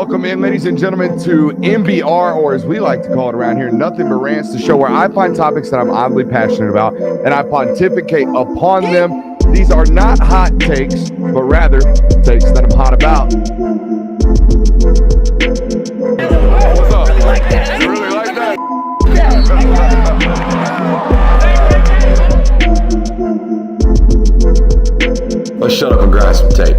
Welcome in, ladies and gentlemen, to MBR, or as we like to call it around here, Nothing But Rants, the show where I find topics that I'm oddly passionate about and I pontificate upon them. These are not hot takes, but rather takes that I'm hot about. What's up? Really like that. You really like that? Let's shut up and grind some tape.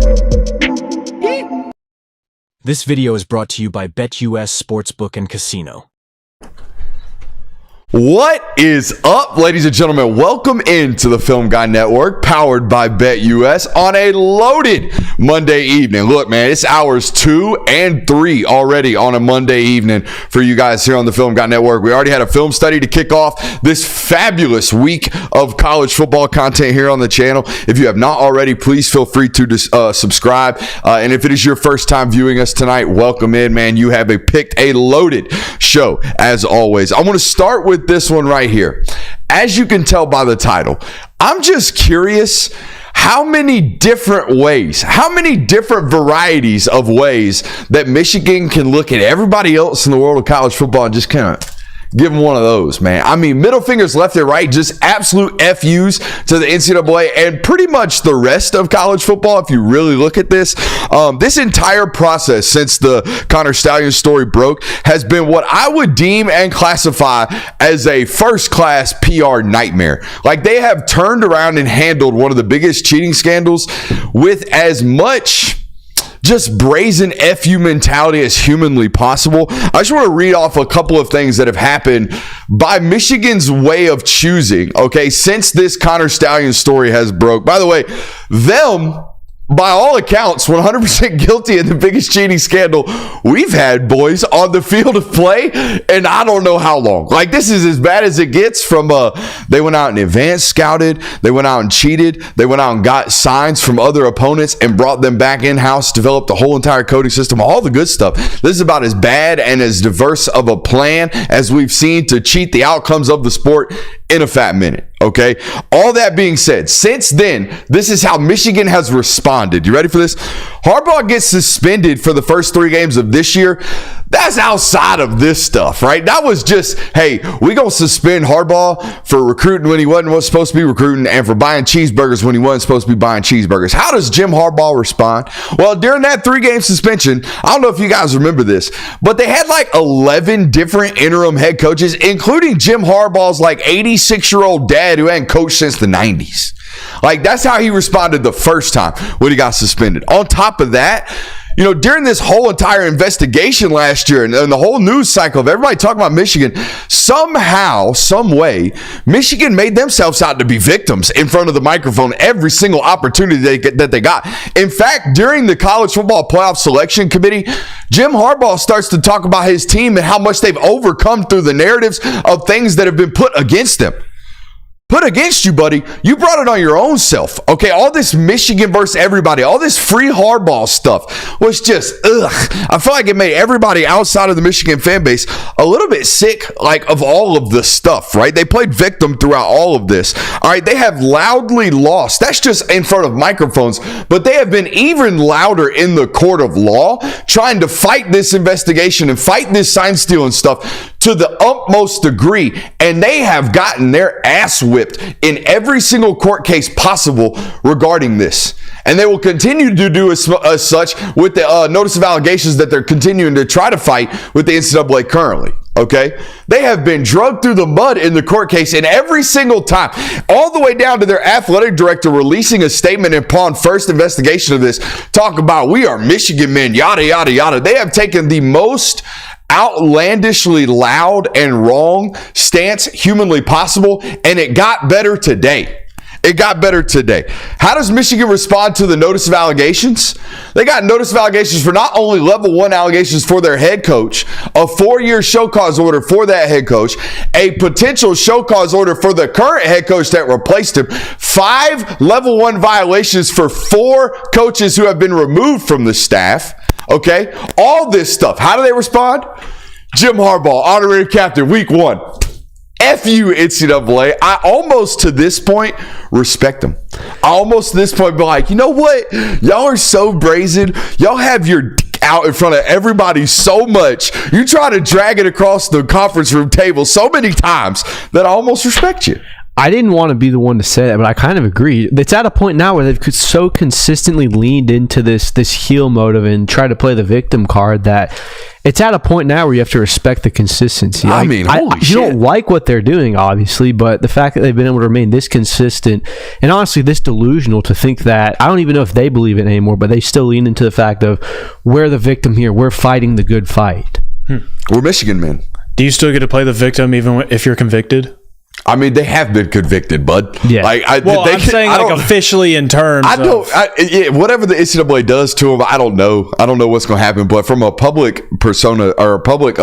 This video is brought to you by BetUS Sportsbook and Casino. What is up, ladies and gentlemen? Welcome into the Film Guy Network, powered by BetUS on a loaded Monday evening. Look, man, it's hours 2 and 3 already on a Monday evening for you guys here on the Film Guy Network. We already had a film study to kick off this fabulous week of college football content here on the channel. If you have not already, please feel free to subscribe. And if it is your first time viewing us tonight, welcome in, man. You have picked a loaded show, as always. I want to start with this one right here. As you can tell by the title, I'm just curious how many different ways, how many different varieties of ways that Michigan can look at everybody else in the world of college football and just kind of give them one of those, man. I mean, middle fingers left and right, just absolute FUs to the NCAA and pretty much the rest of college football. If you really look at this, this entire process since the Connor Stalions story broke has been what I would deem and classify as a first-class PR nightmare. Like, they have turned around and handled one of the biggest cheating scandals with as much just brazen FU mentality as humanly possible. I just want to read off a couple of things that have happened by Michigan's way of choosing, okay, since this Connor Stalions story has broke. By the way, them, by all accounts, 100% guilty in the biggest cheating scandal we've had, boys, on the field of play, and I don't know how long. Like, this is as bad as it gets from, they went out and advanced scouted, they went out and cheated, they went out and got signs from other opponents and brought them back in-house, developed the whole entire coding system, all the good stuff. This is about as bad and as diverse of a plan as we've seen to cheat the outcomes of the sport in a fat minute. Okay. All that being said, since then, this is how Michigan has responded. You ready for this? Harbaugh gets suspended for the first 3 games of this year. That's outside of this stuff, right? That was just, hey, we gonna suspend Harbaugh for recruiting when he wasn't supposed to be recruiting and for buying cheeseburgers when he wasn't supposed to be buying cheeseburgers. How does Jim Harbaugh respond? Well, during that 3-game suspension, I don't know if you guys remember this, but they had like 11 different interim head coaches, including Jim Harbaugh's like 86-year-old dad who hadn't coached since the 90s. Like, that's how he responded the first time when he got suspended. On top of that, you know, during this whole entire investigation last year and the whole news cycle of everybody talking about Michigan, somehow, some way, Michigan made themselves out to be victims in front of the microphone every single opportunity that they got. In fact, during the college football playoff selection committee, Jim Harbaugh starts to talk about his team and how much they've overcome through the narratives of things that have been put against them. Put against you, buddy. You brought it on your own self. Okay, all this Michigan versus everybody, all this free hardball stuff was just, I feel like it made everybody outside of the Michigan fan base a little bit sick, like, of all of the stuff, right? They played victim throughout all of this. All right, they have loudly lost. That's just in front of microphones, but they have been even louder in the court of law trying to fight this investigation and fight this sign stealing stuff to the utmost degree, and they have gotten their ass whipped in every single court case possible regarding this. And they will continue to do as such with the notice of allegations that they're continuing to try to fight with the NCAA currently. Okay? They have been drugged through the mud in the court case, and every single time, all the way down to their athletic director releasing a statement upon first investigation of this, talk about, we are Michigan men, yada, yada, yada. They have taken the most outlandishly loud and wrong stance humanly possible, and it got better today. It got better today. How does Michigan respond to the notice of allegations? They got notice of allegations for not only level 1 allegations for their head coach, a 4-year show cause order for that head coach, a potential show cause order for the current head coach that replaced him, 5 level 1 violations for 4 coaches who have been removed from the staff. Okay, all this stuff. How do they respond? Jim Harbaugh, honorary captain, week 1. F you, NCAA. I almost to this point respect them. I almost to this point be like, you know what? Y'all are so brazen. Y'all have your dick out in front of everybody so much. You try to drag it across the conference room table so many times that I almost respect you. I didn't want to be the one to say that, but I kind of agree. It's at a point now where they've so consistently leaned into this heel motive and tried to play the victim card that it's at a point now where you have to respect the consistency. I mean, holy shit. You don't like what they're doing, obviously, but the fact that they've been able to remain this consistent and honestly this delusional to think that, I don't even know if they believe it anymore, but they still lean into the fact of we're the victim here. We're fighting the good fight. We're Michigan men. Do you still get to play the victim even if you're convicted? I mean, they have been convicted, bud. Yeah. I'm saying officially in terms. Whatever the NCAA does to them, I don't know. I don't know what's going to happen. But from a public persona or a public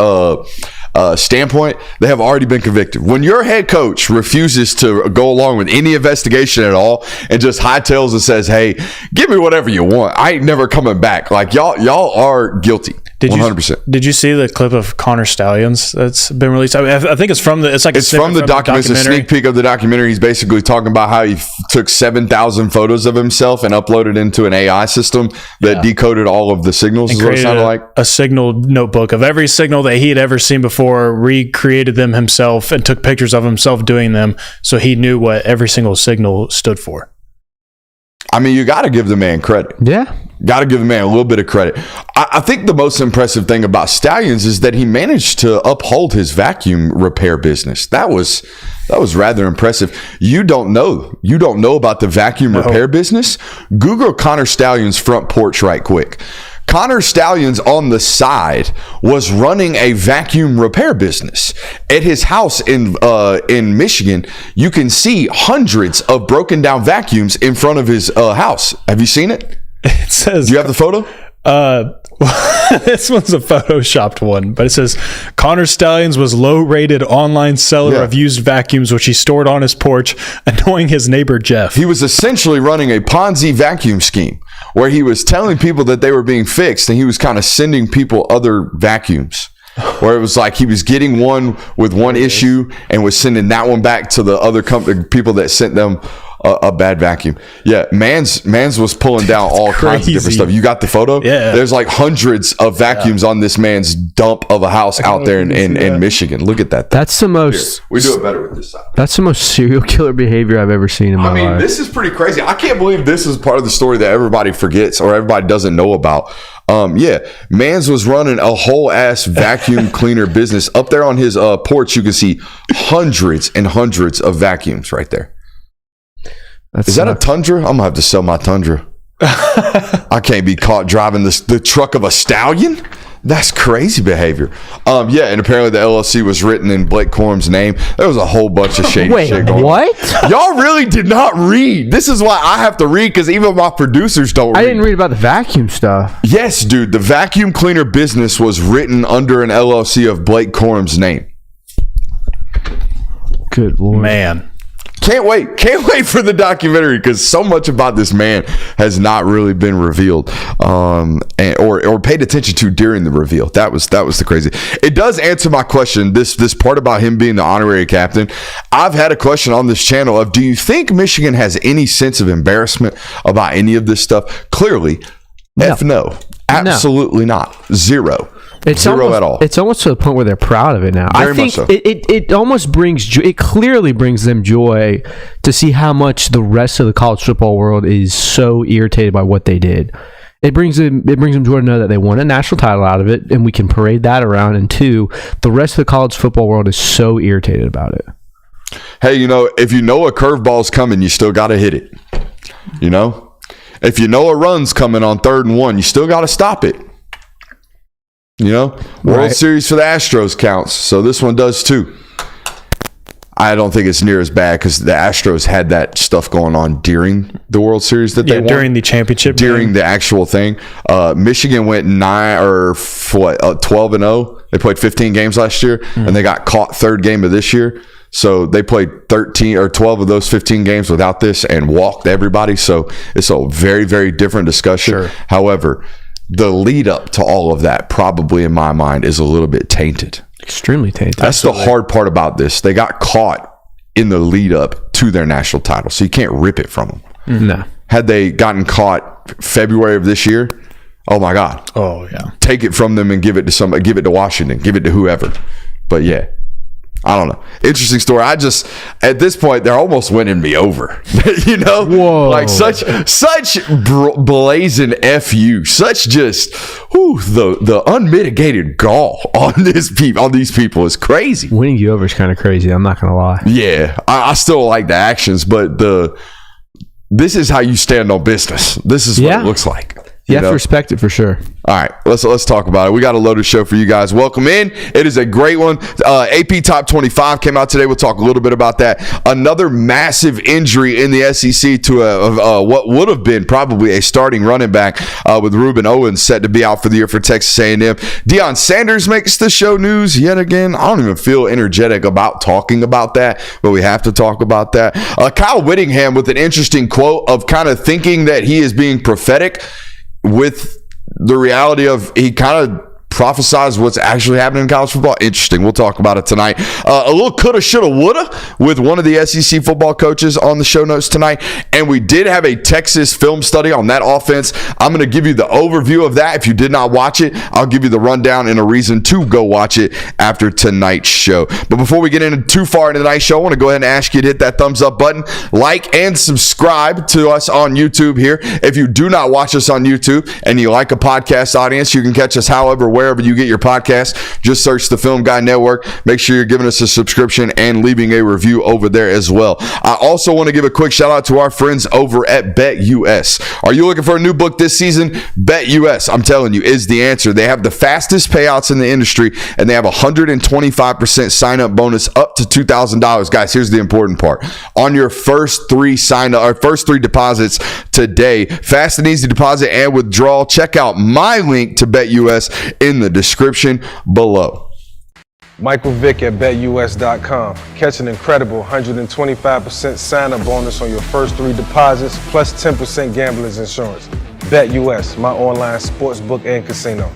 standpoint, they have already been convicted. When your head coach refuses to go along with any investigation at all and just hightails and says, "Hey, give me whatever you want. I ain't never coming back." Like y'all are guilty. 100%. Did you see the clip of Connor Stallions that's been released? I think it's from the. It's from the documentary. It's a sneak peek of the documentary. He's basically talking about how he took 7,000 photos of himself and uploaded into an AI system that decoded all of the signals. And is what it sounded like. A signal notebook of every signal that he had ever seen before, recreated them himself, and took pictures of himself doing them, so he knew what every single signal stood for. I mean, you got to give the man credit. Yeah. Got to give the man a little bit of credit. I think the most impressive thing about Stalions is that he managed to uphold his vacuum repair business. That was rather impressive. You don't know about the vacuum repair business? Google Connor Stalions' front porch right quick. Connor Stalions on the side was running a vacuum repair business at his house in Michigan. You can see hundreds of broken down vacuums in front of his house. Have you seen it? It says. Do you have the photo? This one's a photoshopped one, but it says Connor Stallions was low-rated online seller of used vacuums, which he stored on his porch, annoying his neighbor Jeff. He was essentially running a Ponzi vacuum scheme where he was telling people that they were being fixed, and he was kind of sending people other vacuums. Where it was like he was getting one with one issue and was sending that one back to the other people that sent them a bad vacuum. Yeah, Mans was pulling down all kinds of different stuff. You got the photo? Yeah. There's like hundreds of vacuums on this man's dump of a house out there in Michigan. Look at that. That's the most. Here, we do it better with this side. That's the most serial killer behavior I've ever seen in my life. This is pretty crazy. I can't believe this is part of the story that everybody forgets or everybody doesn't know about. Mans was running a whole ass vacuum cleaner business up there on his porch. You can see hundreds and hundreds of vacuums right there. Is that a Tundra? I'm gonna have to sell my Tundra. I can't be caught driving the truck of a stallion. That's crazy behavior. And apparently the LLC was written in Blake Corum's name. There was a whole bunch of shady shit going on. What? Y'all really did not read. This is why I have to read, because even my producers don't read. I didn't read about the vacuum stuff. Yes, dude. The vacuum cleaner business was written under an LLC of Blake Corum's name. Good Lord. Man. Can't wait for the documentary, because so much about this man has not really been revealed or paid attention to during the reveal. That was the crazy. It does answer my question, this part about him being the honorary captain. I've had a question on this channel of, do you think Michigan has any sense of embarrassment about any of this stuff? Clearly, no. Absolutely not. Zero. It's Zero almost, at all. It's almost to the point where they're proud of it now. Very I think much so. It almost brings it clearly brings them joy to see how much the rest of the college football world is so irritated by what they did. It brings them joy to know that they won a national title out of it, and we can parade that around. And two, the rest of the college football world is so irritated about it. Hey, if you know a curveball's coming, you still got to hit it. If you know a run's coming on 3rd and 1, you still got to stop it. World Series for the Astros counts, so this one does too. I don't think it's near as bad, because the Astros had that stuff going on during the World Series that they won. During the championship during the actual thing. Michigan went 12-0. They played 15 games last year, and they got caught 3rd game of this year. So they played 13 or 12 of those 15 games without this and walked everybody. So it's a very, very different discussion. Sure. However, the lead up to all of that, probably in my mind, is a little bit tainted. Extremely tainted. That's the hard part about this. They got caught in the lead up to their national title, so you can't rip it from them. No. Had they gotten caught February of this year, Oh my God. Oh yeah. Take it from them and give it to somebody, give it to Washington, give it to whoever. But yeah, I don't know. Interesting story. At this point, they're almost winning me over. You know? Whoa. Like such blazing FU, such just the unmitigated gall on these people is crazy. Winning you over is kind of crazy. I'm not going to lie. Yeah. I still like the actions, but this is how you stand on business. This is what it looks like. You have to respect it for sure. All right, let's talk about it. We got a loaded show for you guys. Welcome in. It is a great one. AP Top 25 came out today. We'll talk a little bit about that. Another massive injury in the SEC to what would have been probably a starting running back with Reuben Owens set to be out for the year for Texas A&M. Deion Sanders makes the show news yet again. I don't even feel energetic about talking about that, but we have to talk about that. Kyle Whittingham with an interesting quote of kind of thinking that he is being prophetic with the reality of he kind of prophesies what's actually happening in college football. Interesting. We'll talk about it tonight. A little coulda, shoulda, woulda with one of the SEC football coaches on the show notes tonight. And we did have a Texas film study on that offense. I'm going to give you the overview of that. If you did not watch it, I'll give you the rundown and a reason to go watch it after tonight's show. But before we get into too far into tonight's show, I want to go ahead and ask you to hit that thumbs up button, like and subscribe to us on YouTube here. If you do not watch us on YouTube and you like a podcast audience, you can catch us wherever you get your podcast. Just search the Film Guy Network. Make sure you're giving us a subscription and leaving a review over there as well. I also want to give a quick shout out to our friends over at BetUS. Are you looking for a new book this season? BetUS, I'm telling you, is the answer. They have the fastest payouts in the industry, and they have a 125% sign-up bonus up to $2,000. Guys, here's the important part. On your first three deposits today, fast and easy deposit and withdrawal, check out my link to BetUS in the description below. Michael Vick at BetUS.com. Catch an incredible 125% sign-up bonus on your first three deposits, plus 10% gambler's insurance. BetUS, my online sportsbook and casino.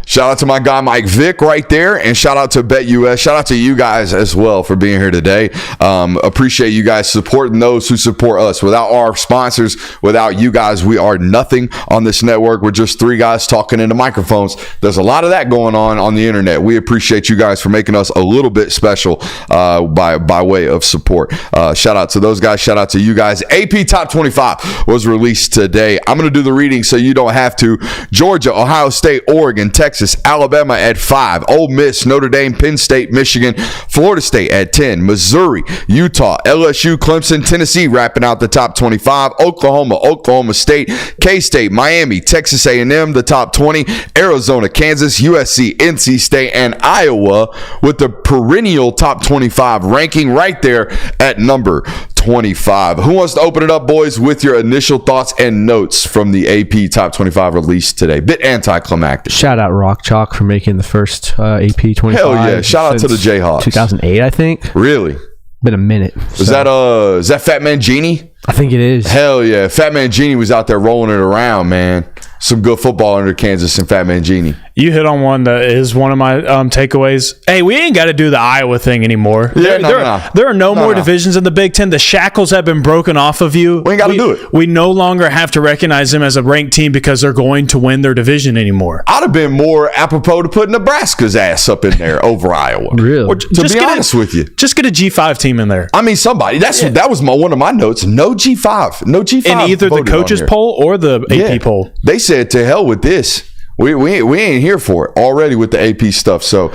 Shout out to my guy Mike Vick right there, and shout out to BetUS. Shout out to you guys as well for being here today. Appreciate you guys supporting those who support us. Without our sponsors, without you guys, we are nothing on this network. We're just three guys talking into microphones. There's a lot of that going on the internet. We appreciate you guys for making us a little bit special by way of support. Shout out to those guys. Shout out to you guys. AP Top 25 was released today. I'm going to do the reading so you don't have to. Georgia, Ohio State, Oregon, Texas, Alabama at 5, Ole Miss, Notre Dame, Penn State, Michigan, Florida State at 10, Missouri, Utah, LSU, Clemson, Tennessee wrapping out the top 25, Oklahoma, Oklahoma State, K-State, Miami, Texas A&M, the top 20, Arizona, Kansas, USC, NC State, and Iowa with the perennial top 25 ranking right there at number 25. Who wants to open it up, boys, with your initial thoughts and notes from the AP Top 25 release today? Bit anticlimactic. Shout out Rock Chalk for making the first AP 25. Hell yeah. Shout out to the Jayhawks. 2008, I think. Really? Been a minute. Is that Fat Man Genie? I think it is. Hell yeah. Fat Man Genie was out there rolling it around, man. Some good football under Kansas and Fat Man Genie. You hit on one that is one of my takeaways. Hey, we ain't got to do the Iowa thing anymore. Yeah, there are no more divisions in the Big Ten. The shackles have been broken off of you. We ain't got to do it. We no longer have to recognize them as a ranked team because they're going to win their division anymore. I'd have been more apropos to put Nebraska's ass up in there over Iowa. Really? Or to be honest with you. Just get a G5 team in there. I mean, somebody. That was one of my notes. No G5. No G5. In either the coaches poll or the AP poll. They said to hell with this. We ain't here for it already with the AP stuff. So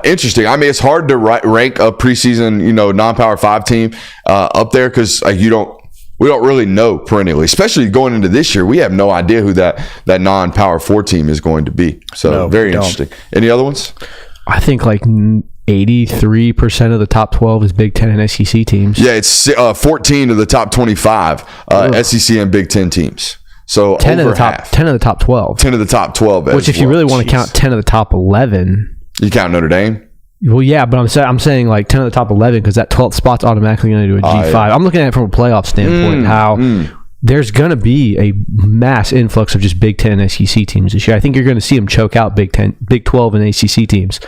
interesting. I mean, it's hard to rank a preseason, non-Power 5 team up there because we don't really know perennially, especially going into this year. We have no idea who that non-Power 4 team is going to be. So very interesting. Any other ones? I think like 83% of the top 12 is Big Ten and SEC teams. Yeah, it's 14 of the top 25 SEC and Big Ten teams. So 10 over of the top half. 10 of the top 12. 10 of the top 12. Which, if you really want to count 10 of the top 11, you count Notre Dame. Well, yeah, but I'm saying like 10 of the top 11 because that 12th spot's automatically going to do a G5. Yeah. I'm looking at it from a playoff standpoint. There's going to be a mass influx of just Big Ten and SEC teams this year. I think you're going to see them choke out Big 12 and ACC teams.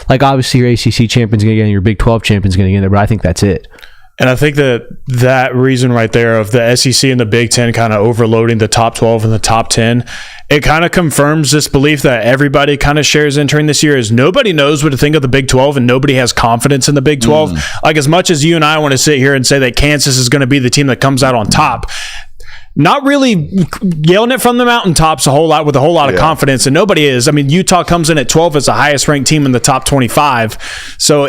Like, obviously, your ACC champion's going to get in, your Big 12 champion's going to get in there, but I think that's it. And I think that reason right there of the SEC and the Big Ten kind of overloading the top 12 and the top 10, it kind of confirms this belief that everybody kind of shares entering this year is nobody knows what to think of the Big 12 and nobody has confidence in the Big 12. Like as much as you and I want to sit here and say that Kansas is going to be the team that comes out on top, not really yelling it from the mountaintops with a whole lot of confidence, and nobody is. I mean, Utah comes in at 12 as the highest ranked team in the top 25. So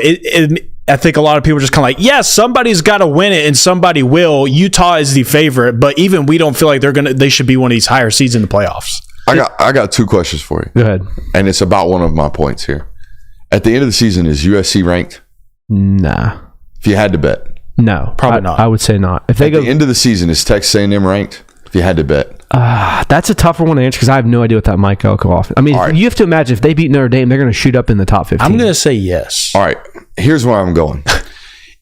I think a lot of people are just kind of like, yes, somebody's got to win it and somebody will. Utah is the favorite, but even we don't feel like they should be one of these higher seeds in the playoffs. I got 2 questions for you. Go ahead. And it's about one of my points here. At the end of the season, is USC ranked? Nah. If you had to bet. No. Probably not. I would say not. If they At the end of the season, is Texas A&M ranked? If you had to bet. That's a tougher one to answer because I have no idea what that might go off. I mean, you have to imagine if they beat Notre Dame, they're going to shoot up in the top 15. I'm going to say yes. All right. Here's where I'm going.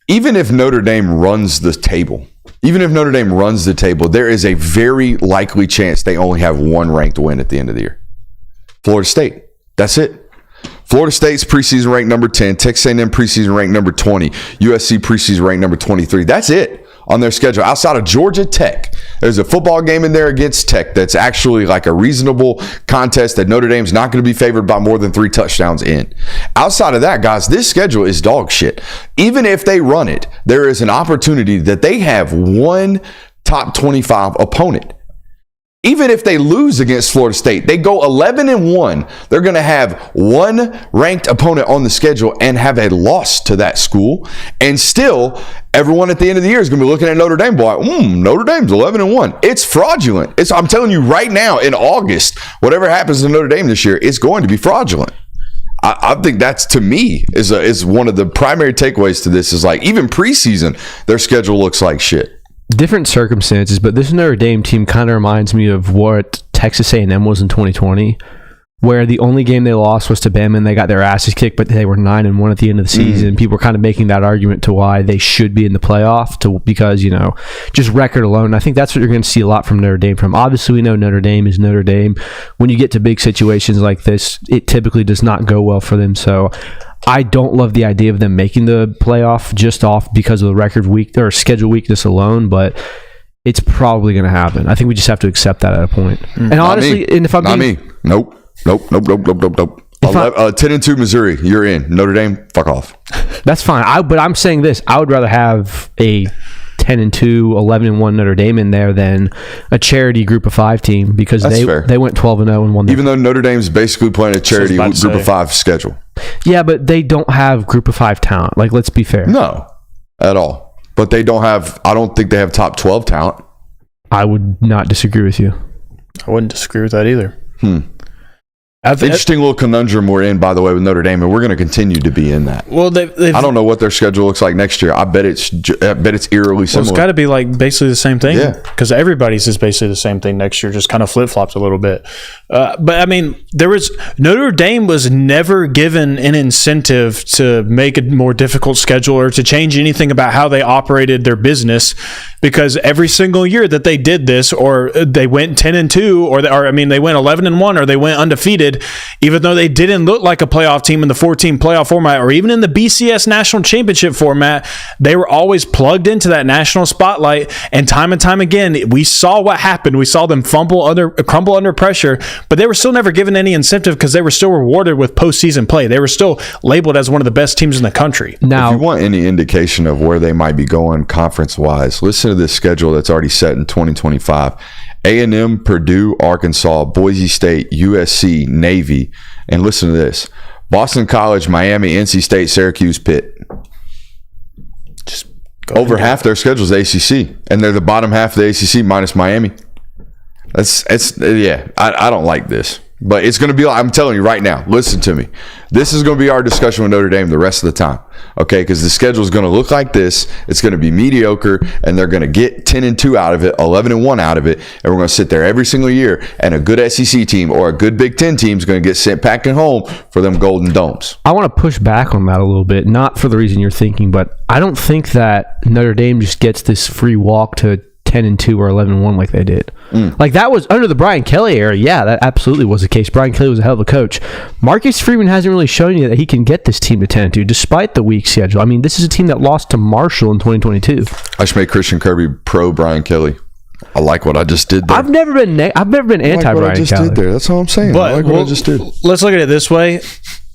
Even if Notre Dame runs the table, there is a very likely chance they only have one ranked win at the end of the year. Florida State. That's it. Florida State's preseason ranked number 10. Texas A&M preseason ranked number 20. USC preseason ranked number 23. That's it on their schedule. Outside of Georgia Tech, there's a football game in there against Tech that's actually like a reasonable contest that Notre Dame's not going to be favored by more than 3 touchdowns in. Outside of that, guys, this schedule is dog shit. Even if they run it, there is an opportunity that they have one top 25 opponent. Even if they lose against Florida State, they go 11-1. They're going to have one ranked opponent on the schedule and have a loss to that school. And still, everyone at the end of the year is going to be looking at Notre Dame, boy, Notre Dame's 11-1. It's fraudulent. I'm telling you right now, in August, whatever happens to Notre Dame this year, it's going to be fraudulent. I think that's, to me, is one of the primary takeaways to this is like, even preseason, their schedule looks like shit. Different circumstances, but this Notre Dame team kind of reminds me of what Texas A&M was in 2020, where the only game they lost was to Bama and they got their asses kicked, but they were 9-1 at the end of the season. People were kind of making that argument to why they should be in the playoff because, just record alone. I think that's what you're going to see a lot from Notre Dame from. Obviously, we know Notre Dame is Notre Dame. When you get to big situations like this, it typically does not go well for them. So I don't love the idea of them making the playoff just off because of the record week or schedule weakness alone, but it's probably going to happen. I think we just have to accept that at a point. And honestly, and if I'm not me. Nope. 10-2 Missouri, you're in. Notre Dame, fuck off. That's fine. But I'm saying this: I would rather have a 10-2, 11-1 Notre Dame in there than a charity Group of 5 team because they went 12-0 and won. Even though Notre Dame's basically playing a charity Group of 5 schedule. Yeah, but they don't have Group of 5 talent. Like, let's be fair. No, at all. But they don't have. I don't think they have top 12 talent. I would not disagree with you. I wouldn't disagree with that either. Interesting little conundrum we're in, by the way, with Notre Dame, and we're going to continue to be in that. Well, I don't know what their schedule looks like next year. I bet it's eerily similar. Well, it's got to be like basically the same thing. Yeah, because everybody's is basically the same thing next year, just kind of flip flops a little bit. But I mean, Notre Dame was never given an incentive to make a more difficult schedule or to change anything about how they operated their business, because every single year that they did this, or they went 10-2, or they went 11-1, or they went undefeated. Even though they didn't look like a playoff team in the 14 playoff format or even in the BCS national championship format, they were always plugged into that national spotlight. And time again, we saw what happened. We saw them crumble under pressure, but they were still never given any incentive because they were still rewarded with postseason play. They were still labeled as one of the best teams in the country. Now, if you want any indication of where they might be going conference-wise, listen to this schedule that's already set in 2025. A&M, Purdue, Arkansas, Boise State, USC, Navy, and listen to this: Boston College, Miami, NC State, Syracuse, Pitt. Just over half their schedule is ACC, and they're the bottom half of the ACC minus Miami. I don't like this. But it's going to be, I'm telling you right now, listen to me. This is going to be our discussion with Notre Dame the rest of the time, okay? Because the schedule is going to look like this. It's going to be mediocre, and they're going to get 10-2 out of it, 11-1 out of it, and we're going to sit there every single year, and a good SEC team or a good Big Ten team is going to get sent packing home for them Golden Domes. I want to push back on that a little bit, not for the reason you're thinking, but I don't think that Notre Dame just gets this free walk to 10-2 or 11-1 like they did. Like, that was under the Brian Kelly era. Yeah, that absolutely was the case. Brian Kelly was a hell of a coach. Marcus Freeman hasn't really shown you that he can get this team to 10-2 despite the weak schedule. I mean, this is a team that lost to Marshall in 2022. I should make Christian Kirby pro Brian Kelly. I like what I just did there. I've never been anti Brian what I just Kelly. did there. That's all I'm saying. But I like what I just did. Let's look at it this way.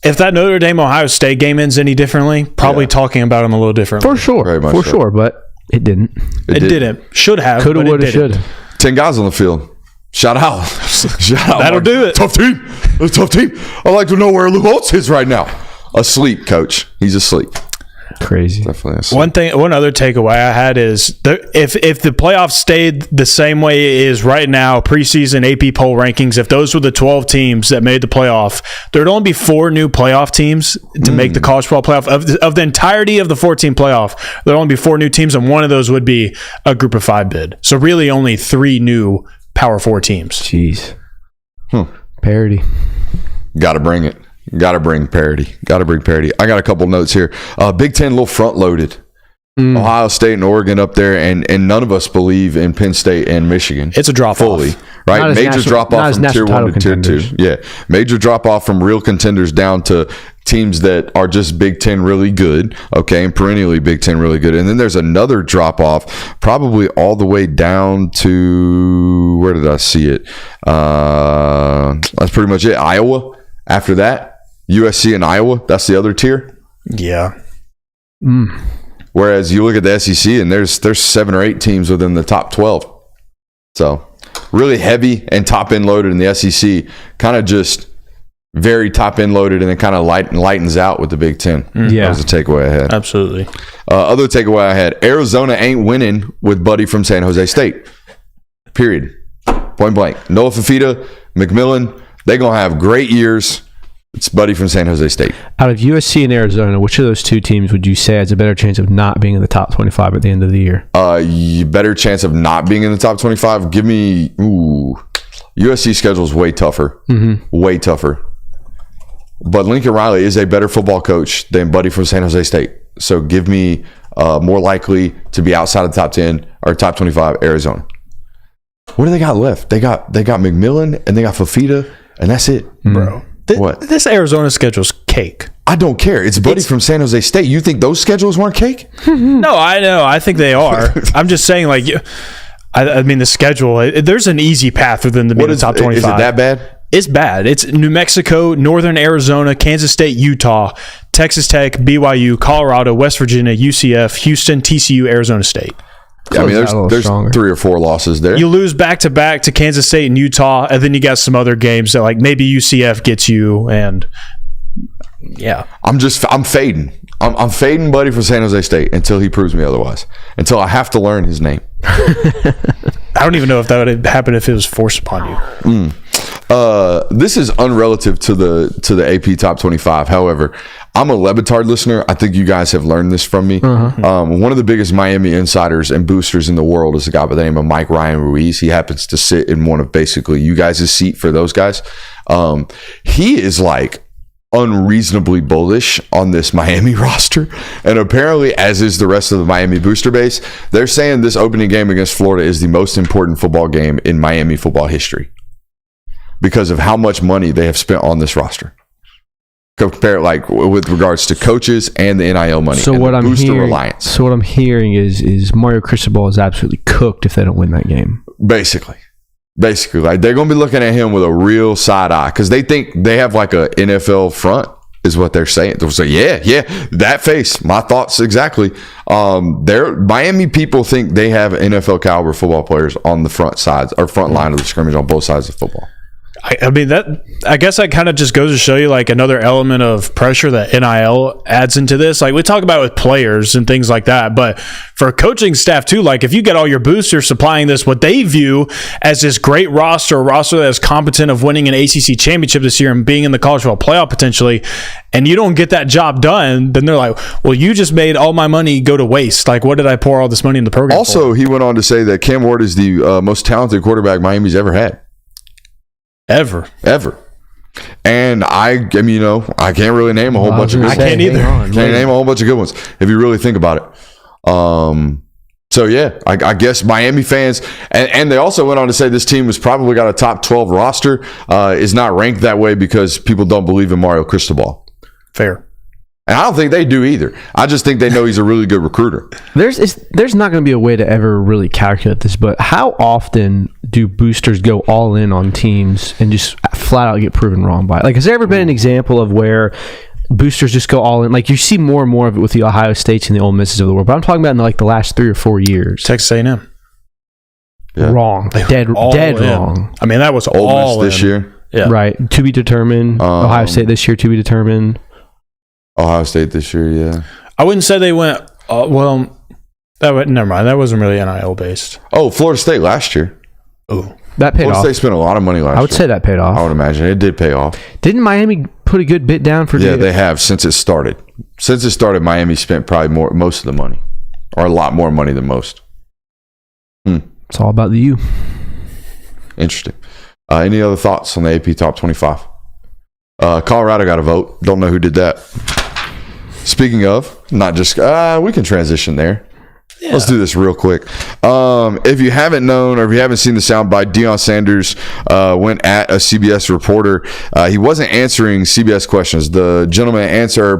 If that Notre Dame Ohio State game ends any differently, probably talking about them a little differently. For sure. Very much For so. sure, but it didn't. It didn't. Should have. Coulda, but it woulda, didn't. shoulda. 10 guys on the field. Shout out. Shout out. That'll do it. Tough team. It's a tough team. I'd like to know where Lou Holtz is right now. Asleep, coach. He's asleep. Crazy. Definitely asleep. One other takeaway I had is if the playoffs stayed the same way it is right now, preseason AP poll rankings, if those were the 12 teams that made the playoff, there'd only be 4 new playoff teams to make the college football playoff. Of the entirety of the 14 playoff, there'd only be 4 new teams, and one of those would be a group of 5 bid. So really only 3 new Power 4 teams. Jeez. Parity. Got to bring it. Got to bring parity. I got a couple notes here. Big Ten, a little front loaded. Ohio State and Oregon up there, and none of us believe in Penn State and Michigan. It's a drop fully, off. right? Major drop off from tier 1 to tier 2. Yeah, major drop off from real contenders down to teams that are just Big Ten really good, okay, and perennially Big Ten really good. And then there's another drop off, probably all the way down to, where did I see it? That's pretty much it. Iowa. After that, USC and Iowa. That's the other tier. Yeah. Whereas you look at the SEC and there's 7 or 8 teams within the top 12. So really heavy and top end loaded in the SEC, kind of just very top end loaded, and then kind of lightens out with the Big Ten. Yeah. That was the takeaway I had. Absolutely. Other takeaway I had, Arizona ain't winning with Buddy from San Jose State. Period. Point blank. Noah Fafita, McMillan, they're going to have great years. It's Buddy from San Jose State. Out of USC and Arizona, which of those 2 teams would you say has a better chance of not being in the top 25 at the end of the year? Better chance of not being in the top 25? Give me, USC schedule is way tougher. Way tougher. But Lincoln Riley is a better football coach than Buddy from San Jose State. So give me more likely to be outside of the top 10 or top 25, Arizona. What do they got left? They got McMillan and they got Fafita, and that's it. Bro. What? This Arizona schedule's cake. I don't care. It's Buddy from San Jose State. You think those schedules weren't cake? No, I know. I think they are. I'm just saying, like, I mean, the schedule, there's an easy path for them to be in the top 25. Is it that bad? It's bad. It's New Mexico, Northern Arizona, Kansas State, Utah, Texas Tech, BYU, Colorado, West Virginia, UCF, Houston, TCU, Arizona State. I mean, there's 3 or 4 losses there. You lose back-to-back to Kansas State and Utah, and then you got some other games that, like, maybe UCF gets you, and yeah. I'm fading. I'm fading Buddy from San Jose State until he proves me otherwise. Until I have to learn his name. I don't even know if that would happen if it was forced upon you. This is unrelative to the AP Top 25. However, I'm a Levitard listener. I think you guys have learned this from me. One of the biggest Miami insiders and boosters in the world is a guy by the name of Mike Ryan Ruiz. He happens to sit in one of basically you guys' seat for those guys. He is like unreasonably bullish on this Miami roster, and apparently, as is the rest of the Miami booster base, they're saying this opening game against Florida is the most important football game in Miami football history because of how much money they have spent on this roster. Compare like with regards to coaches and the NIL money. So and what the I'm booster hearing, reliance. So what I'm hearing is Mario Cristobal is absolutely cooked if they don't win that game. Basically, like they're going to be looking at him with a real side eye because they think they have like a NFL front, is what they're saying. They'll say, yeah, that face. My thoughts exactly. Miami people think they have NFL caliber football players on the front sides or front line of the scrimmage on both sides of football. I mean, I guess that kind of just goes to show you like another element of pressure that NIL adds into this. Like we talk about with players and things like that, but for coaching staff too, like if you get all your boosters supplying this, what they view as this great roster, a roster that is competent of winning an ACC championship this year and being in the college football playoff potentially, and you don't get that job done, then they're like, well, you just made all my money go to waste. Like, what did I pour all this money in the program Also, for? he went on to say that Cam Ward is the most talented quarterback Miami's ever had. Ever. And I mean, you know, I can't really name a whole bunch of good ones. I can't either. Can't name a whole bunch of good ones if you really think about it. So, yeah, I guess Miami fans, and they also went on to say this team has probably got a top 12 roster, is not ranked that way because people don't believe in Mario Cristobal. Fair. And I don't think they do either. I just think they know he's a really good recruiter. There's not going to be a way to ever really calculate this, but how often do boosters go all in on teams and just flat out get proven wrong by it? Like, has there ever been an example of where boosters just go all in? Like, you see more and more of it with the Ohio States and the Ole Misses of the world, but I'm talking about in like the last 3 or 4 years. Texas A&M. Yeah. Wrong. Dead wrong. I mean, that was Ole all Miss this year. Yeah. Right. To be determined. Ohio State this year, to be determined. Ohio State this year, yeah. I wouldn't say they went, never mind. That wasn't really NIL based. Oh, Florida State last year. Oh. That paid Florida off. State spent a lot of money last year. I would say that paid off. I would imagine. It did pay off. Didn't Miami put a good bit down for Yeah, they have since it started. Since it started, Miami spent probably most of the money. Or a lot more money than most. It's all about the U. Interesting. Any other thoughts on the AP Top 25? Colorado got a vote. Don't know who did that. Speaking of, not just we can transition there. Yeah. Let's do this real quick. If you haven't known or if you haven't seen the soundbite, Deion Sanders went at a CBS reporter. He wasn't answering CBS questions. The gentleman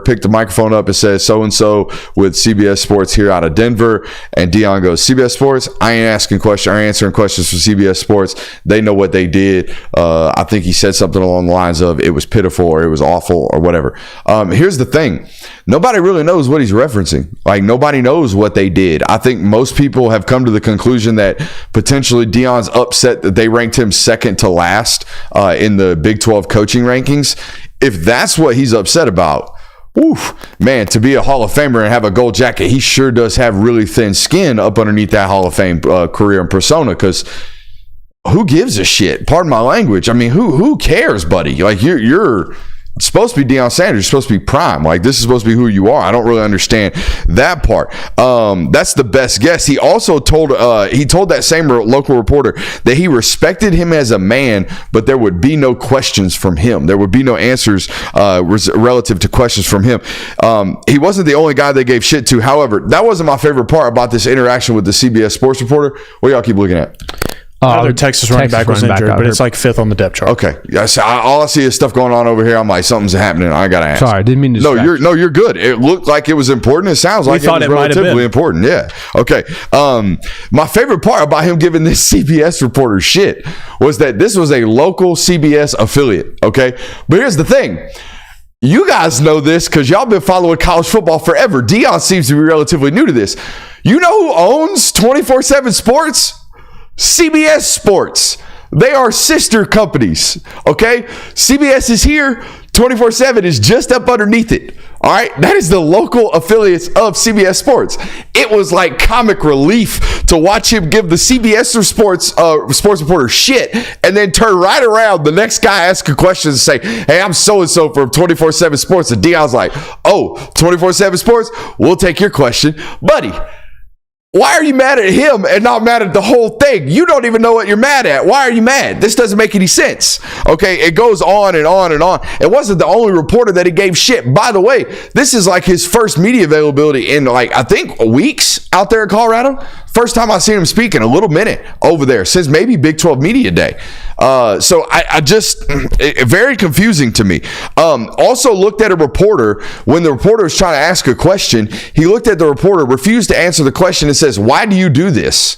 picked the microphone up and said, so-and-so with CBS Sports here out of Denver. And Deion goes, CBS Sports? I ain't asking questions. I ain't answering questions for CBS Sports. They know what they did. I think he said something along the lines of it was pitiful or it was awful or whatever. Here's the thing. Nobody really knows what he's referencing. Like, nobody knows what they did. I think most people have come to the conclusion that potentially Deion's upset that they ranked him second to last in the Big 12 coaching rankings. If that's what he's upset about, man, to be a Hall of Famer and have a gold jacket, he sure does have really thin skin up underneath that Hall of Fame career and persona, because who gives a shit? Pardon my language. I mean, who cares, buddy? Like, you're supposed to be Deion Sanders. You're supposed to be prime. Like, this is supposed to be who you are. I don't really understand that part. That's the best guess. He also told that same local reporter that he respected him as a man, but there would be no questions from him. There would be no answers relative to questions from him. He wasn't the only guy they gave shit to. However, that wasn't my favorite part about this interaction with the CBS sports reporter. What y'all keep looking at? Other Texas running back was injured, but it's like fifth on the depth chart. Okay. Yeah, so all I see is stuff going on over here. I'm like, something's happening. I got to ask. Sorry, I didn't mean to you're good. It looked like it was important. It sounds like it was relatively important. Yeah. Okay. My favorite part about him giving this CBS reporter shit was that this was a local CBS affiliate. Okay. But here's the thing. You guys know this because y'all been following college football forever. Deion seems to be relatively new to this. You know who owns 24/7 Sports? CBS Sports. They are sister companies, okay? CBS is here. 24/7 is just up underneath it, all right? That is the local affiliates of CBS Sports. It was like comic relief to watch him give the CBS sports reporter shit and then turn right around. The next guy asks a question and say, hey, I'm so-and-so from 24/7 Sports. And Deion's like, oh, 24/7 Sports? We'll take your question. Buddy, why are you mad at him and not mad at the whole thing? You don't even know what you're mad at. Why are you mad? This doesn't make any sense. Okay, it goes on and on and on. It wasn't the only reporter that he gave shit. By the way, this is like his first media availability in I think weeks out there in Colorado. First time I've seen him speak in a little minute over there since maybe Big 12 Media Day. So I just, very confusing to me. Also looked at a reporter when the reporter was trying to ask a question. He looked at the reporter, refused to answer the question, and says, why do you do this?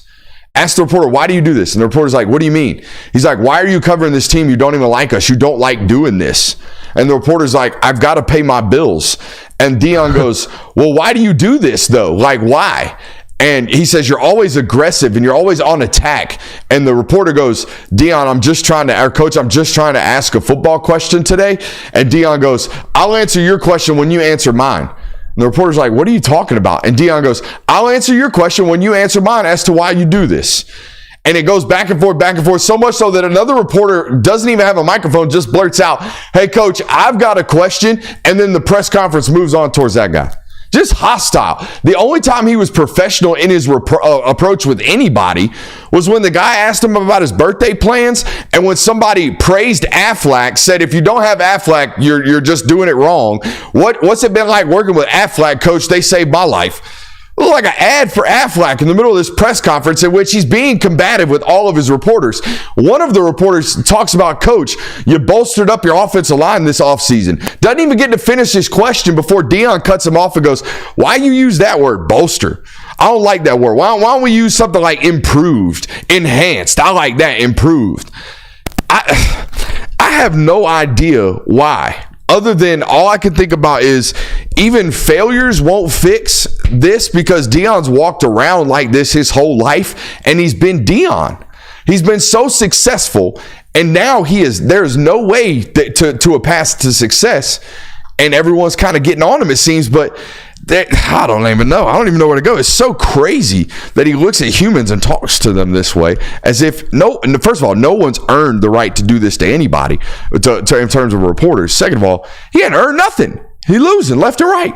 Asked the reporter, why do you do this? And the reporter's like, what do you mean? He's like, why are you covering this team? You don't even like us. You don't like doing this. And the reporter's like, I've got to pay my bills. And Deion goes, well, why do you do this though? Like, why? And he says, you're always aggressive and you're always on attack. And the reporter goes, Deion, I'm just trying to ask a football question today. And Deion goes, I'll answer your question when you answer mine. And the reporter's like, what are you talking about? And Deion goes, I'll answer your question when you answer mine as to why you do this. And it goes back and forth, so much so that another reporter doesn't even have a microphone, just blurts out, hey, coach, I've got a question. And then the press conference moves on towards that guy. Just hostile. The only time he was professional in his approach with anybody was when the guy asked him about his birthday plans, and when somebody praised Aflac, said, if you don't have Aflac, you're just doing it wrong. What's it been like working with Aflac, coach? They saved my life. Looked like an ad for Aflac in the middle of this press conference in which he's being combative with all of his reporters. One of the reporters talks about, Coach, you bolstered up your offensive line this offseason. Doesn't even get to finish his question before Deion cuts him off and goes, why you use that word, bolster? I don't like that word. Why don't we use something like improved, enhanced? I like that, improved. I have no idea why. Other than all I can think about is even failures won't fix this because Deion's walked around like this his whole life and he's been Deion. He's been so successful and now there's no way to a path to success and everyone's kind of getting on him, it seems, but I don't even know. I don't even know where to go. It's so crazy that he looks at humans and talks to them this way as if first of all, no one's earned the right to do this to anybody in terms of reporters. Second of all, he hadn't earned nothing. He losing left and right.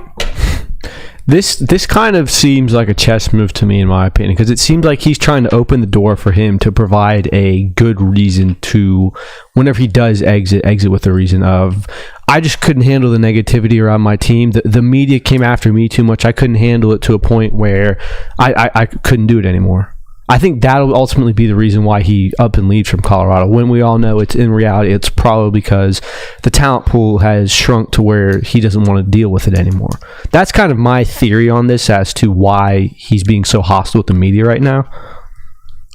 This kind of seems like a chess move to me, in my opinion, because it seems like he's trying to open the door for him to provide a good reason to, whenever he does exit with the reason of, I just couldn't handle the negativity around my team. The media came after me too much. I couldn't handle it to a point where I couldn't do it anymore. I think that'll ultimately be the reason why he up and leaves from Colorado, when we all know in reality it's probably because the talent pool has shrunk to where he doesn't want to deal with it anymore. That's kind of my theory on this as to why he's being so hostile with the media right now.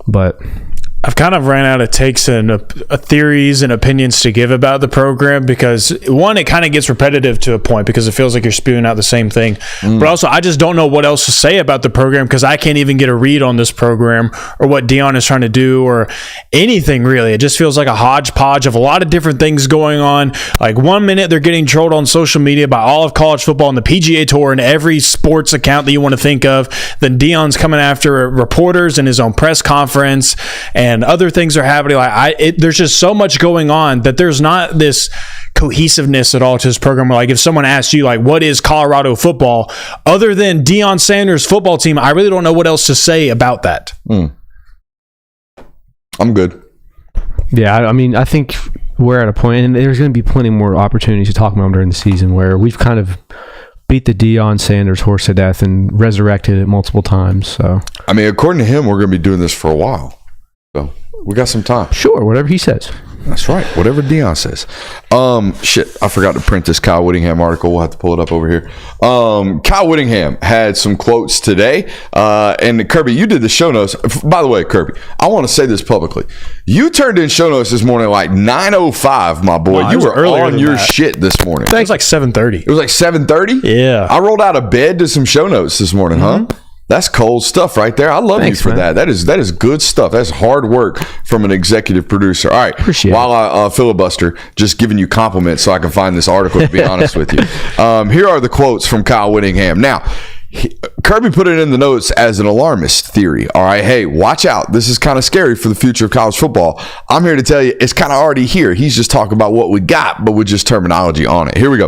But I've kind of ran out of takes and theories and opinions to give about the program because, one, it kind of gets repetitive to a point because it feels like you're spewing out the same thing. But also, I just don't know what else to say about the program because I can't even get a read on this program or what Deion is trying to do or anything, really. It just feels like a hodgepodge of a lot of different things going on. Like, 1 minute, they're getting trolled on social media by all of college football and the PGA Tour and every sports account that you want to think of. Then Deion's coming after reporters in his own press conference, and other things are happening. There's just so much going on that there's not this cohesiveness at all to this program. Like, if someone asks you, like, what is Colorado football, other than Deion Sanders' football team, I really don't know what else to say about that. I'm good. Yeah, I mean, I think we're at a point, and there's going to be plenty more opportunities to talk about them during the season, where we've kind of beat the Deion Sanders horse to death and resurrected it multiple times. So, I mean, according to him, we're going to be doing this for a while. So we got some time. Sure, whatever he says. That's right. Whatever Deion says. I forgot to print this Kyle Whittingham article. We'll have to pull it up over here. Kyle Whittingham had some quotes today. And Kirby, you did the show notes. By the way, Kirby, I want to say this publicly. You turned in show notes this morning like 9:05, my boy. You were on your shit this morning. It was like 7:30. It was like 7:30? Yeah. I rolled out of bed to some show notes this morning, huh? That's cold stuff right there. I love you for that. That is good stuff. That's hard work from an executive producer. All right. Appreciate While I filibuster, just giving you compliments so I can find this article, to be honest with you. Here are the quotes from Kyle Whittingham. Now, Kirby put it in the notes as an alarmist theory. All right, hey, watch out. This is kind of scary for the future of college football. I'm here to tell you it's kind of already here. He's just talking about what we got, but with just terminology on it. Here we go.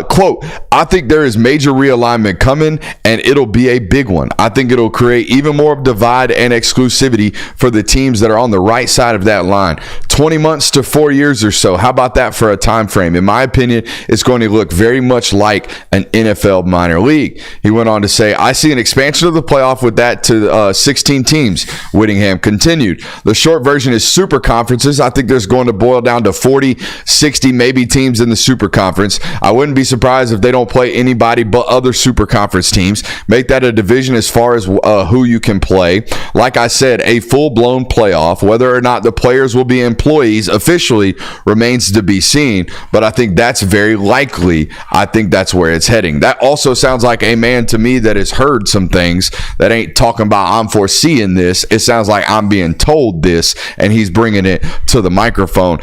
Quote, I think there is major realignment coming, and it'll be a big one. I think it'll create even more divide and exclusivity for the teams that are on the right side of that line. 20 months to 4 years or so. How about that for a time frame? In my opinion, it's going to look very much like an NFL minor league. He went on to say, I see an expansion of the playoff with that to 16 teams. Whittingham continued. The short version is super conferences. I think there's going to boil down to 40, 60, maybe teams in the super conference. I wouldn't be surprised if they don't play anybody but other super conference teams. Make that a division as far as who you can play. Like I said, a full-blown playoff. Whether or not the players will be employees officially remains to be seen, but I think that's very likely. I think that's where it's heading. That also sounds like a man to me that has heard some things that ain't talking about I'm foreseeing this. It sounds like I'm being told this, and he's bringing it to the microphone.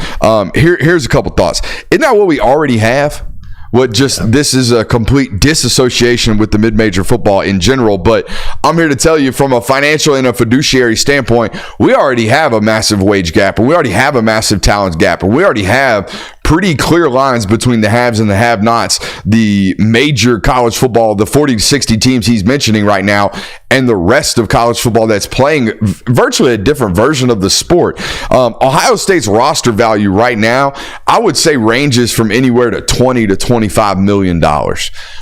Here's a couple thoughts. Isn't that what we already have? This is a complete disassociation with the mid-major football in general, but I'm here to tell you from a financial and a fiduciary standpoint, we already have a massive wage gap, and we already have a massive talent gap, and we already have pretty clear lines between the haves and the have-nots. The major college football, the 40 to 60 teams he's mentioning right now, and the rest of college football that's playing virtually a different version of the sport. Ohio State's roster value right now, I would say ranges from anywhere to $20 to $25 million.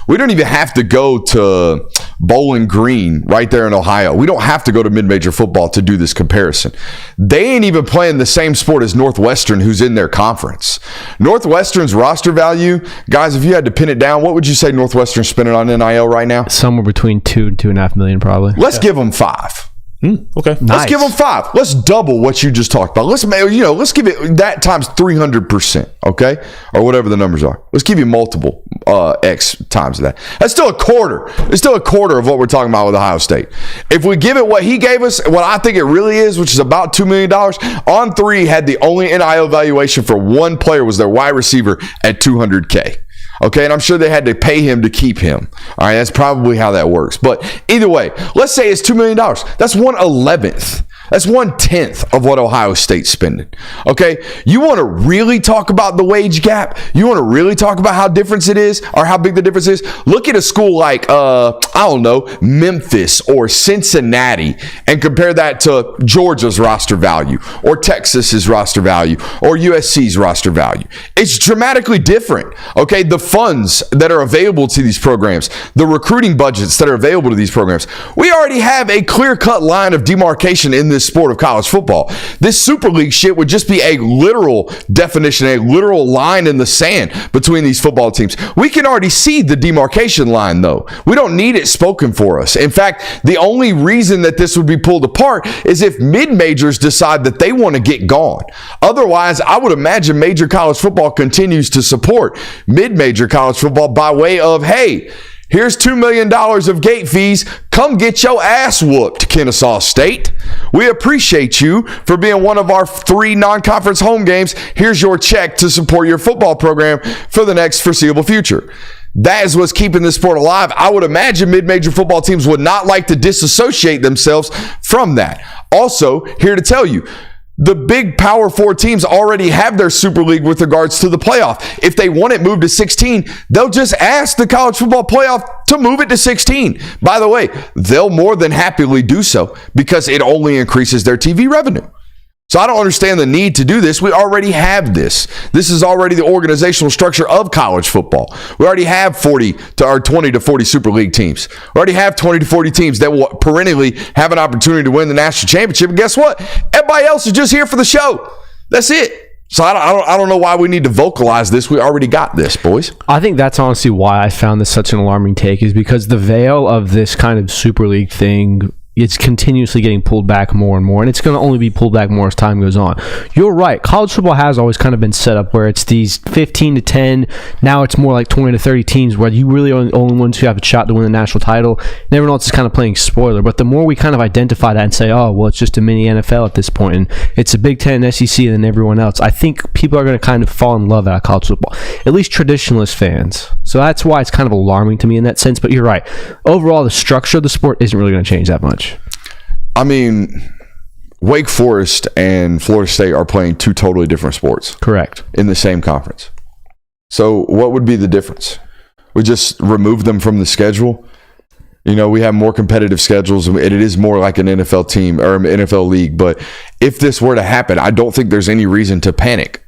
We don't even have to go to Bowling Green right there in Ohio. We don't have to go to mid-major football to do this comparison. They ain't even playing the same sport as Northwestern, who's in their conference. Northwestern's roster value, guys, if you had to pin it down, what would you say Northwestern's spending on NIL right now? Somewhere between $2 and $2.5 million, probably. Let's give them $5. Okay. Let's give them $5. Let's double what you just talked about. Let's give it that times 300%, okay? Or whatever the numbers are. Let's give you multiple X times that. That's still a quarter. It's still a quarter of what we're talking about with Ohio State. If we give it what he gave us, what I think it really is, which is about $2 million, On3 had the only NIL valuation for one player was their wide receiver at $200K. Okay, and I'm sure they had to pay him to keep him. All right, that's probably how that works. But either way, let's say it's $2 million. That's 1/11th. That's 1/10 of what Ohio State's spending. Okay, you want to really talk about the wage gap? You want to really talk about how different it is, or how big the difference is? Look at a school like Memphis or Cincinnati, and compare that to Georgia's roster value, or Texas's roster value, or USC's roster value. It's dramatically different. Okay, the funds that are available to these programs, the recruiting budgets that are available to these programs, we already have a clear-cut line of demarcation in this sport of college football. This Super League shit would just be a literal definition, a literal line in the sand between these football teams. We can already see the demarcation line, though. We don't need it spoken for us. In fact, the only reason that this would be pulled apart is if mid-majors decide that they want to get gone. Otherwise, I would imagine major college football continues to support mid-major college football by way of, hey, here's $2 million of gate fees. Come get your ass whooped, Kennesaw State. We appreciate you for being one of our 3 non-conference home games. Here's your check to support your football program for the next foreseeable future. That is what's keeping this sport alive. I would imagine mid-major football teams would not like to disassociate themselves from that. Also, here to tell you, the big Power 4 teams already have their Super League with regards to the playoff. If they want it moved to 16, they'll just ask the college football playoff to move it to 16. By the way, they'll more than happily do so because it only increases their TV revenue. So I don't understand the need to do this. We already have this. This is already the organizational structure of college football. We already have 20 to 40 Super League teams. We already have 20 to 40 teams that will perennially have an opportunity to win the national championship. And guess what? Everybody else is just here for the show. That's it. So I don't know why we need to vocalize this. We already got this, boys. I think that's honestly why I found this such an alarming take, is because the veil of this kind of Super League thing, it's continuously getting pulled back more and more, and it's going to only be pulled back more as time goes on. You're right. College football has always kind of been set up where it's these 15 to 10. Now it's more like 20 to 30 teams where you really are the only ones who have a shot to win the national title, and everyone else is kind of playing spoiler. But the more we kind of identify that and say, oh, well, it's just a mini NFL at this point, and it's a Big Ten, SEC, and then everyone else, I think people are going to kind of fall in love at college football, at least traditionalist fans. So that's why it's kind of alarming to me in that sense. But you're right. Overall, the structure of the sport isn't really going to change that much. I mean, Wake Forest and Florida State are playing 2 totally different sports. Correct. In the same conference. So what would be the difference? We just remove them from the schedule? You know, we have more competitive schedules, and it is more like an NFL team or an NFL league. But if this were to happen, I don't think there's any reason to panic.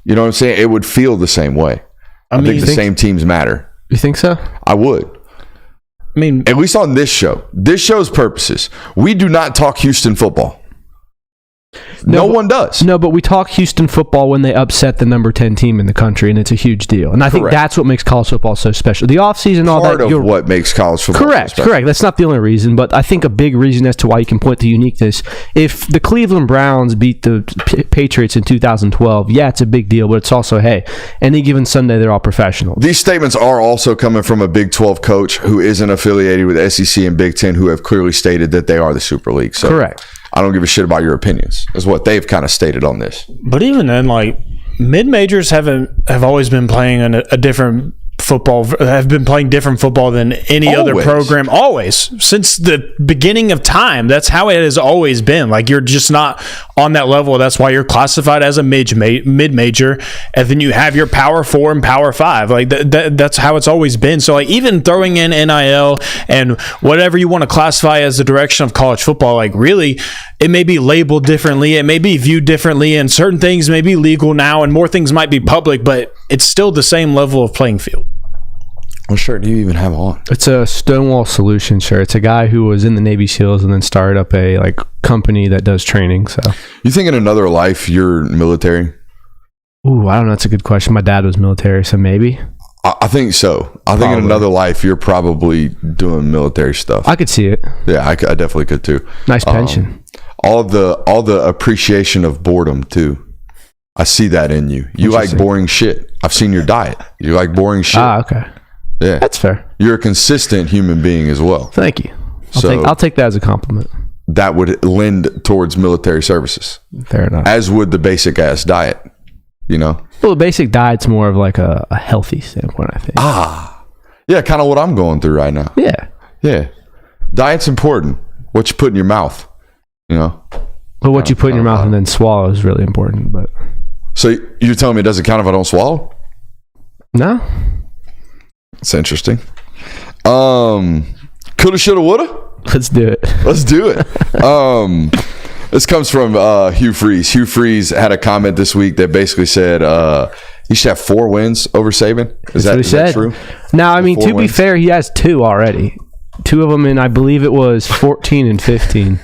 You know what I'm saying? It would feel the same way. I think the same teams matter. You think so? I would. I mean, at least on this show's purposes, we do not talk Houston football. No one does. No, but we talk Houston football when they upset the number 10 team in the country, and it's a huge deal. And I think that's what makes college football so special. The offseason, all that. Part of what makes college football correct, so special. Correct. That's not the only reason, but I think a big reason as to why you can point to uniqueness. If the Cleveland Browns beat the Patriots in 2012, yeah, it's a big deal, but it's also, hey, any given Sunday, they're all professional. These statements are also coming from a Big 12 coach who isn't affiliated with SEC and Big 10, who have clearly stated that they are the Super League. So correct. I don't give a shit about your opinions, is what they've kind of stated on this. But even then, like, mid-majors have always been playing a different football, have been playing different football than any other program, always, since the beginning of time. That's how it has always been. Like, you're just not on that level. That's why you're classified as a mid-major, and then you have your Power 4 and Power 5. Like, that's how it's always been. So, like, even throwing in NIL and whatever you want to classify as the direction of college football, like, really, it may be labeled differently, it may be viewed differently, and certain things may be legal now and more things might be public, but it's still the same level of playing field. What shirt do you even have on? It's a Stonewall Solutions shirt. It's a guy who was in the Navy SEALs and then started up a company that does training. So You think in another life you're military? ooh, I don't know. That's a good question. My dad was military, so maybe. I think so. I think in another life you're probably doing military stuff. I could see it. Yeah, I definitely could too. Nice pension. All the appreciation of boredom too. I see that in you. You like boring shit. I've seen your diet. You like boring shit. Okay. Yeah, That's fair. You're a consistent human being as well. Thank you. So I'll take that as a compliment. that would lend towards military services, Fair enough. as would the basic ass diet. Well, the basic diet's more of like a healthy standpoint, I think. Yeah, kind of what I'm going through right now. Yeah. Diet's important. What you put in your mouth, But what you put in your mouth and then swallow is really important. But So you're telling me it doesn't count if I don't swallow? no. It's interesting. Coulda, shoulda, woulda. Let's do it. Let's do it. This comes from Hugh Freeze. Hugh Freeze had a comment this week that basically said he should have 4 wins over Saban. Is that true? Now, I mean, 4 to be wins? fair, he has 2 already. 2 of them in, I believe it was 14 and 15.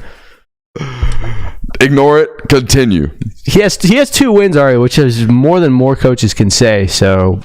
Ignore it. Continue. He has 2 wins already, which is more than more coaches can say. So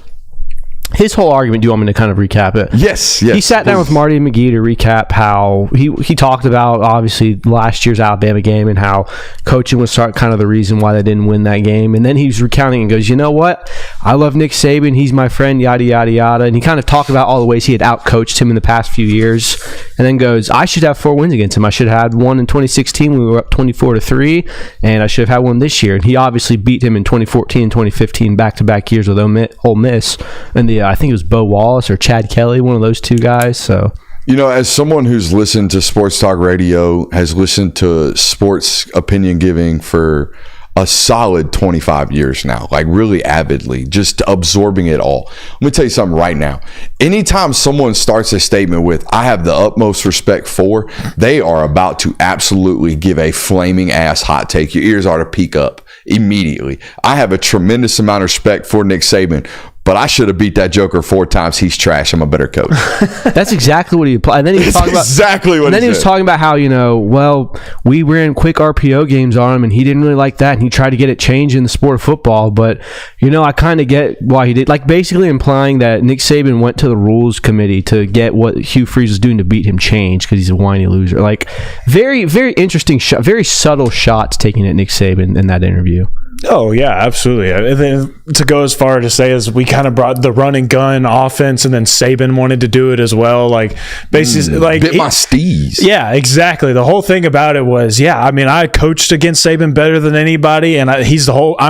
his whole argument, do you want me to kind of recap it? Yes. He sat down with Marty McGee to recap how he talked about, obviously, last year's Alabama game and how coaching was kind of the reason why they didn't win that game. And then he was recounting and goes, you know what? I love Nick Saban. He's my friend, yada, yada, yada. And he kind of talked about all the ways he had outcoached him in the past few years. And then goes, I should have 4 wins against him. I should have had one in 2016 when we were up 24-3. And I should have had one this year. And he obviously beat him in 2014 and 2015 back-to-back years with Ole Miss. And I think it was Bo Wallace or Chad Kelly, one of those 2 guys. So, as someone who's listened to sports talk radio, has listened to sports opinion giving for a solid 25 years now, like really avidly, just absorbing it all. Let me tell you something right now. Anytime someone starts a statement with, I have the utmost respect for, they are about to absolutely give a flaming ass hot take. Your ears ought to peak up immediately. I have a tremendous amount of respect for Nick Saban, but I should have beat that joker 4 times. He's trash. I'm a better coach. that's exactly what he applied. And then he was talking he was talking about how, we ran quick RPO games on him and he didn't really like that. And he tried to get it changed in the sport of football. But, I kind of get why he did. Like, basically implying that Nick Saban went to the rules committee to get what Hugh Freeze was doing to beat him changed because he's a whiny loser. Like, very, very interesting shot, very subtle shots taken at Nick Saban in that interview. Oh, yeah, absolutely. And then to go as far to say as we kind of brought the run and gun offense, and then Saban wanted to do it as well. Like, basically, bit my steez. Yeah, exactly. The whole thing about it was, I coached against Saban better than anybody, and I'm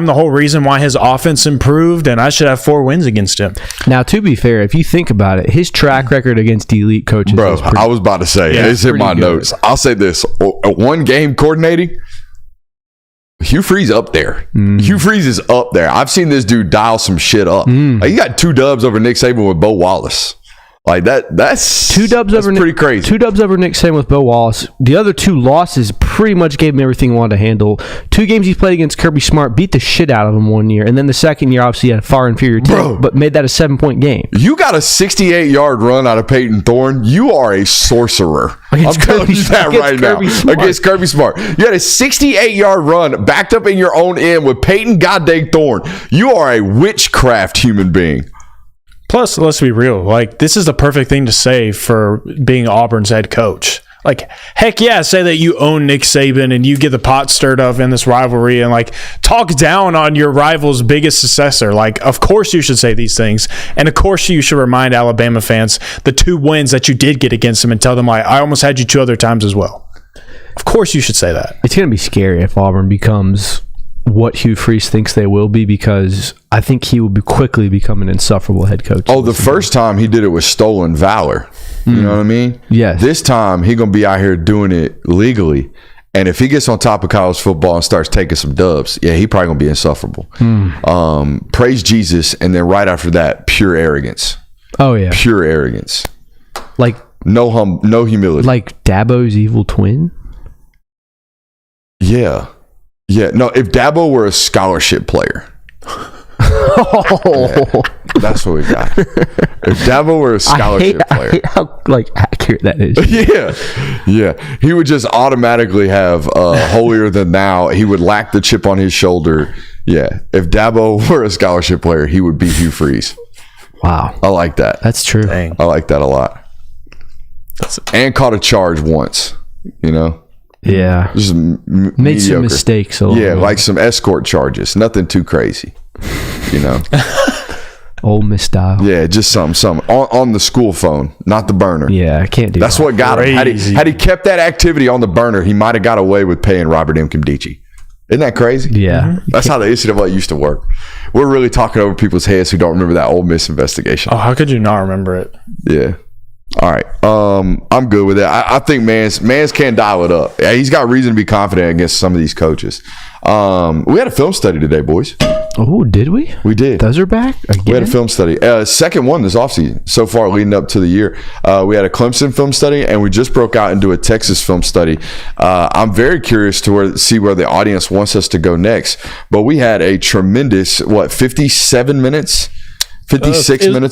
the whole reason why his offense improved, and I should have 4 wins against him. Now, to be fair, if you think about it, his track record against elite coaches, bro, I was about to say, it's in my notes. I'll say this: 1 game coordinating. Hugh Freeze up there. Hugh Freeze is up there. I've seen this dude dial some shit up. Like, he got 2 dubs over Nick Saban with Bo Wallace. Like that's 2 dubs over pretty crazy. 2 dubs over Nick Saban with Bo Wallace. The other 2 losses pretty much gave him everything he wanted to handle. 2 games he played against Kirby Smart, beat the shit out of him one year, and then the second year obviously had a far inferior team, but made that a 7-point game. You got a 68-yard run out of Peyton Thorne. You are a sorcerer. I'm telling you that right now. Against Kirby Smart, you had a 68-yard run backed up in your own end with Peyton goddamn Thorne. You are a witchcraft human being. Plus, let's be real. Like, this is the perfect thing to say for being Auburn's head coach. Like, heck yeah, say that you own Nick Saban and you get the pot stirred up in this rivalry and, like, talk down on your rival's biggest successor. Like, of course you should say these things. And, of course, you should remind Alabama fans the 2 wins that you did get against them and tell them, like, I almost had you 2 other times as well. Of course you should say that. It's going to be scary if Auburn becomes what Hugh Freeze thinks they will be, because I think he will quickly become an insufferable head coach. Oh, the first time he did it with stolen valor. You know what I mean? Yes. This time he going to be out here doing it legally. And if he gets on top of college football and starts taking some dubs, he probably going to be insufferable. Praise Jesus, and then right after that, pure arrogance. Oh, yeah. Pure arrogance. Like no humility. Like Dabo's evil twin? Yeah. No, if Dabo were a scholarship player. Oh. Yeah, that's what we got. If Dabo were a scholarship player. I hate how accurate that is. Yeah. He would just automatically have holier than thou. He would lack the chip on his shoulder. Yeah. If Dabo were a scholarship player, he would be Hugh Freeze. Wow. I like that. That's true. Dang. I like that a lot. And caught a charge once, Yeah. Just Made mediocre. some mistakes. Yeah, like some escort charges. Nothing too crazy, Ole Miss style. Yeah, just something on the school phone, not the burner. Yeah, I can't do That's that. what got him. Had he kept that activity on the burner, he might have got away with paying Robert M. Kimdichie. Isn't that crazy? Yeah. That's how the NCAA used to work. We're really talking over people's heads who don't remember that Ole Miss investigation. Oh, how could you not remember it? Yeah. All right. I'm good with it. I think Mans can dial it up. Yeah, he's got reason to be confident against some of these coaches. We had a film study today, boys. Oh, did we? We did. Those are back again? We had a film study. Second one this offseason so far leading up to the year. We had a Clemson film study, and we just broke out into a Texas film study. I'm very curious to see where the audience wants us to go next. But we had a tremendous, 56 minutes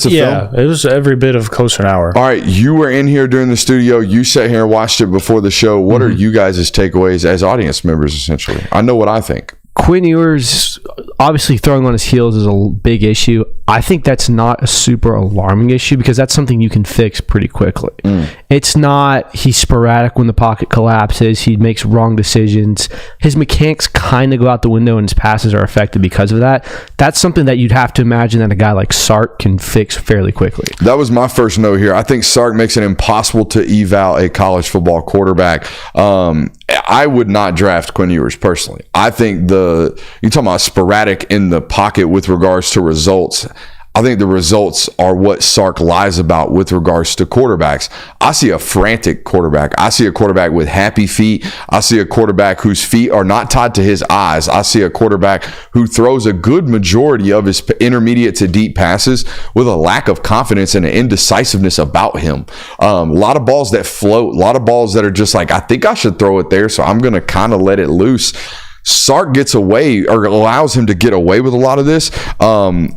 of film? Yeah, it was every bit of close to an hour. All right, you were in here during the studio. You sat here and watched it before the show. What are you guys' takeaways as audience members, essentially? I know what I think. Quinn Ewers obviously throwing on his heels is a big issue. I think that's not a super alarming issue because that's something you can fix pretty quickly. It's not he's sporadic when the pocket collapses. He makes wrong decisions. His mechanics kind of go out the window and his passes are affected because of that. That's something that you'd have to imagine that a guy like Sark can fix fairly quickly. That was my first note here. I think Sark makes it impossible to eval a college football quarterback. I would not draft Quinn Ewers personally. I think you're talking about sporadic in the pocket with regards to results. I think the results are what Sark lies about with regards to quarterbacks. I see a frantic quarterback. I see a quarterback with happy feet. I see a quarterback whose feet are not tied to his eyes. I see a quarterback who throws a good majority of his intermediate to deep passes with a lack of confidence and an indecisiveness about him. A lot of balls that float, a lot of balls that are just like, I think I should throw it there, so I'm going to kind of let it loose. Sark gets away or allows him to get away with a lot of this.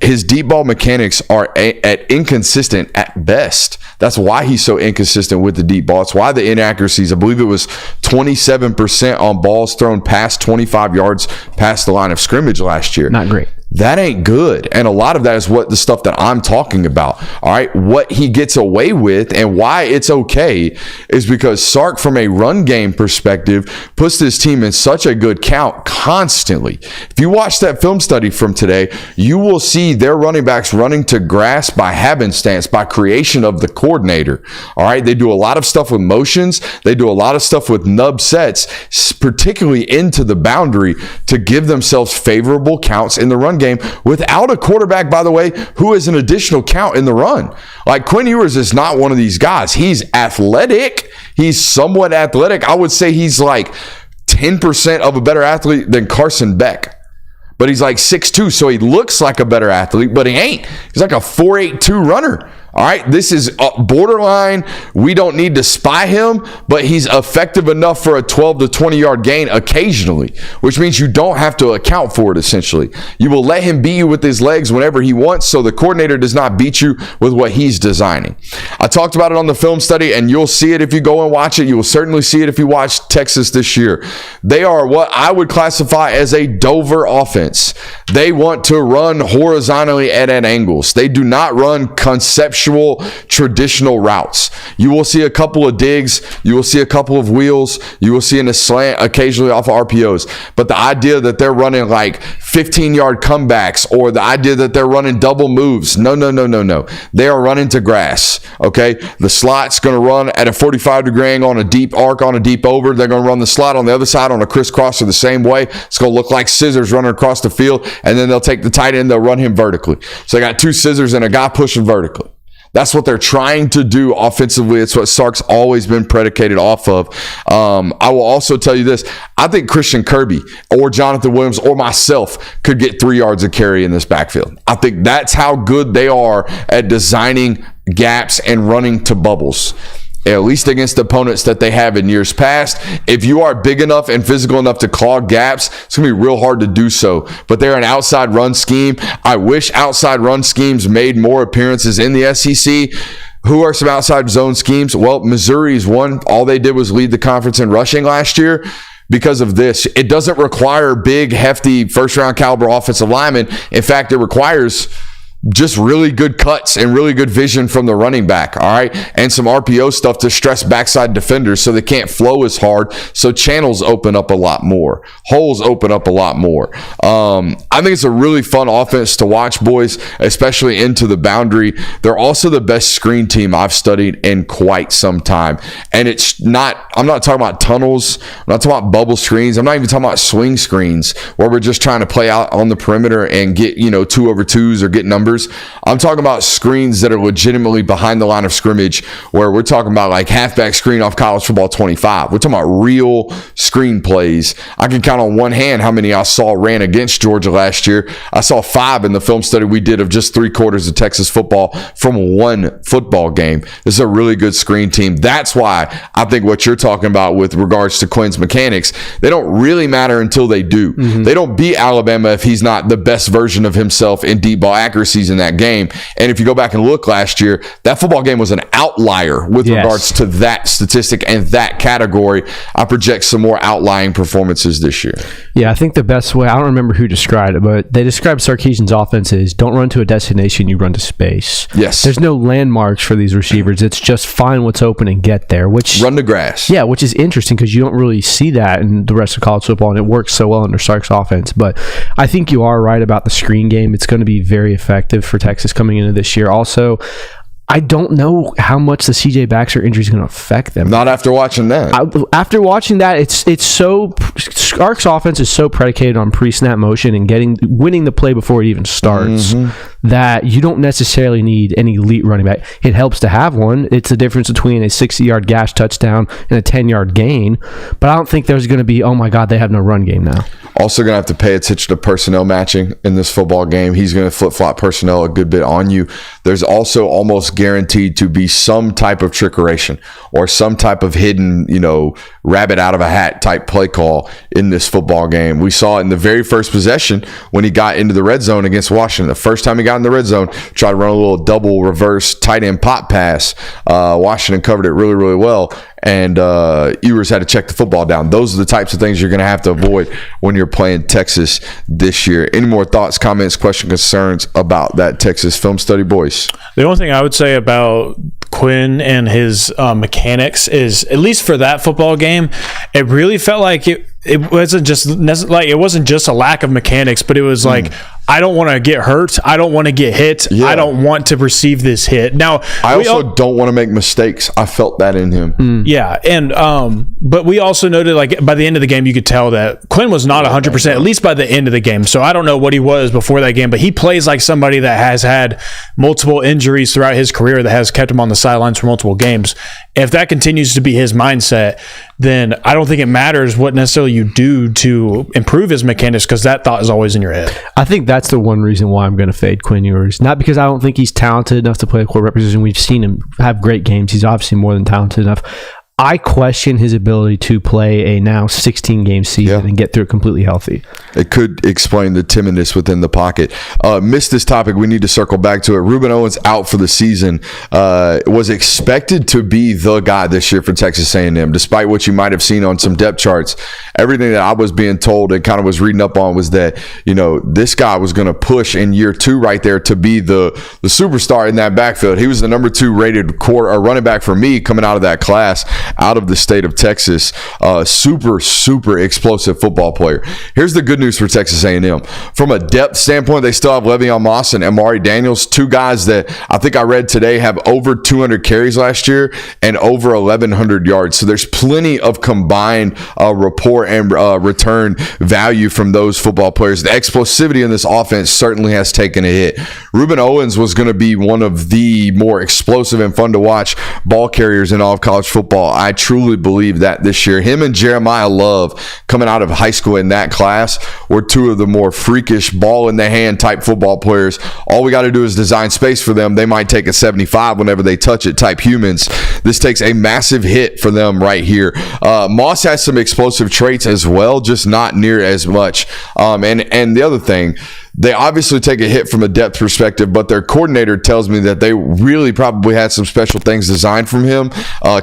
His deep ball mechanics are inconsistent at best. That's why he's so inconsistent with the deep ball. It's why the inaccuracies, I believe it was 27% on balls thrown past 25 yards past the line of scrimmage last year. Not great. That ain't good. And a lot of that is what the stuff that I'm talking about. All right. What he gets away with and why it's okay is because Sark, from a run game perspective, puts this team in such a good count constantly. If you watch that film study from today, you will see their running backs running to grass by happenstance, by creation of the coordinator. All right. They do a lot of stuff with motions. They do a lot of stuff with nub sets, particularly into the boundary to give themselves favorable counts in the run game without a quarterback, by the way, who is an additional count in the run. Like Quinn Ewers is not one of these guys. He's athletic. He's somewhat athletic. I would say he's like 10% of a better athlete than Carson Beck. But he's like 6'2", so he looks like a better athlete, but he ain't. He's like a 4.82 runner. All right, this is borderline. We don't need to spy him, but he's effective enough for a 12 to 20-yard gain occasionally, which means you don't have to account for it, essentially. You will let him beat you with his legs whenever he wants, so the coordinator does not beat you with what he's designing. I talked about it on the film study, and you'll see it if you go and watch it. You will certainly see it if you watch Texas this year. They are what I would classify as a Dover offense. They want to run horizontally and at angles. They do not run conceptual traditional routes. You will see a couple of digs, you will see a couple of wheels, you will see in a slant occasionally off of RPOs, but the idea that they're running like 15-yard comebacks or the idea that they're running double moves, no. They are running to grass, okay? The slot's going to run at a 45-degree angle on a deep arc, on a deep over. They're going to run the slot on the other side on a crisscrosser the same way. It's going to look like scissors running across the field, and then they'll take the tight end, they'll run him vertically. So they got two scissors and a guy pushing vertically. That's what they're trying to do offensively. It's what Sark's always been predicated off of. I will also tell you this. I think Christian Kirby or Jonathan Williams or myself could get 3 yards of carry in this backfield. I think that's how good they are at designing gaps and running to bubbles. at least against opponents that they have in years past. If you are big enough and physical enough to clog gaps, it's going to be real hard to do so. But they're an outside run scheme. I wish outside run schemes made more appearances in the SEC. Who are some outside zone schemes? Well, Missouri's one. All they did was lead the conference in rushing last year. Because of this, it doesn't require big, hefty, first-round caliber offensive linemen. In fact, it requires just really good cuts and really good vision from the running back, all right? And some RPO stuff to stress backside defenders so they can't flow as hard, so channels open up a lot more. Holes open up a lot more. I think it's a really fun offense to watch, boys, especially into the boundary. They're also the best screen team I've studied in quite some time. And it's not, I'm not talking about tunnels. I'm not talking about bubble screens. I'm not even talking about swing screens where we're just trying to play out on the perimeter and get, 2-over-2s or get numbers. I'm talking about screens that are legitimately behind the line of scrimmage, where we're talking about like halfback screen off college football 25. We're talking about real screen plays. I can count on one hand how many I saw ran against Georgia last year. I saw 5 in the film study we did of just 3 quarters of Texas football from one football game. This is a really good screen team. That's why I think what you're talking about with regards to Quinn's mechanics, they don't really matter until they do. Mm-hmm. They don't beat Alabama if he's not the best version of himself in deep ball accuracy in that game. And if you go back and look last year, that football game was an outlier with regards to that statistic and that category. I project some more outlying performances this year. Yeah, I think the best way, I don't remember who described it, but they described Sarkisian's offense as don't run to a destination, you run to space. Yes. There's no landmarks for these receivers. It's just find what's open and get there, which run the grass. Yeah, which is interesting because you don't really see that in the rest of college football, and it works so well under Sark's offense. But I think you are right about the screen game. It's going to be very effective for Texas coming into this year. Also, I don't know how much the CJ Baxter injury is going to affect them. Not after watching that. After watching that, it's so Sark's offense is so predicated on pre-snap motion and winning the play before it even starts that you don't necessarily need an elite running back. It helps to have one. It's the difference between a 60-yard gash touchdown and a 10-yard gain. But I don't think there's going to be, oh my God, they have no run game now. Also going to have to pay attention to personnel matching in this football game. He's going to flip-flop personnel a good bit on you. There's also almost guaranteed to be some type of trickeration or some type of hidden, rabbit out of a hat type play call in this football game. We saw it in the very first possession when he got into the red zone against Washington. The first time he got in the red zone, tried to run a little double reverse tight end pop pass. Washington covered it really, really well. And Ewers had to check the football down. Those are the types of things you're going to have to avoid when you're playing Texas this year. Any more thoughts, comments, questions, concerns about that Texas film study, boys? The only thing I would say about Quinn and his mechanics is, at least for that football game, it really felt like it wasn't just a lack of mechanics, but it was like, I don't want to get hurt. I don't want to get hit. Yeah. I don't want to receive this hit. Now, I also don't want to make mistakes. I felt that in him. Yeah, and but we also noted, like, by the end of the game, you could tell that Quinn was not 100%, at least by the end of the game. So I don't know what he was before that game, but he plays like somebody that has had multiple injuries throughout his career that has kept him on the sidelines for multiple games. If that continues to be his mindset, then I don't think it matters what necessarily you do to improve his mechanics, because that thought is always in your head. I think that's the one reason why I'm going to fade Quinn Ewers. Not because I don't think he's talented enough to play a quarterback position. We've seen him have great games. He's obviously more than talented enough. I question his ability to play a now 16-game season and get through it completely healthy. It could explain the timidness within the pocket. Missed this topic. We need to circle back to it. Ruben Owens out for the season. Was expected to be the guy this year for Texas A&M, despite what you might have seen on some depth charts. Everything that I was being told and kind of was reading up on was that, this guy was going to push in year 2 right there to be the superstar in that backfield. He was the number 2 rated running back for me coming out of that class, out of the state of Texas. Super, super explosive football player. Here's the good news for Texas A&M. From a depth standpoint, they still have Le'Veon Moss and Amari Daniels, 2 guys that I think I read today have over 200 carries last year and over 1,100 yards. So there's plenty of combined rapport and return value from those football players. The explosivity in this offense certainly has taken a hit. Ruben Owens was going to be one of the more explosive and fun to watch ball carriers in all of college football. I truly believe that this year. Him and Jeremiah Love, coming out of high school in that class, were two of the more freakish ball in the hand type football players. All we got to do is design space for them. They might take a 75 whenever they touch it type humans. This takes a massive hit for them right here. Moss has some explosive traits as well, just not near as much. And the other thing, they obviously take a hit from a depth perspective, but their coordinator tells me that they really probably had some special things designed from him.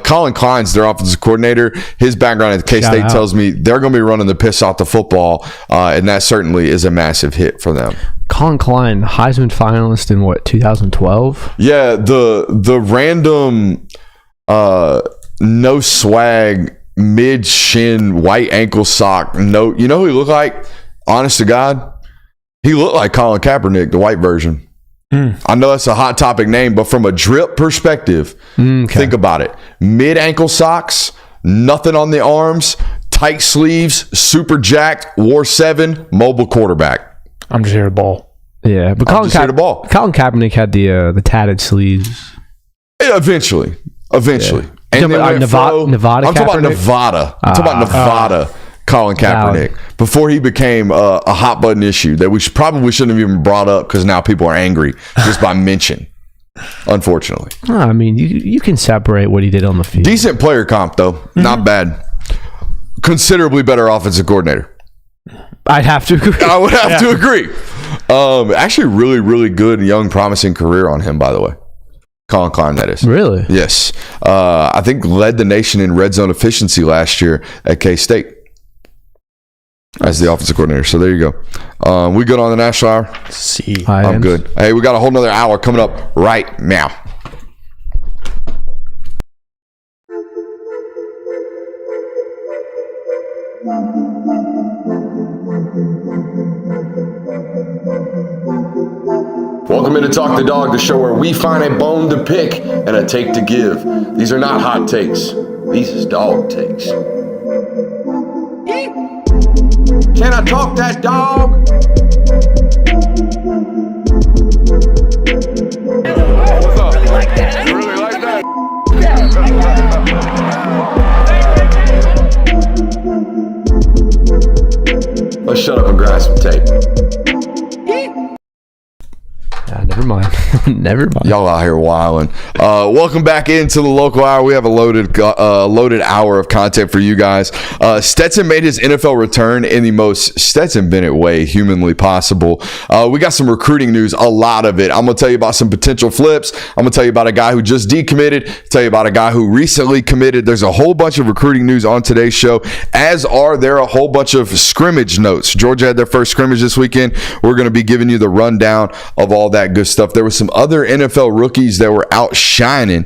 Colin Klein's their offensive coordinator. His background at K-State tells me they're going to be running the piss off the football, and that certainly is a massive hit for them. Colin Klein, Heisman finalist in 2012? Yeah, the random no swag, mid-shin, white ankle sock. No, you know who he looked like? Honest to God? He looked like Colin Kaepernick, the white version. I know that's a hot topic name, but from a drip perspective, think about it. Mid-ankle socks, nothing on the arms, tight sleeves, super jacked, wore 7, mobile quarterback. I'm just here to ball. Yeah, but Colin Kaepernick had the tatted sleeves. Yeah, eventually. Yeah. And Nevada. I'm talking about Nevada. Colin Kaepernick, before he became a hot button issue that we probably shouldn't have even brought up because now people are angry just by mention, unfortunately. I mean, you can separate what he did on the field. Decent player comp, though. Not bad. Considerably better offensive coordinator. I'd have to agree. I would have to agree. Actually, really, really good, young, promising career on him, by the way. Colin Klein, that is. Really? Yes. I think led the nation in red zone efficiency last year at K-State as the offensive coordinator. So there you go. We good on the national hour? See. I'm good. Hey, we got a whole nother hour coming up right now. Welcome into Talk the Dog, the show where we find a bone to pick and a take to give. These are not hot takes. These is dog takes. Can I talk that dog? What's up? You like that? You really like that? Let's shut up and grab some tape. Never mind. Never mind. Y'all out here wilding. Welcome back into the local hour. We have a loaded hour of content for you guys. Stetson made his NFL return in the most Stetson Bennett way humanly possible. We got some recruiting news, a lot of it. I'm going to tell you about some potential flips. I'm going to tell you about a guy who just decommitted, tell you about a guy who recently committed. There's a whole bunch of recruiting news on today's show, as are there a whole bunch of scrimmage notes. Georgia had their first scrimmage this weekend. We're going to be giving you the rundown of all that good stuff. There were some other NFL rookies that were outshining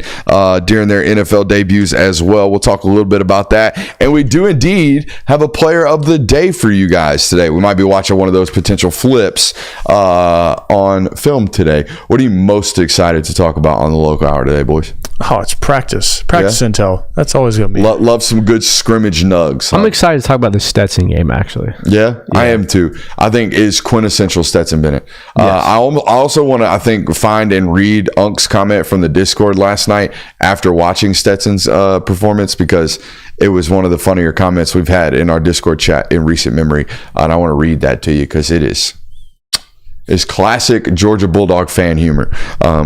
during their NFL debuts as well. We'll talk a little bit about that. And we do indeed have a player of the day for you guys today. We might be watching one of those potential flips on film today. What are you most excited to talk about on the local hour today, boys? Oh, it's practice intel. That's always going to be. Love some good scrimmage nugs. Huh? I'm excited to talk about the Stetson game, actually. Yeah, I am too. I think is quintessential Stetson Bennett. Yes. I also want to, I think, find and read Unk's comment from the Discord last night after watching Stetson's performance, because it was one of the funnier comments we've had in our Discord chat in recent memory. And I want to read that to you because it is classic Georgia Bulldog fan humor.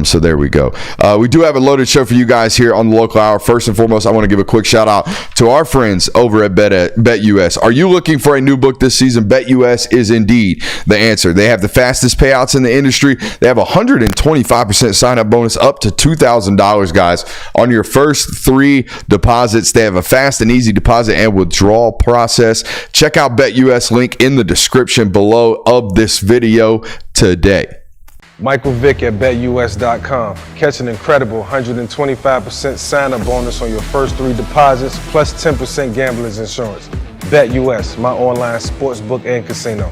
So there we go. We do have a loaded show for you guys here on the local hour. First and foremost, I want to give a quick shout out to our friends over at BetUS. Are you looking for a new book this season? BetUS is indeed the answer. They have the fastest payouts in the industry. They have a 125% sign-up bonus up to $2,000, guys, on your first 3 deposits. They have a fast and easy deposit and withdrawal process. Check out BetUS, link in the description below of this video today. Michael Vick at BetUS.com. Catch an incredible 125% sign-up bonus on your first 3 deposits, plus 10% gambler's insurance. BetUS, my online sportsbook and casino.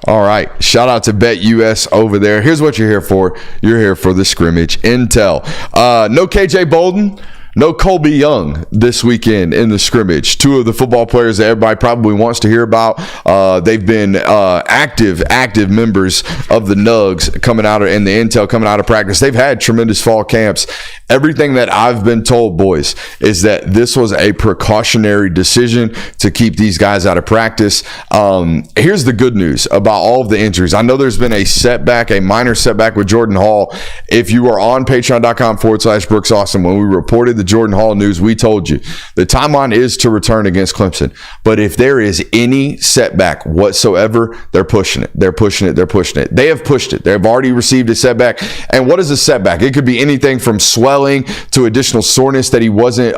All right. Shout out to BetUS over there. Here's what you're here for. You're here for the scrimmage intel. No KJ Bolden. No Colby Young this weekend in the scrimmage. Two of the football players that everybody probably wants to hear about. They've been active members of the Nugs coming out of, and the intel coming out of practice. They've had tremendous fall camps. Everything that I've been told, boys, is that this was a precautionary decision to keep these guys out of practice. Here's the good news about all of the injuries. I know there's been a minor setback with Jordan Hall. If you are on patreon.com/Brooks Austin, when we reported the Jordan Hall news, we told you the timeline is to return against Clemson. But if there is any setback whatsoever, they're pushing it. They're pushing it. They're pushing it. They have pushed it. They've already received a setback. And what is a setback? It could be anything from swelling to additional soreness that he wasn't,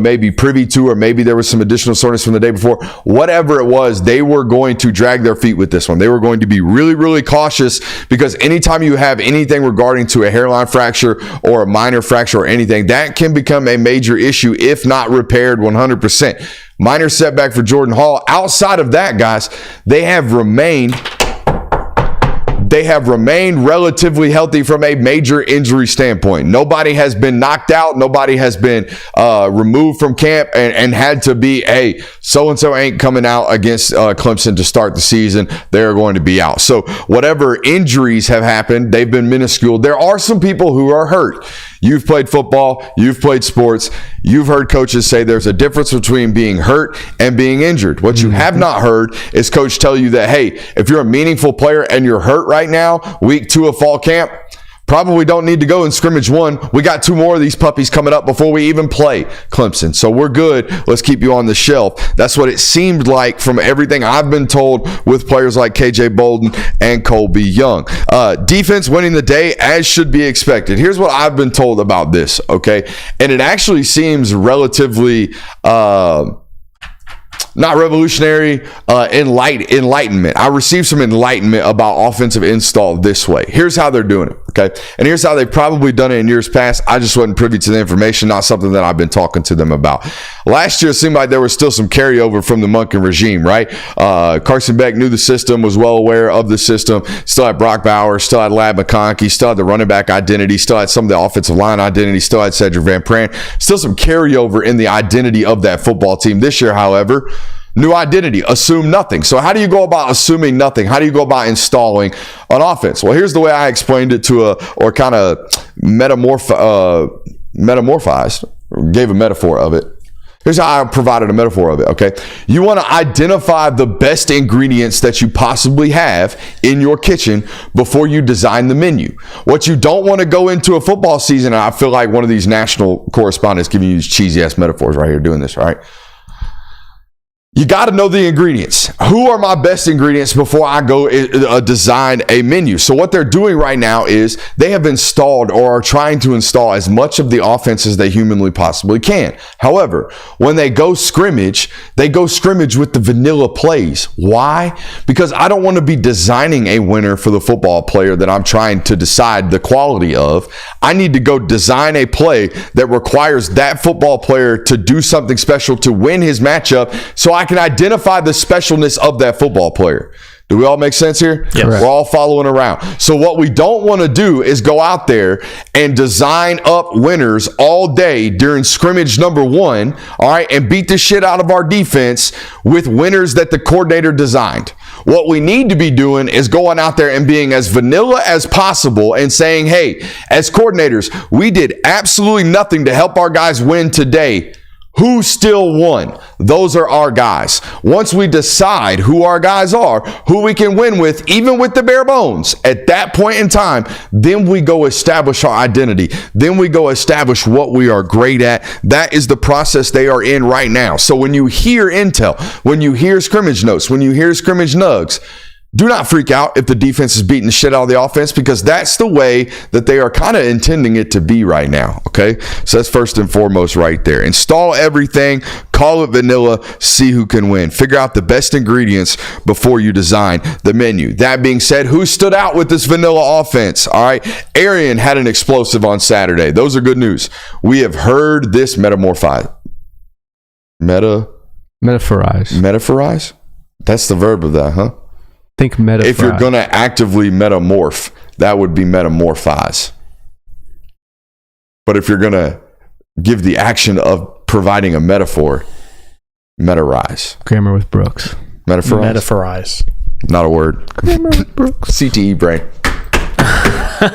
maybe privy to, or maybe there was some additional soreness from the day before. Whatever it was, they were going to drag their feet with this one. They were going to be really, really cautious, because anytime you have anything regarding to a hairline fracture or a minor fracture or anything, that can become a major issue if not repaired 100%. Minor setback for Jordan Hall. Outside of that, guys, they have remained relatively healthy from a major injury standpoint. Nobody has been knocked out. Nobody has been removed from camp and had to be, hey, so-and-so ain't coming out against Clemson to start the season. They're going to be out. So whatever injuries have happened, they've been minuscule. There are some people who are hurt. You've played football. You've played sports. You've heard coaches say there's a difference between being hurt and being injured. What you have not heard is coach tell you that, hey, if you're a meaningful player and you're hurt right now, week 2 of fall camp, probably don't need to go in scrimmage 1. We got 2 more of these puppies coming up before we even play Clemson. So we're good. Let's keep you on the shelf. That's what it seemed like from everything I've been told with players like KJ Bolden and Colby Young. Defense winning the day as should be expected. Here's what I've been told about this, okay? And it actually seems relatively not revolutionary, enlightenment. I received some enlightenment about offensive install this way. Here's how they're doing it, okay? And here's how they've probably done it in years past. I just wasn't privy to the information, not something that I've been talking to them about. Last year, it seemed like there was still some carryover from the Monken regime, right? Carson Beck knew the system, was well aware of the system, still had Brock Bowers, still had Lad McConkey, still had the running back identity, still had some of the offensive line identity, still had Cedric Van Pran, still some carryover in the identity of that football team. This year, however, new identity, assume nothing. So how do you go about assuming nothing? How do you go about installing an offense? Well, here's the way I explained it or kind of metamorphized, or gave a metaphor of it. Here's how I provided a metaphor of it, okay? You want to identify the best ingredients that you possibly have in your kitchen before you design the menu. What you don't want to go into a football season, and I feel like one of these national correspondents giving you these cheesy-ass metaphors right here doing this, right? You got to know the ingredients. Who are my best ingredients before I go design a menu? So what they're doing right now is they have installed or are trying to install as much of the offense as they humanly possibly can. However, when they go scrimmage with the vanilla plays. Why? Because I don't want to be designing a winner for the football player that I'm trying to decide the quality of. I need to go design a play that requires that football player to do something special to win his matchup, so I can identify the specialness of that football player. Do we all make sense here? Yes. We're all following around. So what we don't want to do is go out there and design up winners all day during scrimmage number 1, all right, and beat the shit out of our defense with winners that the coordinator designed. What we need to be doing is going out there and being as vanilla as possible and saying, hey, as coordinators, we did absolutely nothing to help our guys win today. Who still won? Those are our guys. Once we decide who our guys are, who we can win with, even with the bare bones, at that point in time, then we go establish our identity. Then we go establish what we are great at. That is the process they are in right now. So when you hear intel, when you hear scrimmage notes, when you hear scrimmage nugs, do not freak out if the defense is beating the shit out of the offense, because that's the way that they are kind of intending it to be right now, okay? So that's first and foremost right there. Install everything, call it vanilla, see who can win. Figure out the best ingredients before you design the menu. That being said, who stood out with this vanilla offense? All right, Arian had an explosive on Saturday. Those are good news. We have heard this metaphorize. That's the verb of that, huh? Think metaphor. If you're going to actively metamorph, that would be metamorphize. But if you're going to give the action of providing a metaphor, metarize. Grammar with Brooks. Metaphorize. Not a word. Grammar with Brooks. CTE brain.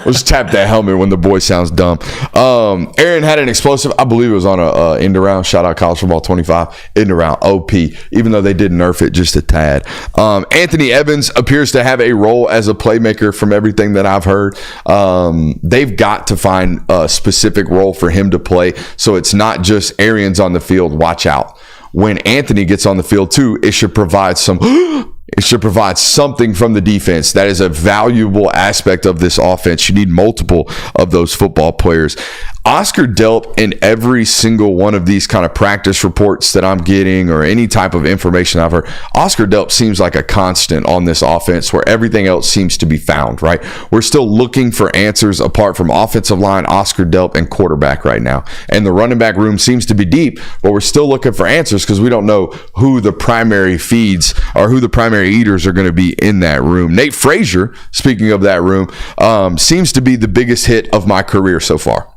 Let's tap that helmet when the boy sounds dumb. Aaron had an explosive, I believe it was on a end around. Shout out College Football 25. End around OP, even though they did nerf it just a tad. Anthony Evans appears to have a role as a playmaker from everything that I've heard. They've got to find a specific role for him to play, so it's not just Arians on the field. Watch out. When Anthony gets on the field too, it should provide something from the defense. That is a valuable aspect of this offense. You need multiple of those football players. Oscar Delp, in every single one of these kind of practice reports that I'm getting or any type of information I've heard, Oscar Delp seems like a constant on this offense where everything else seems to be found, right? We're still looking for answers apart from offensive line, Oscar Delp, and quarterback right now. And the running back room seems to be deep, but we're still looking for answers because we don't know who the primary feeds or who the primary eaters are going to be in that room. Nate Frazier, speaking of that room, seems to be the biggest hit of my career so far.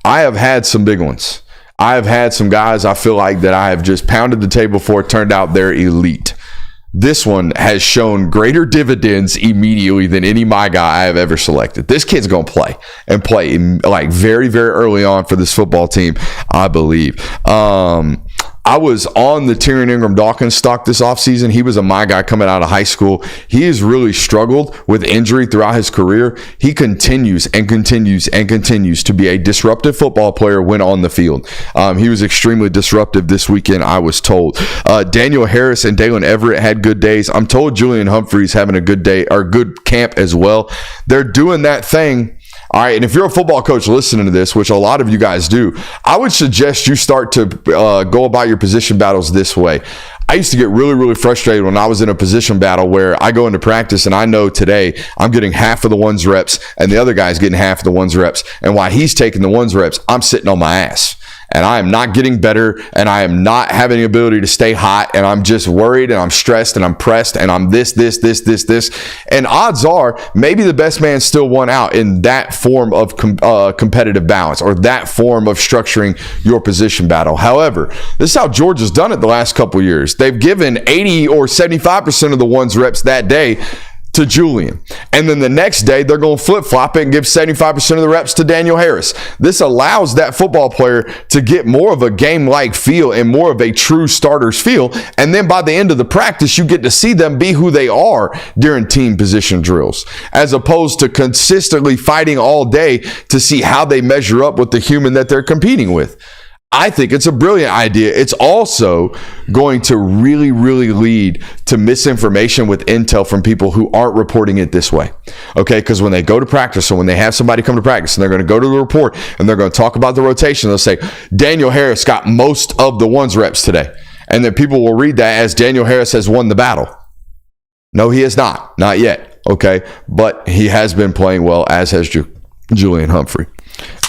I have had some big ones. I have had some guys I feel like that I have just pounded the table for. It turned out they're elite. This one has shown greater dividends immediately than any my guy I have ever selected. This kid's going to play and play like very, very early on for this football team, I believe. I was on the Tyrion Ingram-Dawkins stock this offseason. He was a my guy coming out of high school. He has really struggled with injury throughout his career. He continues and continues and continues to be a disruptive football player when on the field. He was extremely disruptive this weekend, I was told. Daniel Harris and Dalen Everett had good days. I'm told Julian Humphrey's having a good day or good camp as well. They're doing that thing. All right, and if you're a football coach listening to this, which a lot of you guys do, I would suggest you start to go about your position battles this way. I used to get really, really frustrated when I was in a position battle where I go into practice and I know today I'm getting half of the one's reps and the other guy's getting half of the one's reps. And while he's taking the one's reps, I'm sitting on my ass. And I am not getting better, and I am not having the ability to stay hot, and I'm just worried, and I'm stressed, and I'm pressed, and I'm this. And odds are, maybe the best man still won out in that form of competitive balance or that form of structuring your position battle. However, this is how Georgia's done it the last couple years. They've given 80 or 75% of the one's reps that day to Julian. And then the next day, they're going to flip-flop it and give 75% of the reps to Daniel Harris. This allows that football player to get more of a game-like feel and more of a true starter's feel. And then by the end of the practice, you get to see them be who they are during team position drills, as opposed to consistently fighting all day to see how they measure up with the human that they're competing with. I think it's a brilliant idea. It's also going to really, really lead to misinformation with intel from people who aren't reporting it this way. Okay, because when they go to practice or when they have somebody come to practice and they're going to go to the report and they're going to talk about the rotation, they'll say, Daniel Harris got most of the ones reps today. And then people will read that as Daniel Harris has won the battle. No, he has not. Not yet. Okay, but he has been playing well, as has Julian Humphrey.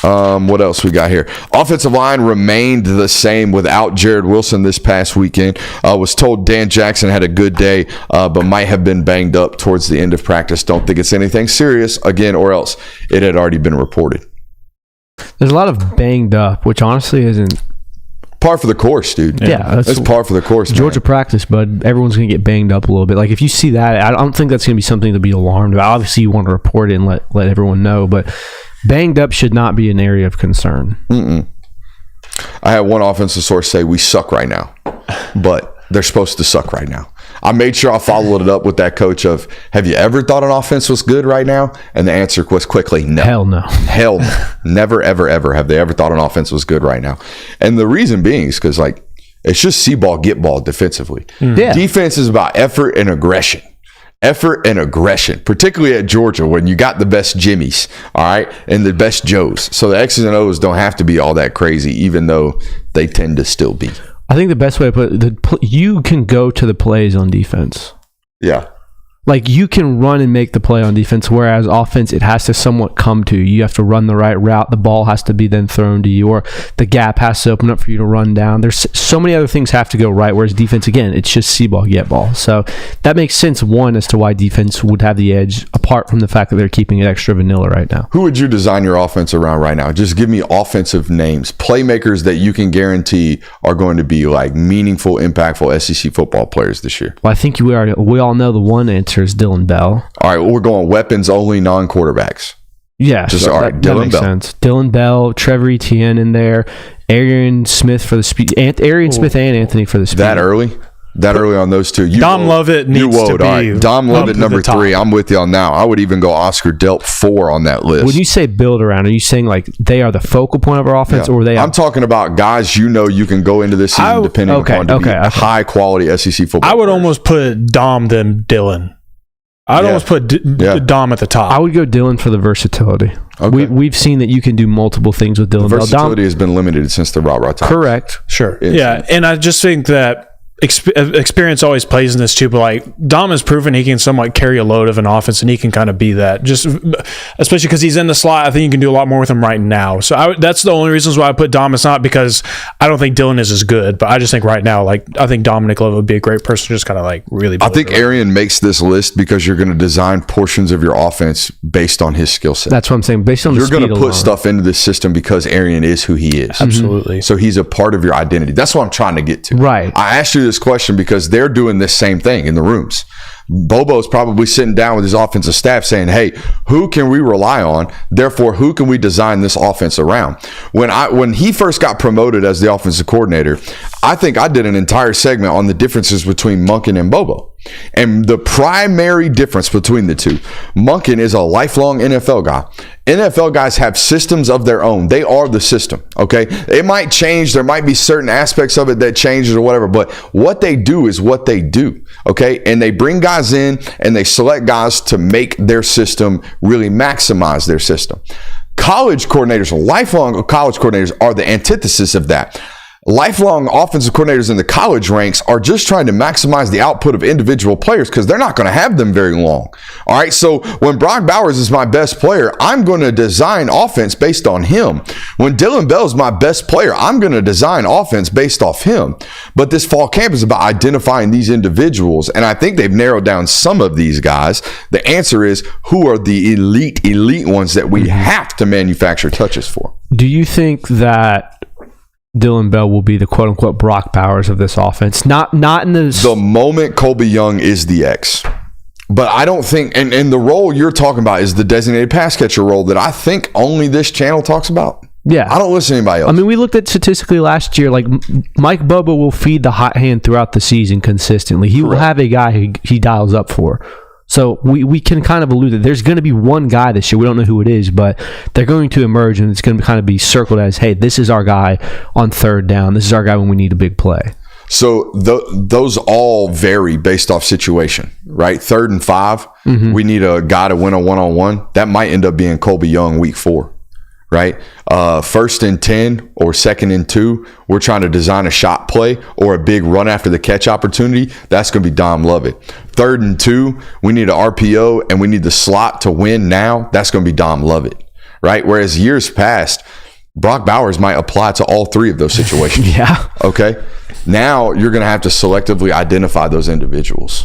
What else we got here? Offensive line remained the same without Jared Wilson this past weekend. Was told Dan Jackson had a good day, but might have been banged up towards the end of practice. Don't think it's anything serious, again, or else it had already been reported. There's a lot of banged up, which honestly isn't par for the course, dude. Yeah, that's par for the course. Georgia practice, bud. Everyone's going to get banged up a little bit. Like, if you see that, I don't think that's going to be something to be alarmed about. Obviously, you want to report it and let everyone know, but banged up should not be an area of concern. I had one offensive source say we suck right now, but they're supposed to suck right now. I made sure I followed it up with that coach of, have you ever thought an offense was good right now? And the answer was quickly, no. Hell no. Hell no. Never, ever, ever have they ever thought an offense was good right now. And the reason being is because, like, it's just see ball, get ball defensively. Yeah. Defense is about effort and aggression. Effort and aggression, particularly at Georgia when you got the best Jimmies, all right, and the best Joes. So the X's and O's don't have to be all that crazy, even though they tend to still be. I think the best way to put it, you can go to the plays on defense. Yeah. Like, you can run and make the play on defense, whereas offense, it has to somewhat come to you. You have to run the right route. The ball has to be then thrown to you, or the gap has to open up for you to run down. There's so many other things have to go right, whereas defense, again, it's just see ball, get ball. So that makes sense, one, as to why defense would have the edge, apart from the fact that they're keeping it extra vanilla right now. Who would you design your offense around right now? Just give me offensive names, playmakers that you can guarantee are going to be like meaningful, impactful SEC football players this year. Well, I think we all know the one answer is Dylan Bell. All right, we're going weapons only, non-quarterbacks. Yeah, Just so all right. that Dylan makes Bell. sense. Dylan Bell, Trevor Etienne in there, Arian Smith for the speed, Arian Smith and Anthony for the speed. That early on those two. Dom Lovett needs to be All right. Dom up Lovett to number the top. 3. I'm with you on now. I would even go Oscar Delp 4 on that list. When you say build around, are you saying like they are the focal point of our offense, or are they? I'm talking about guys you can go into this season depending upon to be high quality SEC football. I would players. almost put Dom than Dylan. I'd almost put Dom at the top. I would go Dylan for the versatility. Okay. We've seen that you can do multiple things with Dylan Bell. Versatility has been limited since the rah-rah time. Correct. Sure. It's- Yeah, and I just think that experience always plays in this too, but like Dom has proven he can somewhat carry a load of an offense, and he can kind of be that, just especially because he's in the slot. I think you can do a lot more with him right now. So that's the only reasons why I put Dom. It's not because I don't think Dylan is as good, but I just think right now, like, I think Dominic Love would be a great person to just kind of like really I think Arian makes this list because you're going to design portions of your offense based on his skill set. That's what I'm saying. Based on You're the speed going to put alone. stuff into this system because Arian is who he is. Absolutely. So he's a part of your identity. That's what I'm trying to get to. Right. I asked you this question because they're doing this same thing in the rooms. Bobo's probably sitting down with his offensive staff saying, hey, who can we rely on? Therefore, who can we design this offense around? When he first got promoted as the offensive coordinator, I think I did an entire segment on the differences between Monken and Bobo. And the primary difference between the two, Monken is a lifelong NFL guy. NFL guys have systems of their own. They are the system, okay? It might change. There might be certain aspects of it that changes or whatever, but what they do is what they do, okay? And they bring guys in and they select guys to make their system really maximize their system. College coordinators, lifelong college coordinators are the antithesis of that. Lifelong offensive coordinators in the college ranks are just trying to maximize the output of individual players because they're not going to have them very long. All right. So when Brock Bowers is my best player, I'm going to design offense based on him. When Dylan Bell is my best player, I'm going to design offense based off him. But this fall camp is about identifying these individuals. And I think they've narrowed down some of these guys. The answer is, who are the elite ones that we have to manufacture touches for? Do you think that Dylan Bell will be the quote-unquote Brock Bowers of this offense? Not in the moment Colby Young is the X. But I don't think, and the role you're talking about is the designated pass catcher role that I think only this channel talks about. Yeah. I don't listen to anybody else. I mean, we looked at statistically last year, like Mike Bobo will feed the hot hand throughout the season consistently. He will have a guy he dials up for. So we can kind of allude that there's going to be one guy this year. We don't know who it is, but they're going to emerge, and it's going to kind of be circled as, hey, this is our guy on third down. This is our guy when we need a big play. So those all vary based off situation, right? 3rd and 5, we need a guy to win a one-on-one. That might end up being Colby Young week 4, right? 1st and 10 or 2nd and 2, we're trying to design a shot play or a big run after the catch opportunity. That's going to be Dom Lovett. 3rd and 2, we need an RPO and we need the slot to win now. That's going to be Dom Lovett, right? Whereas years past, Brock Bowers might apply to all 3 of those situations. Yeah. Okay. Now you're going to have to selectively identify those individuals.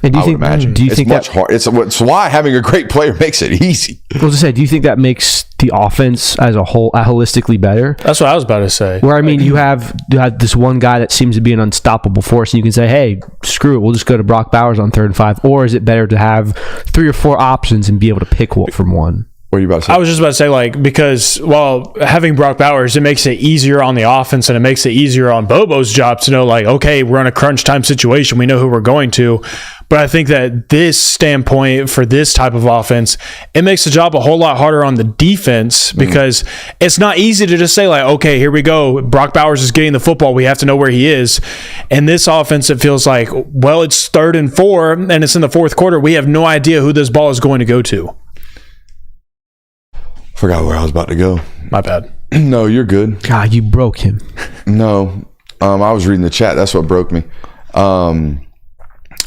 And do you I would imagine. Do you it's think much hard. It's why having a great player makes it easy. I was going to say, do you think that makes the offense as a whole holistically better? That's what I was about to say. Where, I mean, you have this one guy that seems to be an unstoppable force, and you can say, hey, screw it, we'll just go to Brock Bowers on 3rd and 5. Or is it better to have 3 or 4 options and be able to pick one from one? What are you about to say? I was just about to say, like, because while having Brock Bowers, it makes it easier on the offense and it makes it easier on Bobo's job to know, like, okay, we're in a crunch time situation. We know who we're going to. But I think that this standpoint for this type of offense, it makes the job a whole lot harder on the defense because it's not easy to just say, like, okay, here we go. Brock Bowers is getting the football. We have to know where he is. And this offense, it feels like, well, it's 3rd and 4 and it's in the 4th quarter. We have no idea who this ball is going to go to. Forgot where I was about to go. My bad. No, you're good. God, you broke him. No, I was reading the chat. That's what broke me.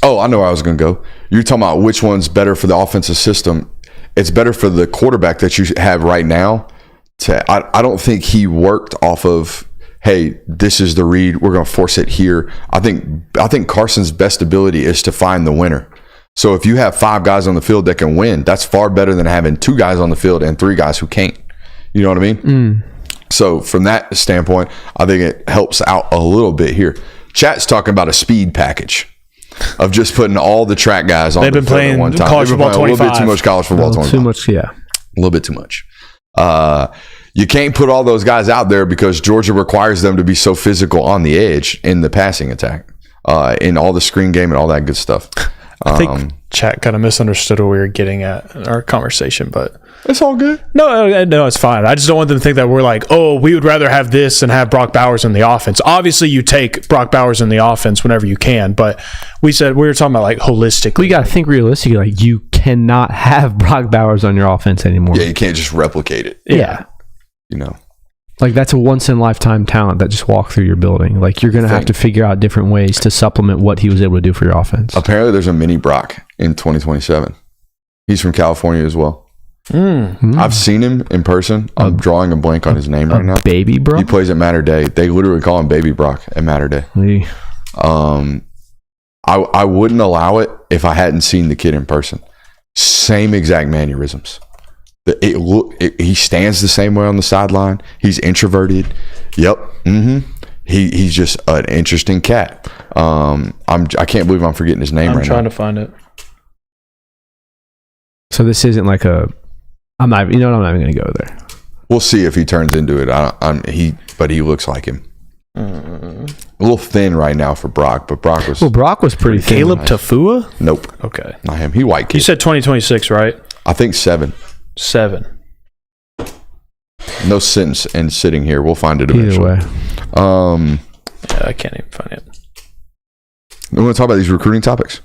Oh, I know where I was going to go. You're talking about which one's better for the offensive system. It's better for the quarterback that you have right now. I don't think he worked off of, hey, this is the read, we're going to force it here. I think Carson's best ability is to find the winner. So if you have 5 guys on the field that can win, that's far better than having 2 guys on the field and 3 guys who can't. You know what I mean? So from that standpoint, I think it helps out a little bit here. Chat's talking about a speed package of just putting all the track guys on the field at one time. College football 25. A little bit too much college football 25. Too much, yeah. A little bit too much. You can't put all those guys out there because Georgia requires them to be so physical on the edge in the passing attack, in all the screen game and all that good stuff. I think chat kind of misunderstood what we were getting at in our conversation, but it's all good. No, it's fine. I just don't want them to think that we're like, oh, we would rather have this than have Brock Bowers in the offense. Obviously, you take Brock Bowers in the offense whenever you can, but we were talking about like holistically. We got to think realistically. Like, you cannot have Brock Bowers on your offense anymore. Yeah, you can't just replicate it. Yeah. You know, like, that's a once in a lifetime talent that just walked through your building. Like, you're going to have to figure out different ways to supplement what he was able to do for your offense. Apparently, there's a mini Brock in 2027. He's from California as well. I've seen him in person. I'm drawing a blank on his name right now. Baby Brock? He plays at Mater Day. They literally call him Baby Brock at Mater Day. I wouldn't allow it if I hadn't seen the kid in person. Same exact mannerisms. He stands the same way on the sideline. He's introverted. Yep. He's just an interesting cat. I can't believe I'm forgetting his name right now. I'm trying to find it. So this isn't like I'm not even going to go there. We'll see if he turns into it. But he looks like him. A little thin right now for Brock, but Brock was pretty thin. Caleb Tafua? Nope. Okay. Not him. He white kid. You said 2026, right? I think 7. 7. No sense in sitting here. We'll find it eventually. Either way. Yeah, I can't even find it. We want to talk about these recruiting topics.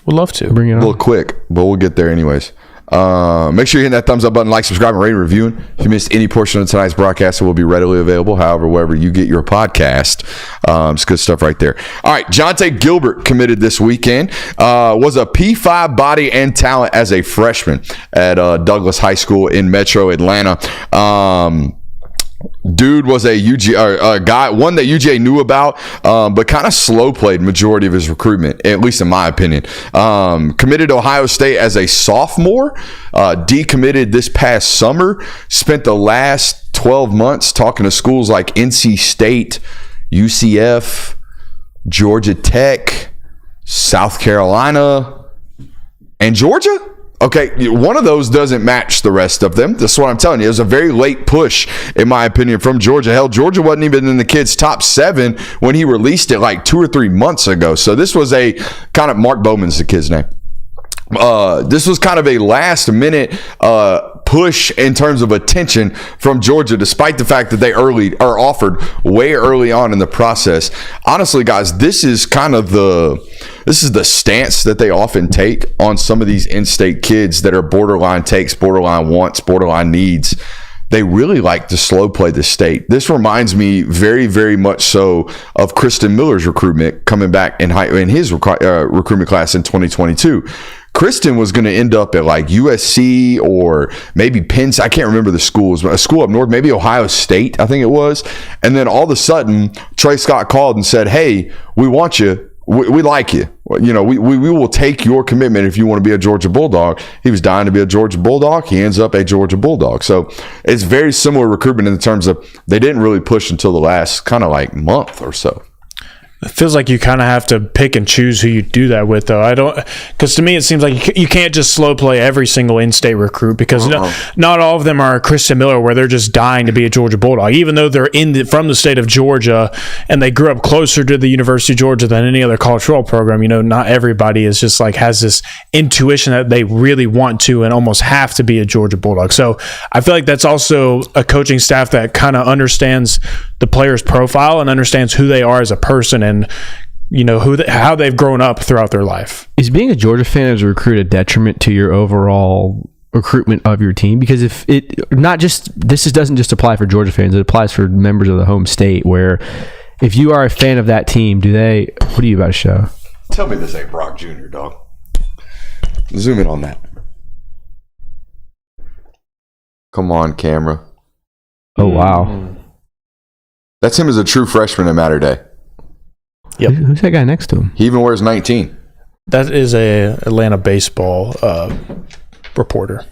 We'd love to. Bring it on. A little quick, but we'll get there anyways. Make sure you hit that thumbs up button, like, subscribe, and rate and reviewing. If you missed any portion of tonight's broadcast, it will be readily available, however, wherever you get your podcast. It's good stuff right there. All right, Jonte Gilbert committed this weekend. Was a P5 body and talent as a freshman at Douglas High School in Metro Atlanta. Dude was a guy, one that UGA knew about, but kind of slow played majority of his recruitment, at least in my opinion. Committed to Ohio State as a sophomore, decommitted this past summer, spent the last 12 months talking to schools like NC State, UCF, Georgia Tech, South Carolina, and Georgia. Okay, one of those doesn't match the rest of them. That's what I'm telling you. It was a very late push, in my opinion, from Georgia. Hell, Georgia wasn't even in the kid's top 7 when he released it like 2 or 3 months ago. So this was a kind of, Mark Bowman's the kid's name. This was kind of a last-minute push in terms of attention from Georgia, despite the fact that they offered way early on in the process. Honestly, guys, this is the stance that they often take on some of these in-state kids that are borderline takes, borderline wants, borderline needs. They really like to slow play the state. This reminds me very, very much so of Kristen Miller's recruitment coming back in his recruitment class in 2022. Kristen was going to end up at like USC or maybe Penn. I can't remember the schools, but a school up north, maybe Ohio State, I think it was. And then all of a sudden, Trey Scott called and said, "Hey, we want you. We like you. You know, we will take your commitment if you want to be a Georgia Bulldog." He was dying to be a Georgia Bulldog. He ends up a Georgia Bulldog. So it's very similar recruitment in terms of they didn't really push until the last kind of like month or so. It feels like you kind of have to pick and choose who you do that with, though. Because to me, it seems like you can't just slow play every single in-state recruit because not all of them are Kristen Miller where they're just dying to be a Georgia Bulldog. Even though they're from the state of Georgia and they grew up closer to the University of Georgia than any other college football program, not everybody is just like has this intuition that they really want to and almost have to be a Georgia Bulldog. So I feel like that's also a coaching staff that kind of understands the player's profile and understands who they are as a person and how they've grown up throughout their life. Is being a Georgia fan as a recruit a detriment to your overall recruitment of your team? Because if it doesn't just apply for Georgia fans, it applies for members of the home state, where if you are a fan of that team, what are you about to show? Tell me this ain't Brock Jr., dog. Zoom in on that. Come on, camera. Oh, wow. That's him as a true freshman at Mater Day. Yep. Who's that guy next to him? He even wears 19. That is a Atlanta baseball reporter.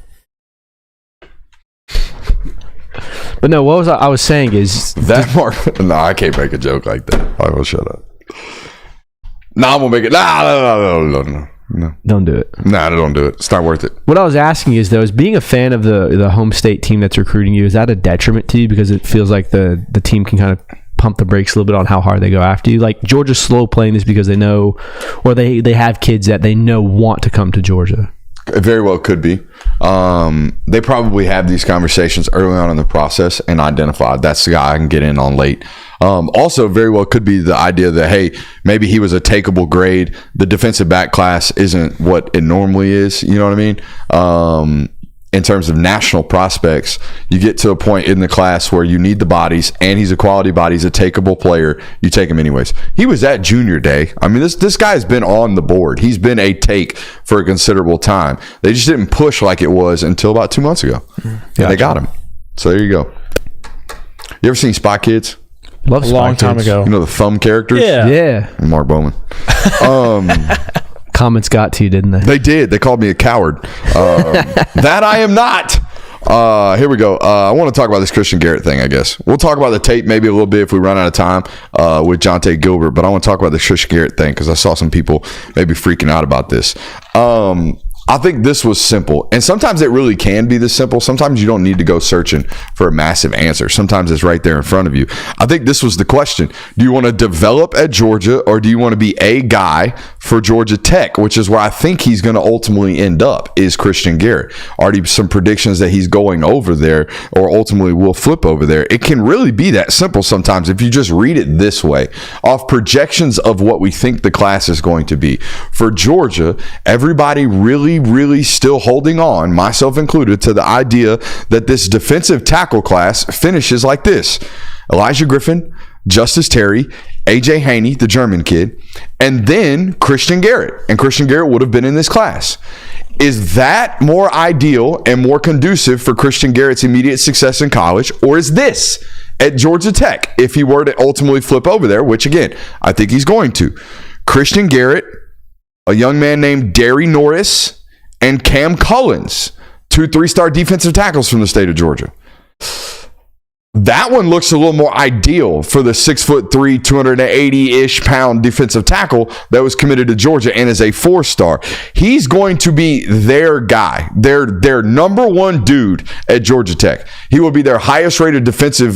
But no, what was I was saying is That Mark. No, I can't make a joke like that. I will shut up. No, I'm gonna make it. No. don't do it. Nah, don't do it. It's not worth it. What I was asking is, though, is being a fan of the home state team that's recruiting you, is that a detriment to you because it feels like the team can kind of pump the brakes a little bit on how hard they go after you? Like, Georgia's slow playing this because they know, or they have kids that they know want to come to Georgia. It very well could be. They probably have these conversations early on in the process and identify that's the guy I can get in on late. Also, very well could be the idea that, hey, maybe he was a takeable grade. The defensive back class isn't what it normally is. You know what I mean? In terms of national prospects, you get to a point in the class where you need the bodies, and he's a quality body. He's a takeable player. You take him anyways. He was at junior day. I mean, this guy's been on the board. He's been a take for a considerable time. They just didn't push like it was until about 2 months ago. And they got him. So there you go. You ever seen Spy Kids? Love A long Spy time Kids. ago. You know the thumb characters? Yeah. Mark Bowman. Comments got to you, didn't they? They did. They called me a coward. That I am not. Here we go. I want to talk about this Christian Garrett thing, I guess. We'll talk about the tape maybe a little bit if we run out of time with Jonte Gilbert, but I want to talk about the Christian Garrett thing because I saw some people maybe freaking out about this. I think this was simple. And sometimes it really can be this simple. Sometimes you don't need to go searching for a massive answer. Sometimes it's right there in front of you. I think this was the question. Do you want to develop at Georgia, or do you want to be a guy for Georgia Tech, which is where I think he's going to ultimately end up, is Christian Garrett. Already some predictions that he's going over there or ultimately will flip over there. It can really be that simple sometimes if you just read it this way, off projections of what we think the class is going to be. For Georgia, everybody really still holding on, myself included, to the idea that this defensive tackle class finishes like this: Elijah Griffin, Justice Terry, AJ Haney, the German kid, and then Christian Garrett. And Christian Garrett would have been in this class. Is that more ideal and more conducive for Christian Garrett's immediate success in college, or is this at Georgia Tech, if he were to ultimately flip over there, which again, I think he's going to? Christian Garrett, a young man named Derry Norris, and Cam Cullins, 2 3-star defensive tackles from the state of Georgia. That one looks a little more ideal for the 6'3", 280-ish pound defensive tackle that was committed to Georgia and is a 4-star. He's going to be their guy, their number one dude at Georgia Tech. He will be their highest rated defensive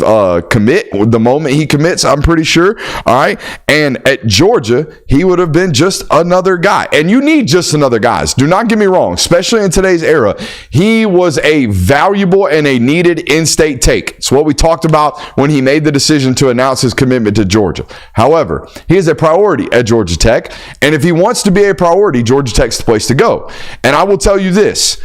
commit the moment he commits, I'm pretty sure. All right. And at Georgia, he would have been just another guy. And you need just another guys. Do not get me wrong, especially in today's era. He was a valuable and a needed in-state take. It's what we talked about when he made the decision to announce his commitment to Georgia. However, he is a priority at Georgia Tech, and if he wants to be a priority, Georgia Tech's the place to go. And I will tell you this: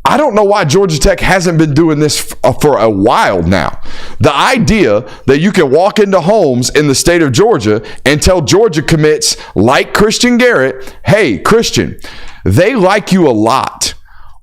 I don't know why Georgia Tech hasn't been doing this for a while now. The idea that you can walk into homes in the state of Georgia and tell Georgia commits like Christian Garrett, hey, Christian, they like you a lot.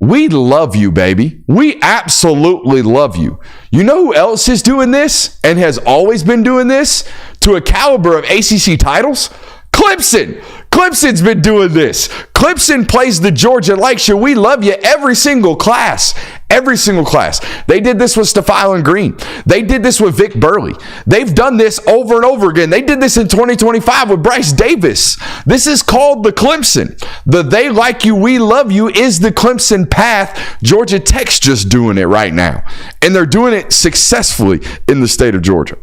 We love you, baby. We absolutely love you. You know who else is doing this and has always been doing this to a caliber of ACC titles? Clemson. Clemson's been doing this. Clemson plays the Georgia likes you, we love you every single class. Every single class. They did this with Stefan Green. They did this with Vic Burley. They've done this over and over again. They did this in 2025 with Bryce Davis. This is called the Clemson. The they like you, we love you is the Clemson path. Georgia Tech's just doing it right now. And they're doing it successfully in the state of Georgia.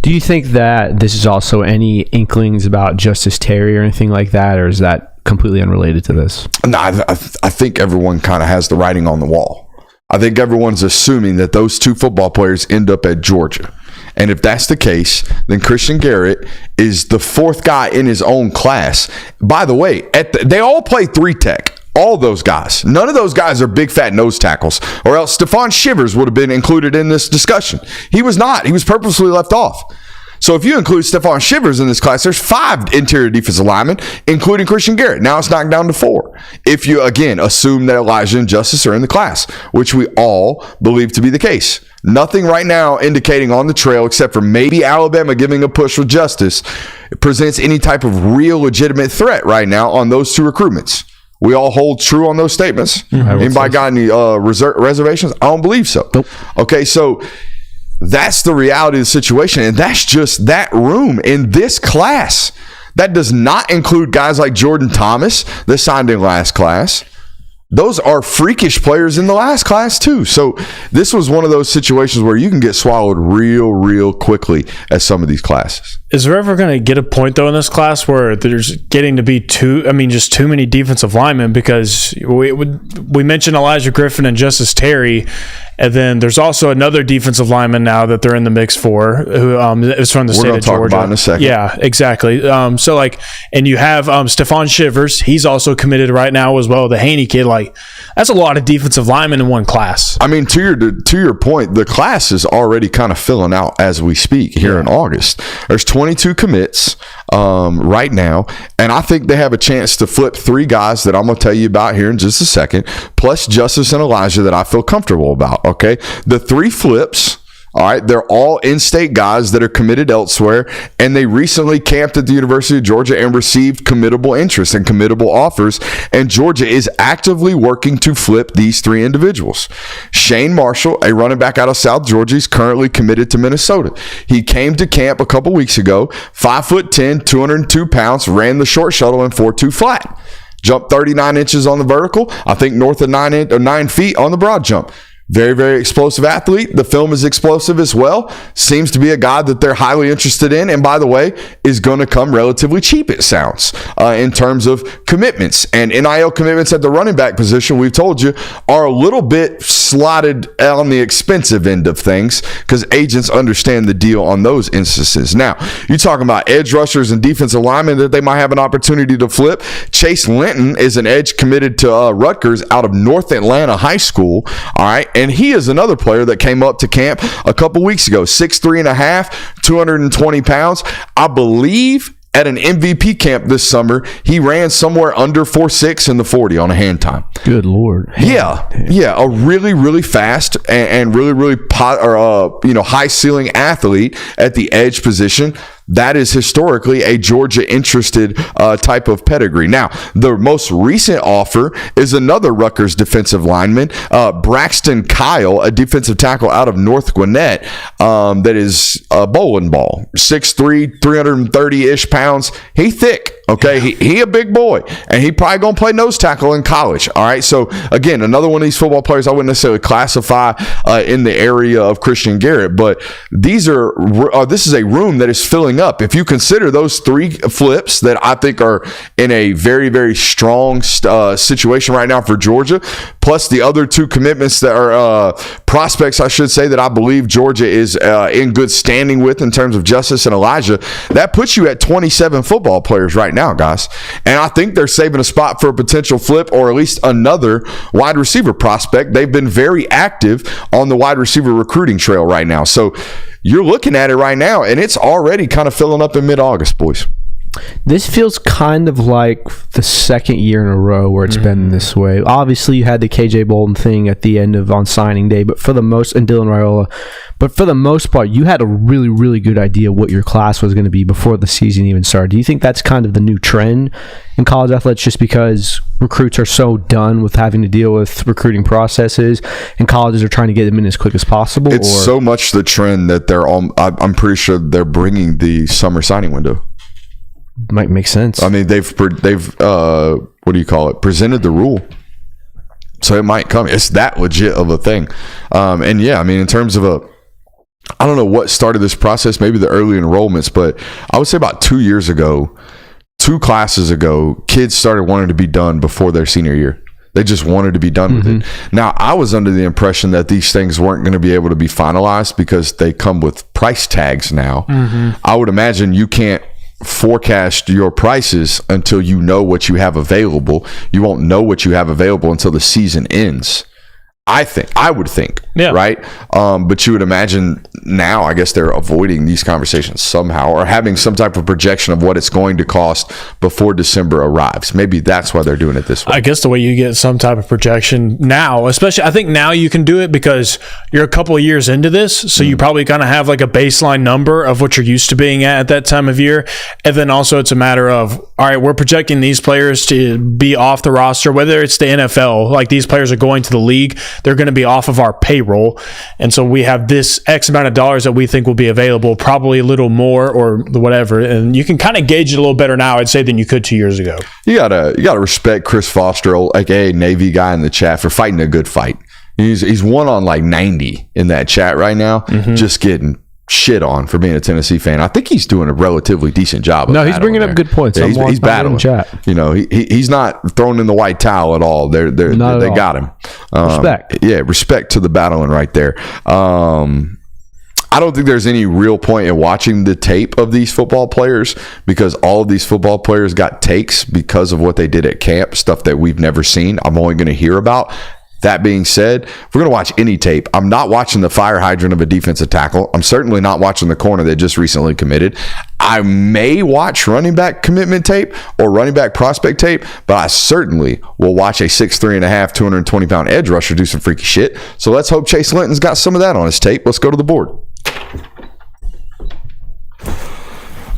Do you think that this is also any inklings about Justice Terry or anything like that, or is that completely unrelated to this? No, I think everyone kind of has the writing on the wall. I think everyone's assuming that those 2 football players end up at Georgia. And if that's the case, then Christian Garrett is the 4th guy in his own class. By the way, they all play 3-tech. All those guys. None of those guys are big fat nose tackles, or else Stephon Shivers would have been included in this discussion. He was not. He was purposely left off. So if you include Stephon Shivers in this class, there's 5 interior defensive linemen, including Christian Garrett. Now it's knocked down to 4. If you, again, assume that Elijah and Justice are in the class, which we all believe to be the case. Nothing right now indicating on the trail, except for maybe Alabama giving a push with Justice, presents any type of real legitimate threat right now on those 2 recruitments. We all hold true on those statements. Anybody got any reservations? I don't believe so. Nope. Okay, so that's the reality of the situation, and that's just that room in this class. That does not include guys like Jordan Thomas that signed in last class. Those are freakish players in the last class too. So this was one of those situations where you can get swallowed real quickly at some of these classes. Is there ever going to get a point, though, in this class where there's getting to be just too many defensive linemen? Because we mentioned Elijah Griffin and Justice Terry, and then there's also another defensive lineman now that they're in the mix for, who is from the state of Georgia. We're going to talk about in a second. Yeah, exactly. And you have Stephon Shivers. He's also committed right now as well. The Haney kid, that's a lot of defensive linemen in one class. I mean, to your point, the class is already kind of filling out as we speak here in August. There's 22 commits right now, and I think they have a chance to flip 3 guys that I'm going to tell you about here in just a second, plus Justice and Elijah that I feel comfortable about, okay? The 3 flips, all right, they're all in-state guys that are committed elsewhere, and they recently camped at the University of Georgia and received committable interest and committable offers, and Georgia is actively working to flip these 3 individuals. Shane Marshall, a running back out of South Georgia, is currently committed to Minnesota. He came to camp a couple weeks ago, 5'10", 202 pounds, ran the short shuttle in 4.2 flat. Jumped 39 inches on the vertical, I think north of 9 feet on the broad jump. Very, very explosive athlete. The film is explosive as well. Seems to be a guy that they're highly interested in. And by the way, is going to come relatively cheap, it sounds, in terms of commitments. And NIL commitments at the running back position, we've told you, are a little bit slotted on the expensive end of things because agents understand the deal on those instances. Now, you're talking about edge rushers and defensive linemen that they might have an opportunity to flip. Chase Linton is an edge committed to Rutgers out of North Atlanta High School. All right. And he is another player that came up to camp a couple weeks ago, 6'3.5", 220 pounds. I believe at an MVP camp this summer, he ran somewhere under 4.6 in the 40 on a hand time. Good Lord. Yeah. A really fast and really high ceiling athlete at the edge position. That is historically a Georgia-interested type of pedigree. Now, the most recent offer is another Rutgers defensive lineman, Braxton Kyle, a defensive tackle out of North Gwinnett that is a bowling ball, 6'3", 330-ish pounds. He thick. Okay, he a big boy, and he probably going to play nose tackle in college. All right, so again, another one of these football players I wouldn't necessarily classify in the area of Christian Garrett, but this is a room that is filling up. If you consider those 3 flips that I think are in a very, very strong situation right now for Georgia, plus the other 2 commitments that are prospects, I should say, that I believe Georgia is in good standing with in terms of Justice and Elijah, that puts you at 27 football players right now, guys. And I think they're saving a spot for a potential flip or at least another wide receiver prospect. They've been very active on the wide receiver recruiting trail right now. So you're looking at it right now, and it's already kind of filling up in mid-August, boys. This feels kind of like the second year in a row where it's been this way. Obviously, you had the KJ Bolden thing at the end of on signing day, and Dylan Raiola. But for the most part, you had a really, really good idea what your class was going to be before the season even started. Do you think that's kind of the new trend in college athletics, just because recruits are so done with having to deal with recruiting processes, and colleges are trying to get them in as quick as possible? It's so much the trend that I'm pretty sure they're bringing the summer signing window. Might make sense. I mean, they've presented the rule, so it might come. It's that legit of a thing. And yeah, I mean, in terms of I don't know what started this process, maybe the early enrollments, but I would say about 2 years ago, 2 classes ago, kids started wanting to be done before their senior year. They just wanted to be done with it. Now, I was under the impression that these things weren't going to be able to be finalized because they come with price tags now. I would imagine you can't forecast your prices until you know what you have available. You won't know what you have available until the season ends. I would think, Yeah. right? But you would imagine now, I guess they're avoiding these conversations somehow, or having some type of projection of what it's going to cost before December arrives. Maybe that's why they're doing it this way. I guess the way you get some type of projection now, especially, I think now you can do it because you're a couple of years into this, so you probably kind of have like a baseline number of what you're used to being at that time of year. And then also it's a matter of, all right, we're projecting these players to be off the roster, whether it's the NFL, like these players are going to the league, they're going to be off of our payroll. And so we have this X amount of dollars that we think will be available, probably a little more or whatever. And you can kind of gauge it a little better now, I'd say, than you could 2 years ago. You gotta respect Chris Foster, aka Navy guy in the chat, for fighting a good fight. He's one on like 90 in that chat right now, just getting shit on for being a Tennessee fan. I think he's doing a relatively decent job. No, he's bringing up good points. Yeah, he's battling. Chat. You know, he's not thrown in the white towel at all. They got him. Respect. Yeah, respect to the battling right there. I don't think there's any real point in watching the tape of these football players, because all of these football players got takes because of what they did at camp, stuff that we've never seen. I'm only going to hear about. That being said, if we're going to watch any tape, I'm not watching the fire hydrant of a defensive tackle. I'm certainly not watching the corner that just recently committed. I may watch running back commitment tape or running back prospect tape, but I certainly will watch a 6'3.5", 220-pound edge rusher do some freaky shit. So let's hope Chase Linton's got some of that on his tape. Let's go to the board.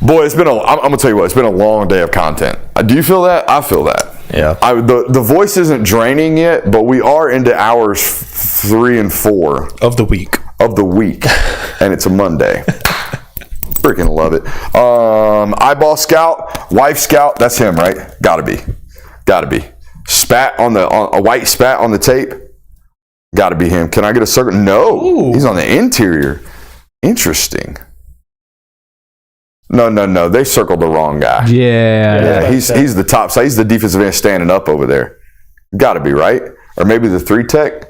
Boy, I'm going to tell you what, it's been a long day of content. Do you feel that? I feel that. Yeah. The voice isn't draining yet, but we are into hours 3 and 4 Of the week. And it's a Monday. Freaking love it. Eyeball scout, wife scout, that's him, right? Gotta be. Spat on a white spat on the tape. Gotta be him. Can I get a circle? No. Ooh. He's on the interior. Interesting. No. They circled the wrong guy. Yeah. He's the top side. He's the defensive end standing up over there. Got to be, right? Or maybe the 3 tech.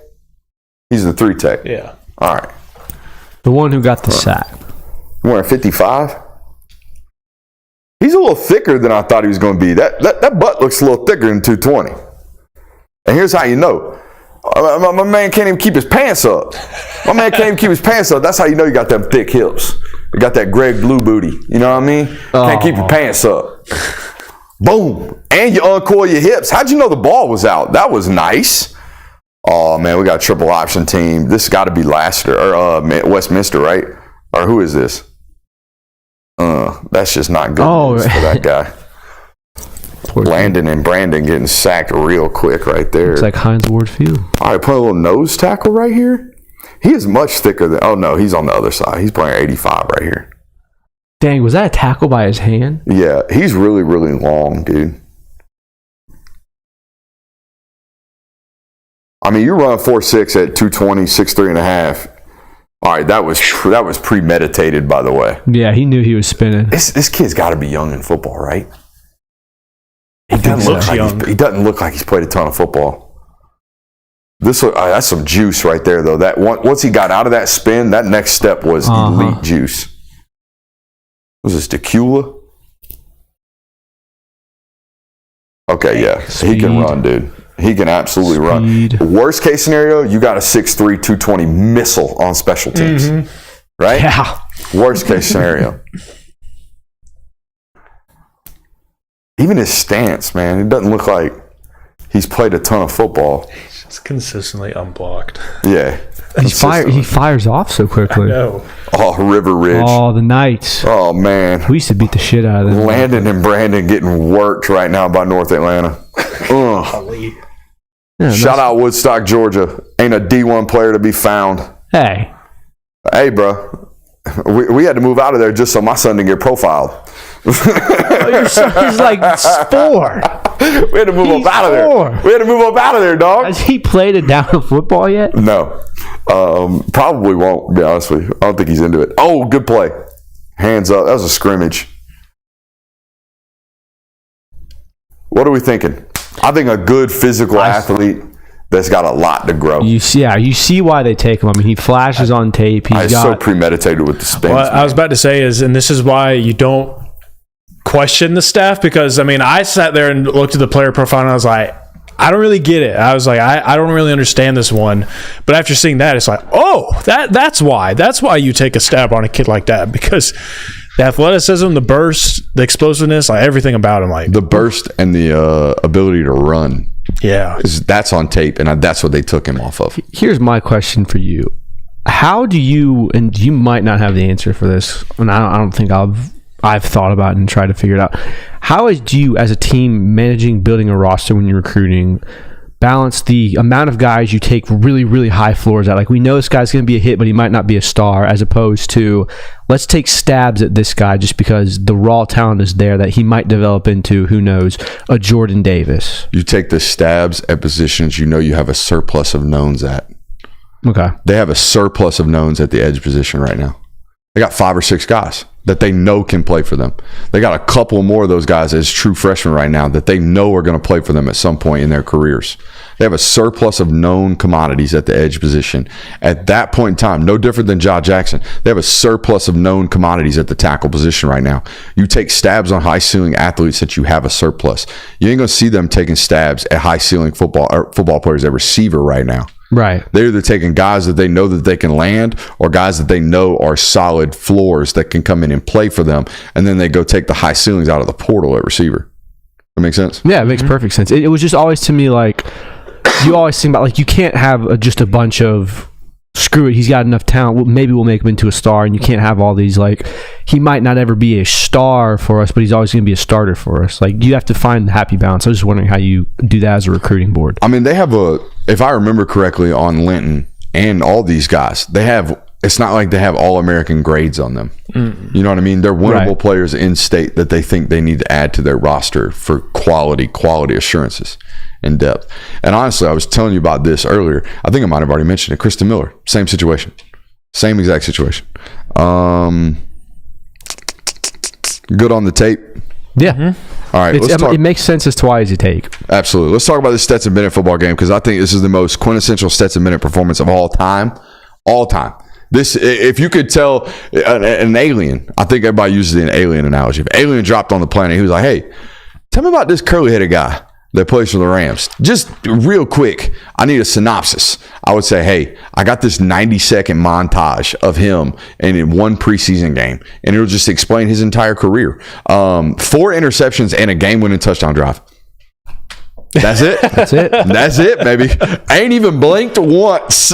He's the 3 tech. Yeah. All right. The one who got the sack. Wearing 55. He's a little thicker than I thought he was going to be. That butt looks a little thicker than 220. And here's how you know. My man can't even keep his pants up. That's how you know you got them thick hips. You got that Greg Blue booty. You know what I mean? Can't keep your pants up. Boom. And you uncoil your hips. How'd you know the ball was out? That was nice. Oh, man, we got a triple option team. This got to be Lassiter or Westminster, right? Or who is this? That's just not good news for that guy. Landon and Brandon getting sacked real quick right there. It's like Heinz Ward Field. All right, put a little nose tackle right here. He is much thicker than... Oh, no, he's on the other side. He's playing 85 right here. Dang, was that a tackle by his hand? Yeah, he's really, really long, dude. I mean, you're running 4.6 at 220, 6'3.5". All right, that was premeditated, by the way. Yeah, he knew he was spinning. This kid's got to be young in football, right? He doesn't look like he's played a ton of football. That's some juice right there, though. That once he got out of that spin, that next step was elite juice. Was this Tequila? Okay, yeah. Speed. He can run, dude. He can absolutely run. Worst case scenario, you got a 6'3", 220 missile on special teams. Right? Yeah. Worst case scenario. Even his stance, man, it doesn't look like he's played a ton of football. He's just consistently unblocked. Yeah. He fires off so quickly. No. Oh, River Ridge. Oh, the Knights. Oh, man. We used to beat the shit out of them. Landon and Brandon getting worked right now by North Atlanta. Yeah, shout out Woodstock, Georgia. Ain't a D1 player to be found. Hey, bro. We had to move out of there just so my son didn't get profiled. your son is like 4. We had to move up out of there. We had to move up out of there, dog. Has he played it down to football yet? No. Probably won't, to be honest with you. I don't think he's into it. Oh, good play. Hands up. That was a scrimmage. What are we thinking? I think a good physical athlete that's got a lot to grow. You see why they take him. I mean, he flashes on tape. He's so premeditated with the spins. Well, I was about to say and this is why you don't question the staff, because, I mean, I sat there and looked at the player profile and I was like, I don't really get it. I was like, I don't really understand this one. But after seeing that, it's like, oh, that's why. That's why you take a stab on a kid like that, because the athleticism, the burst, the explosiveness, like everything about him, like the burst and the ability to run. Yeah, that's on tape, and that's what they took him off of. Here's my question for you: how do you? And you might not have the answer for this, and I don't think I've thought about it and tried to figure it out. How do you, as a team, managing building a roster when you're recruiting, balance the amount of guys you take really, really high floors at? Like, we know this guy's going to be a hit, but he might not be a star, as opposed to, let's take stabs at this guy just because the raw talent is there that he might develop into, who knows, a Jordan Davis. You take the stabs at positions you know you have a surplus of knowns at. Okay. They have a surplus of knowns at the edge position right now. They got 5 or 6 guys that they know can play for them. They got a couple more of those guys as true freshmen right now that they know are going to play for them at some point in their careers. They have a surplus of known commodities at the edge position. At that point in time, no different than Josh Jackson, they have a surplus of known commodities at the tackle position right now. You take stabs on high-ceiling athletes that you have a surplus. You ain't going to see them taking stabs at high-ceiling football players at receiver right now. Right. They're either taking guys that they know that they can land or guys that they know are solid floors that can come in and play for them, and then they go take the high ceilings out of the portal at receiver. That makes sense? Yeah, it makes perfect sense. It was just always, to me, like, you always think about, like, you can't have just a bunch of, screw it, he's got enough talent, well, maybe we'll make him into a star, and you can't have all these, like, he might not ever be a star for us, but he's always going to be a starter for us. Like, you have to find the happy balance. I was just wondering how you do that as a recruiting board. I mean, they have if I remember correctly, on Linton and all these guys, it's not like they have all-American grades on them. You know what I mean? They're winnable players in state that they think they need to add to their roster for quality assurances and depth. And honestly, I was telling you about this earlier. I think I might have already mentioned it. Kristen Miller, same situation. Same exact situation. Good on the tape. Yeah. All right. It makes sense as to why you take. Absolutely. Let's talk about the Stetson Bennett football game, because I think this is the most quintessential Stetson Bennett performance of all time. All time. This, if you could tell an alien, I think everybody uses an alien analogy. If an alien dropped on the planet, he was like, hey, tell me about this curly-headed guy that plays for the Rams. Just real quick, I need a synopsis. I would say, hey, I got this 90-second montage of him in one preseason game, and it'll just explain his entire career. 4 interceptions and a game-winning touchdown drive. That's it. That's it, baby. Ain't even blinked once.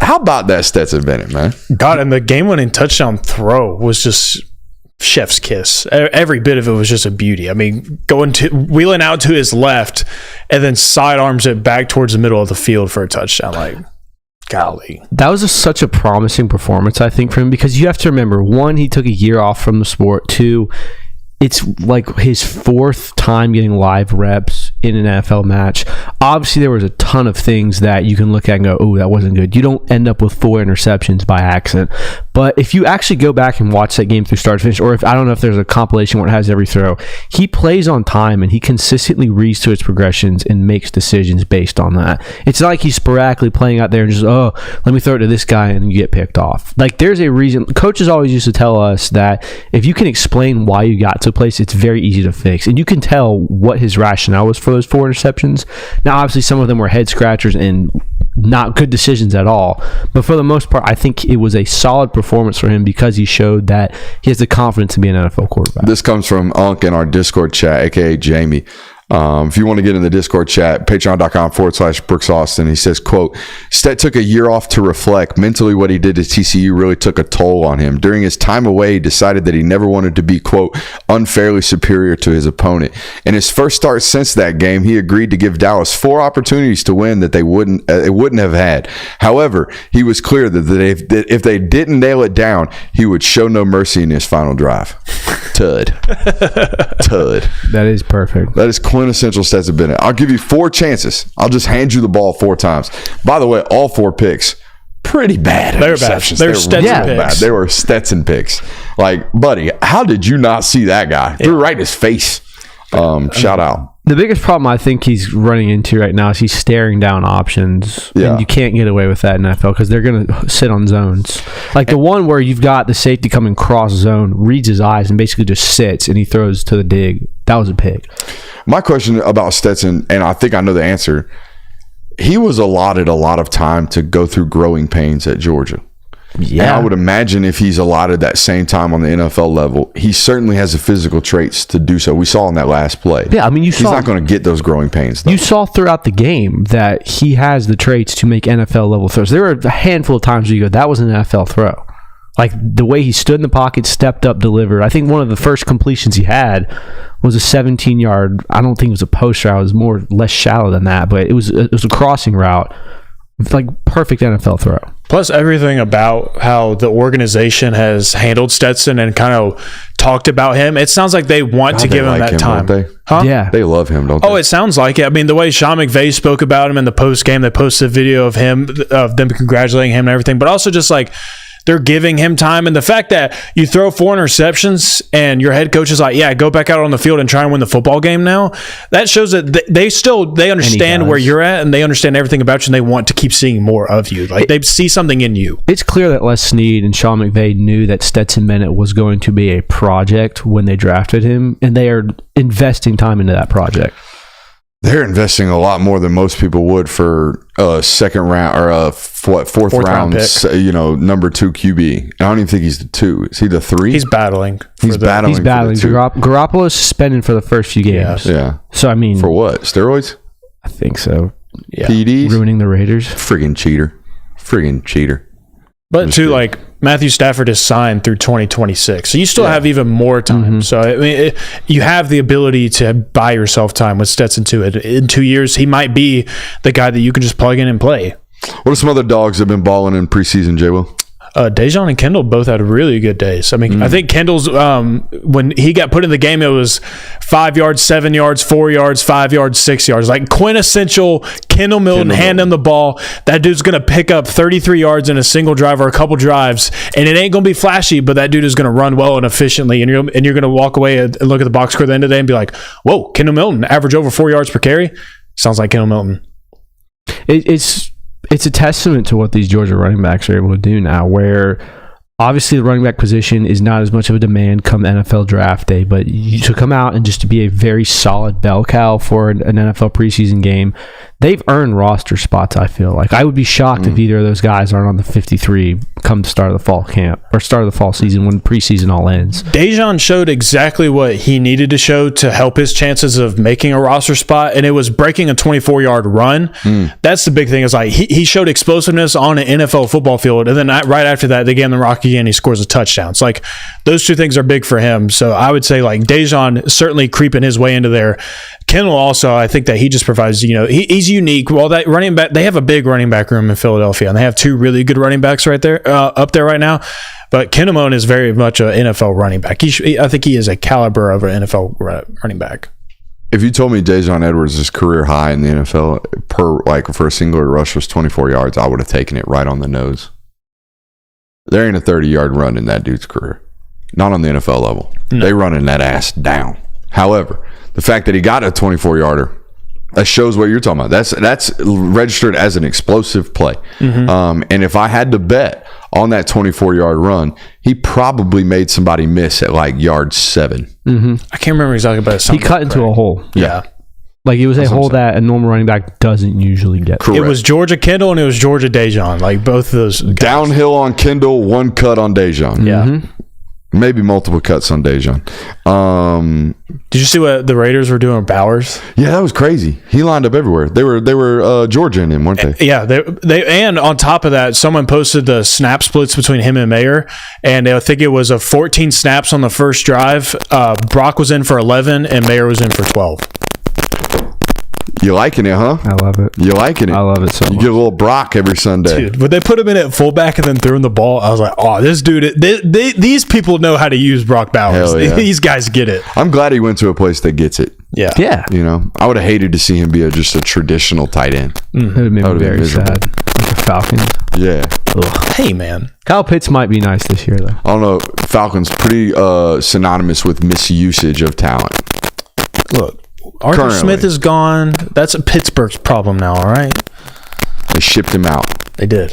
How about that, Stetson Bennett, man? God, and the game-winning touchdown throw was just chef's kiss. Every bit of it was just a beauty. I mean, wheeling out to his left and then sidearms it back towards the middle of the field for a touchdown. Like, golly. That was such a promising performance, I think, for him, because you have to remember, 1, he took a year off from the sport. 2, it's like his 4th time getting live reps in an NFL match. Obviously, there was a ton of things that you can look at and go, oh, that wasn't good. You don't end up with 4 interceptions by accident. But if you actually go back and watch that game through start to finish, or I don't know if there's a compilation where it has every throw, he plays on time and he consistently reads to his progressions and makes decisions based on that. It's not like he's sporadically playing out there and just, oh, let me throw it to this guy and you get picked off. Like, there's a reason. Coaches always used to tell us that if you can explain why you got to a place, it's very easy to fix. And you can tell what his rationale was for those 4 interceptions. Now, obviously, some of them were head scratchers and not good decisions at all. But for the most part, I think it was a solid performance for him because he showed that he has the confidence to be an NFL quarterback. This comes from Unc in our Discord chat, aka Jamie. If you want to get in the Discord chat, patreon.com/Brooks Austin. He says, quote, Stet took a year off to reflect. Mentally, what he did to TCU really took a toll on him. During his time away, he decided that he never wanted to be, quote, unfairly superior to his opponent. In his first start since that game, he agreed to give Dallas 4 opportunities to win that they wouldn't have had. However, he was clear that if they didn't nail it down, he would show no mercy in his final drive. Tud. That is perfect. That is quintessential Stetson Bennett. I'll give you 4 chances. I'll just hand you the ball 4 times. By the way, all 4 picks, pretty bad. They were bad. They were Stetson picks. They were Stetson picks. Like, buddy, how did you not see that guy? Threw right in his face. Shout out. The biggest problem I think he's running into right now is he's staring down options. Yeah. And you can't get away with that in NFL because they're going to sit on zones. Like the one where you've got the safety coming cross zone, reads his eyes, and basically just sits and he throws to the dig. That was a pick. My question about Stetson, and I think I know the answer, he was allotted a lot of time to go through growing pains at Georgia. Yeah. And I would imagine if he's allotted that same time on the NFL level, he certainly has the physical traits to do so. We saw in that last play. Yeah, I mean, he's not going to get those growing pains, though. You saw throughout the game that he has the traits to make NFL level throws. There were a handful of times where you go, that was an NFL throw. Like the way he stood in the pocket, stepped up, delivered. I think one of the first completions he had was a 17-yard. I don't think it was a post route. It was less shallow than that, but it was a crossing route. Like perfect NFL throw. Plus everything about how the organization has handled Stetson and kind of talked about him. It sounds like they want to give him that time. Don't they? Huh? Yeah. They love him, don't they? Oh, it sounds like it. I mean, the way Sean McVay spoke about him in the post game, they posted a video of them congratulating him and everything, but also just like they're giving him time. And the fact that you throw 4 interceptions and your head coach is like, yeah, go back out on the field and try and win the football game now, that shows that they understand where you're at and they understand everything about you and they want to keep seeing more of you. Like they see something in you. It's clear that Les Snead and Sean McVay knew that Stetson Bennett was going to be a project when they drafted him, and they are investing time into that project. They're investing a lot more than most people would for a second round or a fourth round pick. Number 2 QB. I don't even think he's the 2. Is he the 3? He's battling. He's battling. for the 2. Garoppolo's suspended for the first few games. Yeah. So, I mean. For what? Steroids? I think so. Yeah. PEDs? Ruining the Raiders. Friggin' cheater. But too, like Matthew Stafford is signed through 2026, so you still have even more time. Mm-hmm. So I mean, you have the ability to buy yourself time with Stetson too. In 2 years, he might be the guy that you can just plug in and play. What are some other dogs that have been balling in preseason, J-Will? Dejon and Kendall both had really good days. I mean, I think Kendall's when he got put in the game, it was 5 yards, 7 yards, 4 yards, 5 yards, 6 yards. Like quintessential Kendall Milton, hand him the ball. That dude's gonna pick up 33 yards in a single drive or a couple drives, and it ain't gonna be flashy, but that dude is gonna run well and efficiently. And you're gonna walk away and look at the box score at the end of the day and be like, "Whoa, Kendall Milton, average over 4 yards per carry." Sounds like Kendall Milton. It's a testament to what these Georgia running backs are able to do now, where obviously the running back position is not as much of a demand come NFL draft day, but to come out and just to be a very solid bell cow for an NFL preseason game, they've earned roster spots, I feel like. I would be shocked if either of those guys aren't on the 53 come the start of the fall camp or start of the fall season when preseason all ends. Dejon showed exactly what he needed to show to help his chances of making a roster spot, and it was breaking a 24-yard run. That's the big thing. Is like he showed explosiveness on an NFL football field, and then right after that, they gave him the rock again. He scores a touchdown. It's like those two things are big for him. So I would say like Dejon certainly creeping his way into there. Kendall also, I think that he just provides, he's unique. Well, that running back, they have a big running back room in Philadelphia, and they have 2 really good running backs right there, up there right now. But Kendall Milton is very much an NFL running back. I think he is a caliber of an NFL running back. If you told me Dejon Edwards' career high in the NFL for a singular rush was 24 yards, I would have taken it right on the nose. There ain't a 30-yard run in that dude's career. Not on the NFL level. No. They running that ass down. However, the fact that he got a 24-yarder, that shows what you're talking about. That's registered as an explosive play. And if I had to bet on that 24-yard run, he probably made somebody miss at like yard 7. I can't remember exactly, but he cut into a hole. Yeah. Like it was a hole that a normal running back doesn't usually get. Correct. It was Georgia Kendall and it was Georgia Dejon. Like both of those guys. Downhill on Kendall, 1 cut on Dejon. Yeah. Maybe multiple cuts on Dejon. Did you see what the Raiders were doing with Bowers? Yeah, that was crazy. He lined up everywhere. They were Georgia in him, weren't they? Yeah, they and on top of that, someone posted the snap splits between him and Mayer, and I think it was 14 snaps on the first drive. Brock was in for 11, and Mayer was in for 12. You liking it, huh? I love it. You liking it? I love it so much. You get a little Brock every Sunday. Dude, when they put him in at fullback and then threw him the ball, I was like, oh, this dude, these people know how to use Brock Bowers. Hell yeah. These guys get it. I'm glad he went to a place that gets it. Yeah. Yeah. I would have hated to see him be just a traditional tight end. It would have made me very sad. Like the Falcons. Yeah. Ugh. Hey, man. Kyle Pitts might be nice this year, though. I don't know. Falcons pretty synonymous with misusage of talent. Look, Arthur Currently. Smith is gone. That's Pittsburgh's problem now, all right? They shipped him out. They did.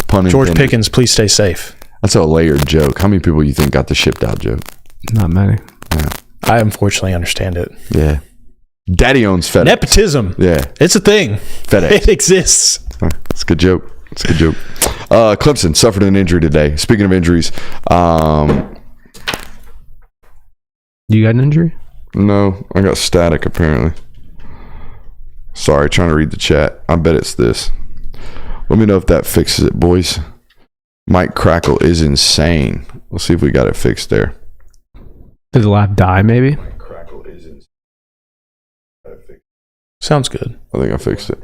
Pun George intended. Pickens, please stay safe. That's a layered joke. How many people you think got the shipped out joke? Not many. I unfortunately understand it. Yeah. Daddy owns FedEx. Nepotism. Yeah. It's a thing. FedEx. It exists. It's a good joke. It's a good joke. Clemson suffered an injury today. Speaking of injuries, You got an injury? no, I got static apparently. Sorry, trying to read the chat. I bet it's this. Let me know if that fixes it, boys. Mike Crackle is insane. Let's see if we got it fixed there. Did the laugh die, maybe? Crackle is insane. Sounds good. I think I fixed it.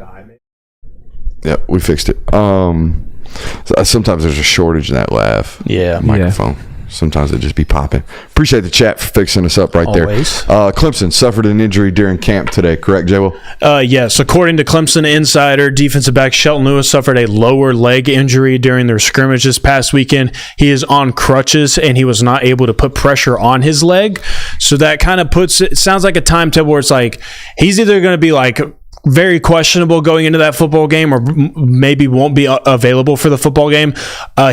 Yep, we fixed it. Sometimes there's a shortage in that laugh Yeah. microphone. Sometimes it just be popping. Appreciate the chat for fixing us up right Always. there. Clemson suffered an injury during camp today, correct, J-Will? Yes, according to Clemson Insider, defensive back Shelton Lewis suffered a lower leg injury during their scrimmage this past weekend. He is on crutches, and he was not able to put pressure on his leg. So that kind of puts it sounds like a timetable where it's like he's either going to be like very questionable going into that football game or maybe won't be available for the football game.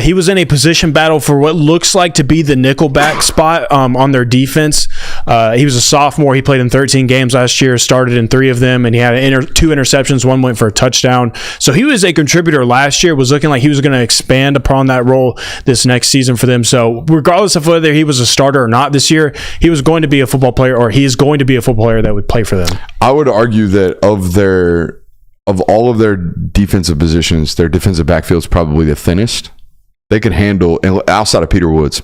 He was in a position battle for what looks like to be the nickelback spot on their defense. He was a sophomore. He played in 13 games last year, started in 3 of them, and he had 2 interceptions. 1 went for a touchdown. So he was a contributor last year, was looking like he was going to expand upon that role this next season for them. So regardless of whether he was a starter or not this year, he was going to be a football player, or he is going to be a football player that would play for them. I would argue that of all of their defensive positions, their defensive backfield is probably the thinnest. They could handle, outside of Peter Woods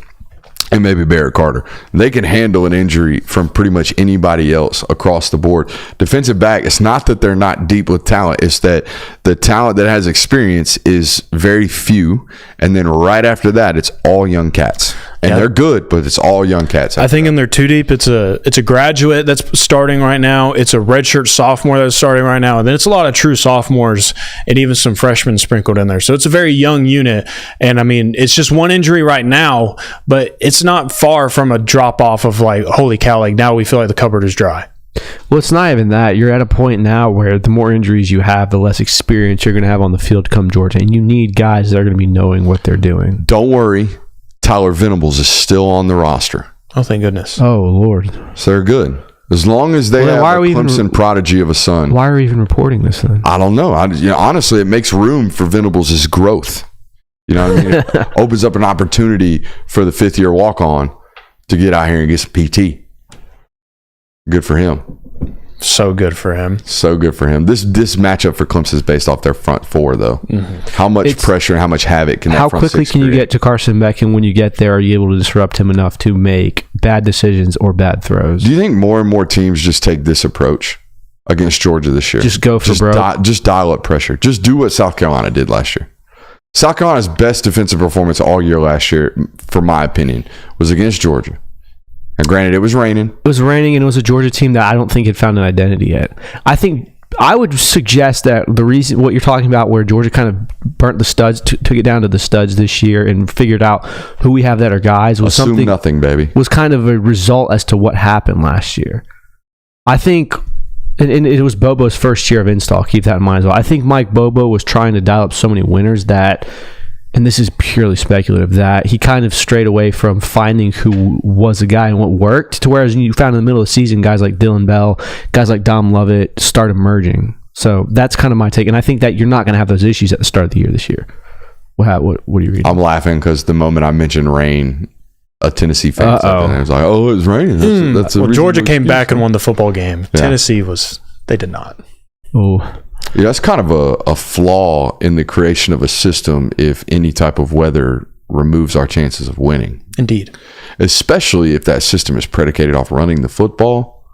and maybe Barrett Carter, they can handle an injury from pretty much anybody else across the board. Defensive back, it's not that they're not deep with talent, it's that the talent that has experience is very few, and then right after that, it's all young cats. And they're good, but it's all young cats. I think in their 2 deep, it's a graduate that's starting right now. It's a redshirt sophomore that's starting right now. And then it's a lot of true sophomores and even some freshmen sprinkled in there. So it's a very young unit. And I mean, it's just one injury right now, but it's not far from a drop off of like, holy cow, like now we feel like the cupboard is dry. Well, it's not even that. You're at a point now where the more injuries you have, the less experience you're going to have on the field come Georgia. And you need guys that are going to be knowing what they're doing. Don't worry. Tyler Venables is still on the roster. Oh, thank goodness. Oh, Lord. So they're good. As long as they have a Clemson prodigy of a son. Why are we even reporting this then? I don't know. Honestly, it makes room for Venables' growth. You know what I mean? It opens up an opportunity for the 5th-year walk-on to get out here and get some PT. Good for him. So good for him. So good for him. This matchup for Clemson is based off their front 4, though. Mm-hmm. How much pressure and how much havoc can that front 6 How quickly can you get to Carson Beck, and when you get there, are you able to disrupt him enough to make bad decisions or bad throws? Do you think more and more teams just take this approach against Georgia this year? Just go for broke? Just dial up pressure. Just do what South Carolina did last year. South Carolina's best defensive performance all year last year, for my opinion, was against Georgia. And granted, it was raining. It was raining, and it was a Georgia team that I don't think had found an identity yet. I think I would suggest that the reason what you're talking about, where Georgia kind of burnt the studs, took it down to the studs this year, and figured out who we have that are guys, was Assume something nothing, baby. Was kind of a result as to what happened last year. I think, and it was Bobo's first year of install. Keep that in mind as well. I think Mike Bobo was trying to dial up so many winners that. And this is purely speculative, that he kind of strayed away from finding who was a guy and what worked, to whereas you found in the middle of the season guys like Dylan Bell, guys like Dom Lovett start emerging. So that's kind of my take. And I think that you're not going to have those issues at the start of the year this year. What are you reading? I'm laughing because the moment I mentioned rain, a Tennessee fan said that. And I was like, oh, it was raining. That's well, Georgia came back and won the football game. Yeah. Tennessee they did not. Oh, yeah, that's kind of a flaw in the creation of a system if any type of weather removes our chances of winning. Indeed. Especially if that system is predicated off running the football.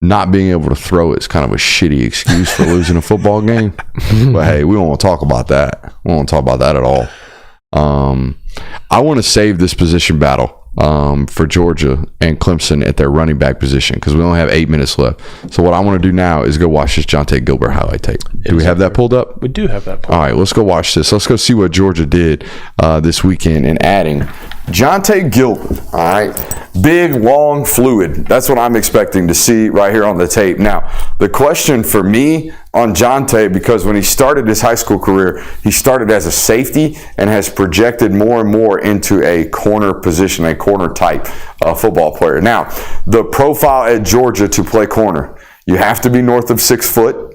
Not being able to throw is kind of a shitty excuse for losing a football game. But hey, we don't want to talk about that. We don't want to talk about that at all. I want to save this position battle for Georgia and Clemson at their running back position because we only have 8 minutes left. So what I want to do now is go watch this Jonte Gilbert highlight tape. Do we have that pulled up? We do have that pulled up. All right, let's go watch this. Let's go see what Georgia did this weekend in adding Jonte Gilbert, all right? Big, long, fluid. That's what I'm expecting to see right here on the tape. Now, the question for me on Jonte, because when he started his high school career, he started as a safety and has projected more and more into a corner position, a corner type football player. Now, the profile at Georgia to play corner, you have to be north of 6 foot,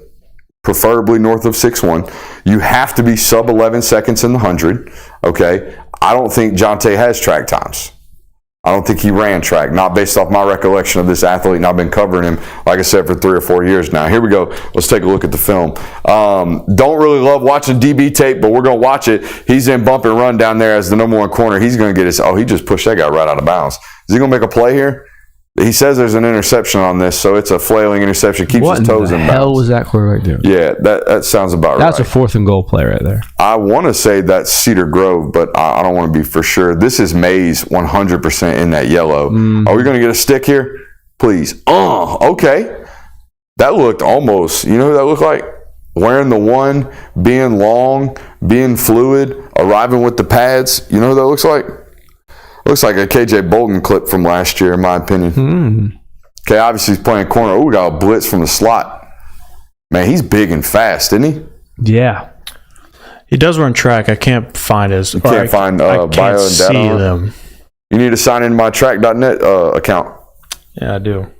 preferably north of 6'1". You have to be sub 11 seconds in the 100, okay? I don't think Jonte has track times. I don't think he ran track, not based off my recollection of this athlete, and I've been covering him, like I said, for 3 or 4 years now. Here we go. Let's take a look at the film. Don't really love watching DB tape, but we're going to watch it. He's in bump and run down there as the number 1 corner. He's going to get his, he just pushed that guy right out of bounds. Is he going to make a play here? He says there's an interception on this, so it's a flailing interception. Keeps his toes in bounds. What the hell was that quarterback doing? Yeah, that sounds about right. That's a 4th and goal play right there. I want to say that's Cedar Grove, but I don't want to be for sure. This is Mays 100% in that yellow. Are we going to get a stick here? Please. Okay. That looked almost, you know who that looked like? Wearing the 1, being long, being fluid, arriving with the pads. You know who that looks like? Looks like a KJ Bolden clip from last year, in my opinion. Okay, obviously he's playing corner. Oh, we got a blitz from the slot. Man, he's big and fast, isn't he? Yeah. He does run track. I can't find his. You can't find bio and data see on them. You need to sign into my track.net account. Yeah, I do.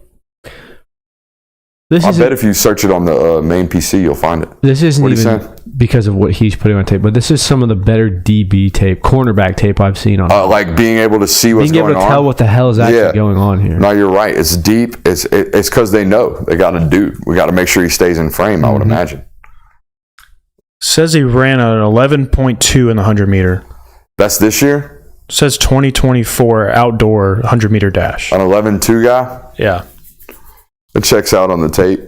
I bet if you search it on the main PC, you'll find it. This isn't what even because of what he's putting on tape, but this is some of the better DB tape, cornerback tape I've seen on. Like being able to see what's going on. Being able to tell what the hell is actually going on here. No, you're right. It's deep. It's because they know they got to do. We got to make sure he stays in frame. I would imagine. Says he ran an 11.2 in the 100 meter. That's this year. Says 2024 outdoor 100 meter dash. An 11.2 guy. Yeah. It checks out on the tape.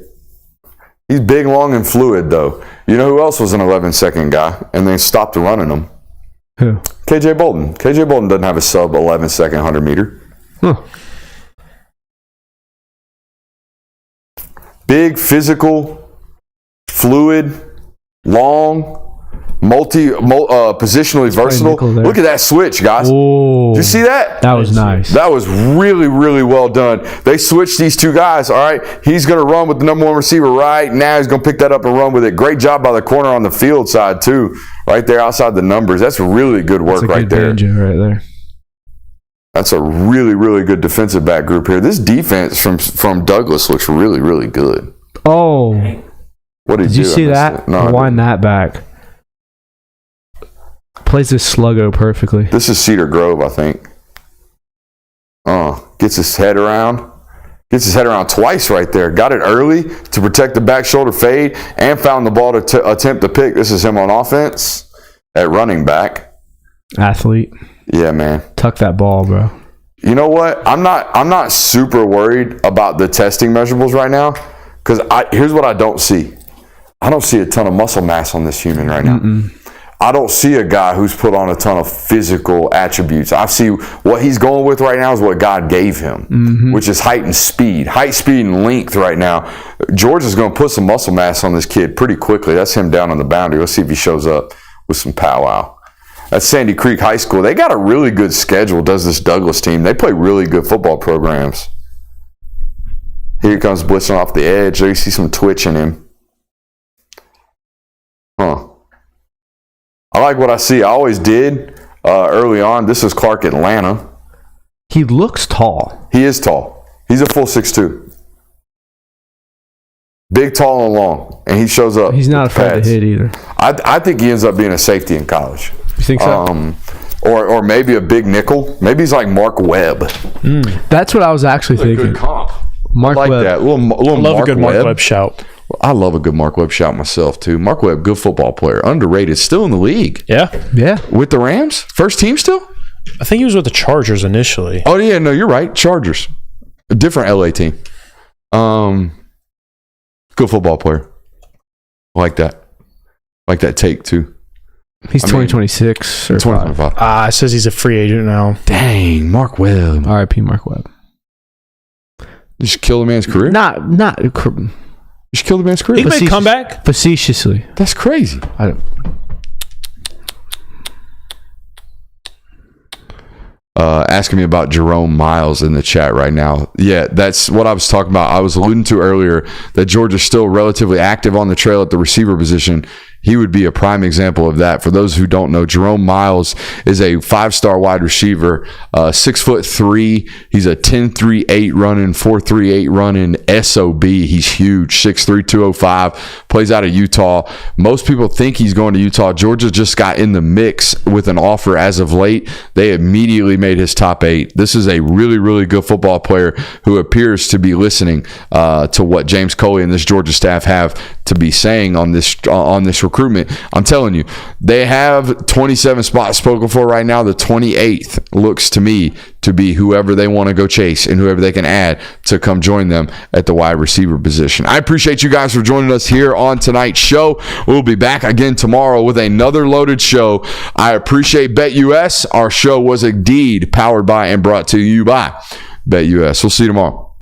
He's big, long, and fluid, though. You know who else was an 11-second guy and then stopped running him? Who? KJ Bolden. KJ Bolden doesn't have a sub 11-second 100 meter. Big, physical, fluid, long, positionally versatile. Look at that switch, guys. Ooh, did you see that? That was nice. That was really, really well done. They switched these 2 guys. All right, he's going to run with the number 1 receiver right now. He's going to pick that up and run with it. Great job by the corner on the field side too, right there outside the numbers. That's really good work right there. Banjo right there. That's a really, really good defensive back group here. This defense from Douglas looks really, really good. Oh, what did you see that? No, wind that back. Plays this sluggo perfectly. This is Cedar Grove, I think. Gets his head around. Gets his head around twice right there. Got it early to protect the back shoulder fade and found the ball to attempt to pick. This is him on offense at running back. Athlete. Yeah, man. Tuck that ball, bro. You know what? I'm not super worried about the testing measurables right now because here's what I don't see. I don't see a ton of muscle mass on this human right now. I don't see a guy who's put on a ton of physical attributes. I see what he's going with right now is what God gave him, which is height and speed. Height, speed, and length right now. Georgia's going to put some muscle mass on this kid pretty quickly. That's him down on the boundary. Let's see if he shows up with some powwow. That's Sandy Creek High School. They got a really good schedule, does this Douglas team. They play really good football programs. Here he comes blitzing off the edge. There you see some twitch in him. I like what I see. I always did early on. This is Clark Atlanta. He looks tall. He is tall. He's a full 6'2". Big, tall, and long. And he shows up. He's not afraid to hit either. I think he ends up being a safety in college. You think so? Or maybe a big nickel. Maybe he's like Mark Webb. That's what I was actually thinking. Good comp. Mark Webb. That. Little I love Mark a good Mark Webb shout. I love a good Mark Webb shout myself, too. Mark Webb, good football player. Underrated. Still in the league. Yeah. With the Rams? First team still? I think he was with the Chargers initially. Oh, yeah. No, you're right. Chargers. A different LA team. Good football player. Like that. Like that take, too. He's 2026 or 2025. It says he's a free agent now. Dang, Mark Webb. R.I.P. Mark Webb. You should kill the man's career? Not. You should kill the man's career? He made a comeback? Facetiously. That's crazy. asking me about Jerome Miles in the chat right now. Yeah, that's what I was talking about. I was alluding to earlier that Georgia's still relatively active on the trail at the receiver position. He would be a prime example of that. For those who don't know, Jerome Miles is a 5-star wide receiver, 6'3". He's a 10.38 running, 4.38 running SOB. He's huge, 6'3", 205, plays out of Utah. Most people think he's going to Utah. Georgia just got in the mix with an offer as of late. They immediately made his top 8. This is a really, really good football player who appears to be listening to what James Coley and this Georgia staff have to be saying on this recruitment. I'm telling you, they have 27 spots spoken for right now. The 28th looks to me to be whoever they want to go chase and whoever they can add to come join them at the wide receiver position. I appreciate you guys for joining us here on tonight's show. We'll be back again tomorrow with another loaded show. I appreciate BetUS. Our show was indeed powered by and brought to you by BetUS. We'll see you tomorrow.